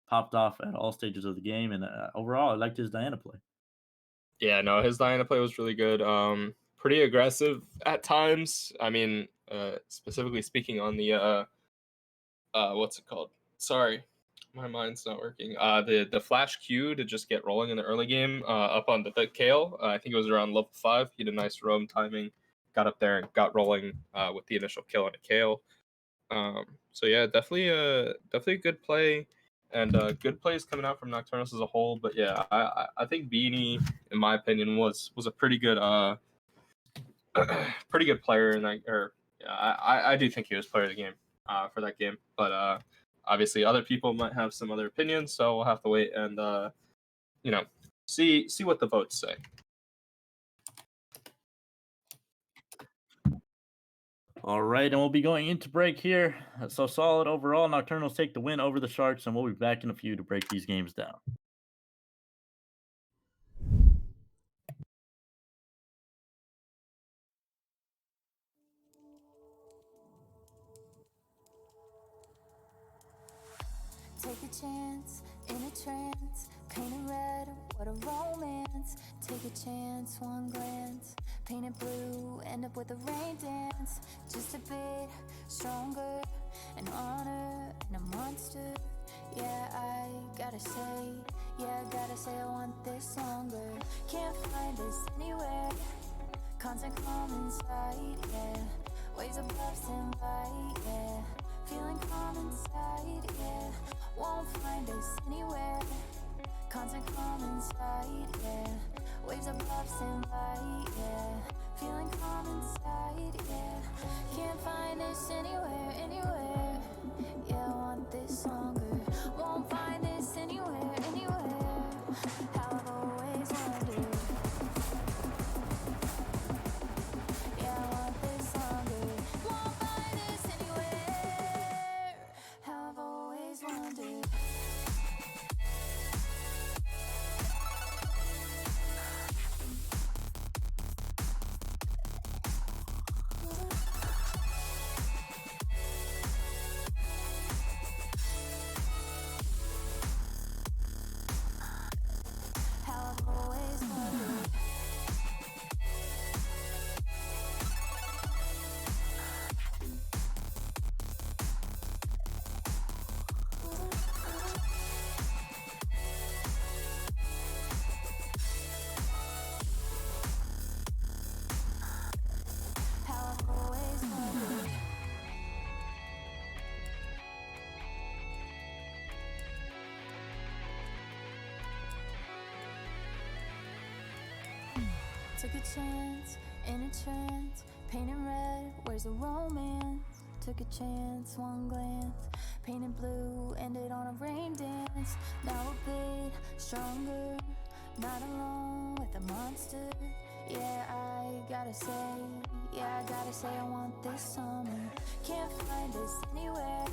Popped off at all stages of the game, and overall, I liked his Diana play. Yeah, no, his Diana play was really good. Pretty aggressive at times. I mean, specifically speaking on the what's it called? Sorry, my mind's not working. The flash Q to just get rolling in the early game, up on the Kale. I think it was around level 5. He did a nice roam timing, got up there and got rolling with the initial kill on a Kale. So yeah, definitely a good play, and good plays coming out from Nocturnals as a whole. But yeah, I think Beanie, in my opinion, was a pretty good pretty good player, and I do think he was player of the game for that game. But obviously, other people might have some other opinions, so we'll have to wait and see what the votes say. All right, and we'll be going into break here. So solid overall. Nocturnals take the win over the Sharks, and we'll be back in a few to break these games down. Take a chance in a trance, painted red, what a romance. Take a chance, one glance, painted blue, end up with a rain dance. Just a bit stronger, an honor and a monster. Yeah, I gotta say I want this longer. Can't find this anywhere. Constant calm inside, yeah. Waves above stand by, yeah. Feeling calm inside, yeah. Won't find us anywhere. Constant calm inside, yeah. Waves above stand by, yeah. Feeling calm inside, yeah. Can't find this anywhere, anywhere. Yeah, I want this longer. Won't find this anywhere, anywhere. How I've always wondered. Yeah, I want this longer. Won't find this anywhere. How I've always wondered. How I've always wondered. How I've always wondered. Took a chance in a trance, painted red, where's the romance? Took a chance, one glance, painted blue, ended on a rain dance. Now a bit stronger, not alone with a monster. Yeah, I gotta say I want this summer. Can't find this anywhere.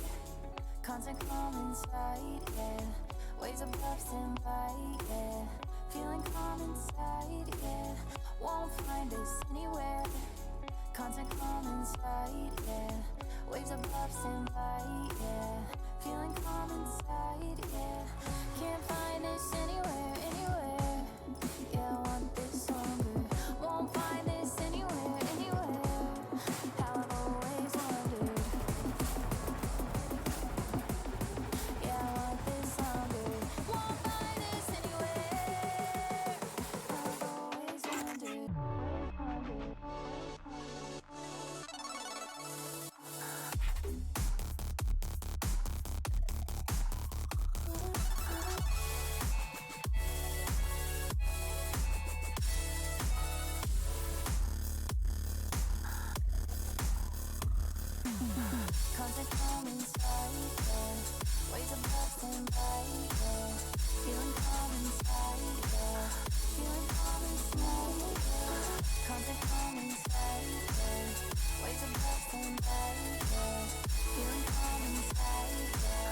Constant calm inside, yeah. Waves above stand by, yeah. Feeling calm inside, yeah. Won't find us anywhere. Constant calm inside, yeah. Waves above stand by, yeah. Feeling calm inside, yeah. Can't find us anywhere, anywhere. Yeah, I want this longer. Won't find this anywhere, anywhere. How I've always wondered. Yeah, I want this longer. Won't find this anywhere. How I've always wondered. Constant calm inside, yeah. Waves above stand by, yeah. Feeling calm inside, yeah. Feeling calm inside, yeah. Constant calm inside, yeah. Waves above stand by, yeah. Feeling calm inside, yeah.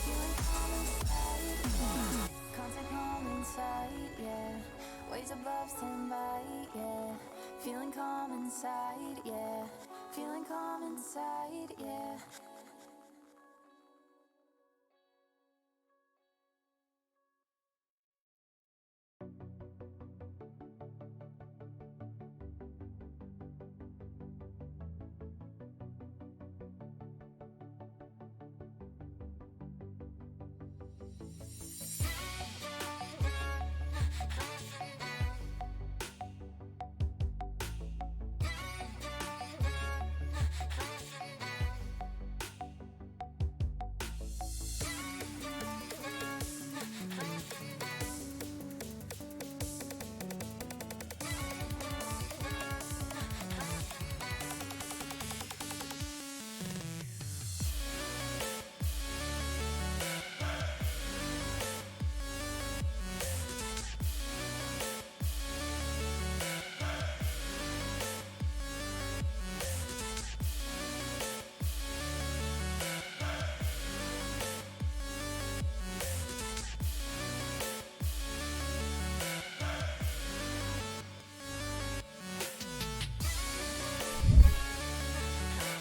Feeling calm inside, yeah. Constant calm inside, yeah. Waves above stand by, yeah. Feeling calm inside, yeah. Feeling calm inside, yeah.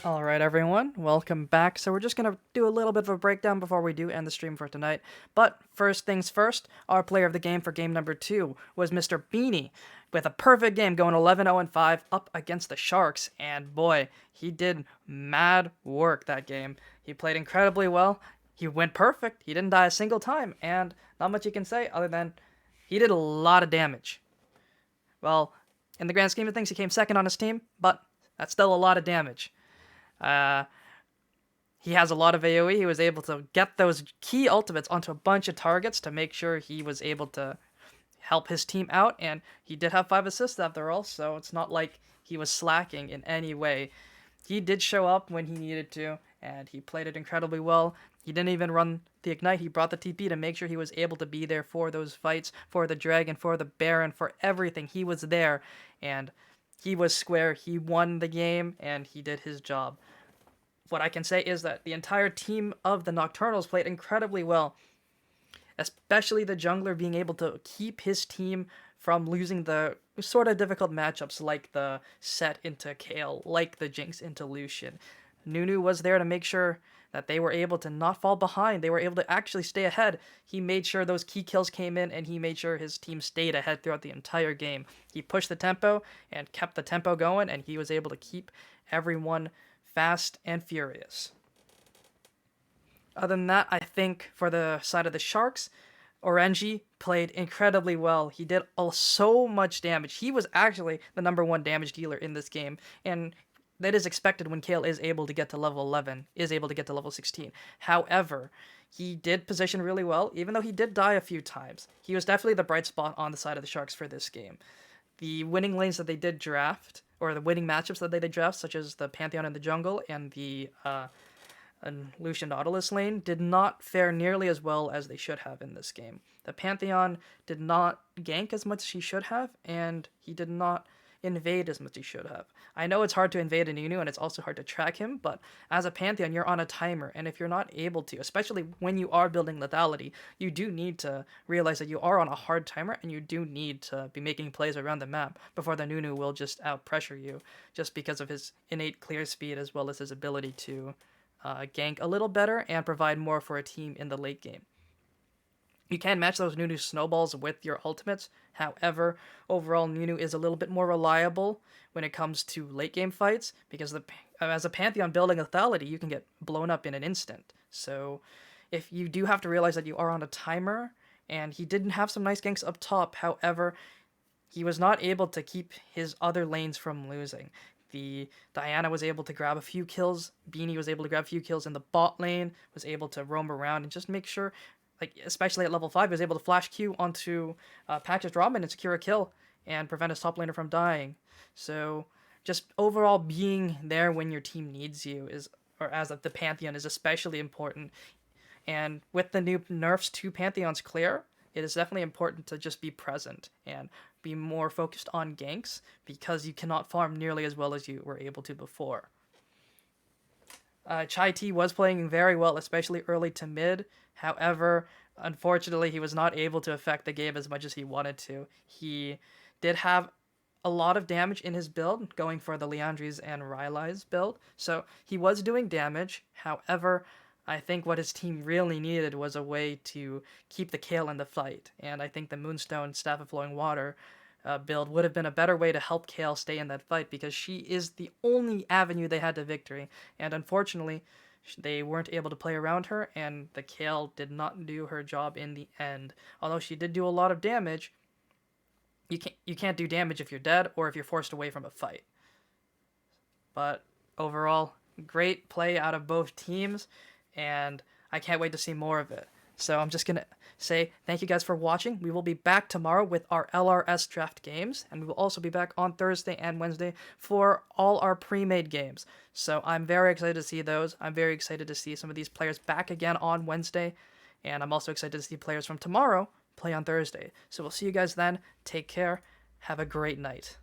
All right, everyone, welcome back. So we're just going to do a little bit of a breakdown before we do end the stream for tonight. But first things first, our player of the game for game number 2 was Mr. Beanie, with a perfect game going 11-0-5 up against the Sharks. And boy, he did mad work that game. He played incredibly well. He went perfect. He didn't die a single time. And not much you can say other than he did a lot of damage. Well, in the grand scheme of things, he came second on his team, but that's still a lot of damage. He has a lot of AoE. He was able to get those key ultimates onto a bunch of targets to make sure he was able to help his team out, and he did have 5 assists after all, so it's not like he was slacking in any way. He did show up when he needed to, and he played it incredibly well. He didn't even run the Ignite. He brought the TP to make sure he was able to be there for those fights, for the Dragon, for the Baron, for everything. He was there, and he was square. He won the game, and he did his job. What I can say is that the entire team of the Nocturnals played incredibly well, especially the jungler being able to keep his team from losing the sort of difficult matchups like the Set into Kayle, like the Jinx into Lucian. Nunu was there to make sure that they were able to not fall behind. They were able to actually stay ahead. He made sure those key kills came in, and he made sure his team stayed ahead throughout the entire game. He pushed the tempo and kept the tempo going, and he was able to keep everyone fast and furious. Other than that, I think for the side of the Sharks, Orenji played incredibly well. He did so much damage. He was actually the number 1 damage dealer in this game, and that is expected when Kayle is able to get to level 11, is able to get to level 16. However, he did position really well, even though he did die a few times. He was definitely the bright spot on the side of the Sharks for this game. The winning lanes that they did draft, or the winning matchups that they did draft, such as the Pantheon in the jungle and the Lucian Nautilus lane, did not fare nearly as well as they should have in this game. The Pantheon did not gank as much as he should have, and he did not invade as much as he should have. I know it's hard to invade a Nunu, and it's also hard to track him, but as a Pantheon, you're on a timer, and if you're not able to, especially when you are building lethality, you do need to realize that you are on a hard timer, and you do need to be making plays around the map before the Nunu will just out-pressure you, just because of his innate clear speed as well as his ability to gank a little better and provide more for a team in the late game. You can match those Nunu snowballs with your ultimates. However, overall, Nunu is a little bit more reliable when it comes to late game fights, because as a Pantheon building lethality, you can get blown up in an instant. So if you do have to realize that you are on a timer, and he didn't have some nice ganks up top, however, he was not able to keep his other lanes from losing. The Diana was able to grab a few kills, Beanie was able to grab a few kills in the bot lane, was able to roam around and just make sure, like especially at level 5, he was able to flash Q onto Patch's Robin and secure a kill and prevent his top laner from dying. So just overall being there when your team needs you the Pantheon is especially important. And with the new nerfs to Pantheon's clear, it is definitely important to just be present and be more focused on ganks, because you cannot farm nearly as well as you were able to before. Chai T was playing very well, especially early to mid. However, unfortunately, he was not able to affect the game as much as he wanted to. He did have a lot of damage in his build, going for the Liandry's and Rylai's build, so he was doing damage. However, I think what his team really needed was a way to keep the Kayle in the fight, and I think the Moonstone Staff of Flowing Water build would have been a better way to help Kayle stay in that fight, because she is the only avenue they had to victory, and unfortunately, they weren't able to play around her, and the Kayle did not do her job in the end. Although she did do a lot of damage, you can't do damage if you're dead or if you're forced away from a fight. But overall, great play out of both teams, and I can't wait to see more of it. So I'm just going to say thank you guys for watching. We will be back tomorrow with our LRS draft games, and we will also be back on Thursday and Wednesday for all our pre-made games. So I'm very excited to see those. I'm very excited to see some of these players back again on Wednesday, and I'm also excited to see players from tomorrow play on Thursday. So we'll see you guys then. Take care. Have a great night.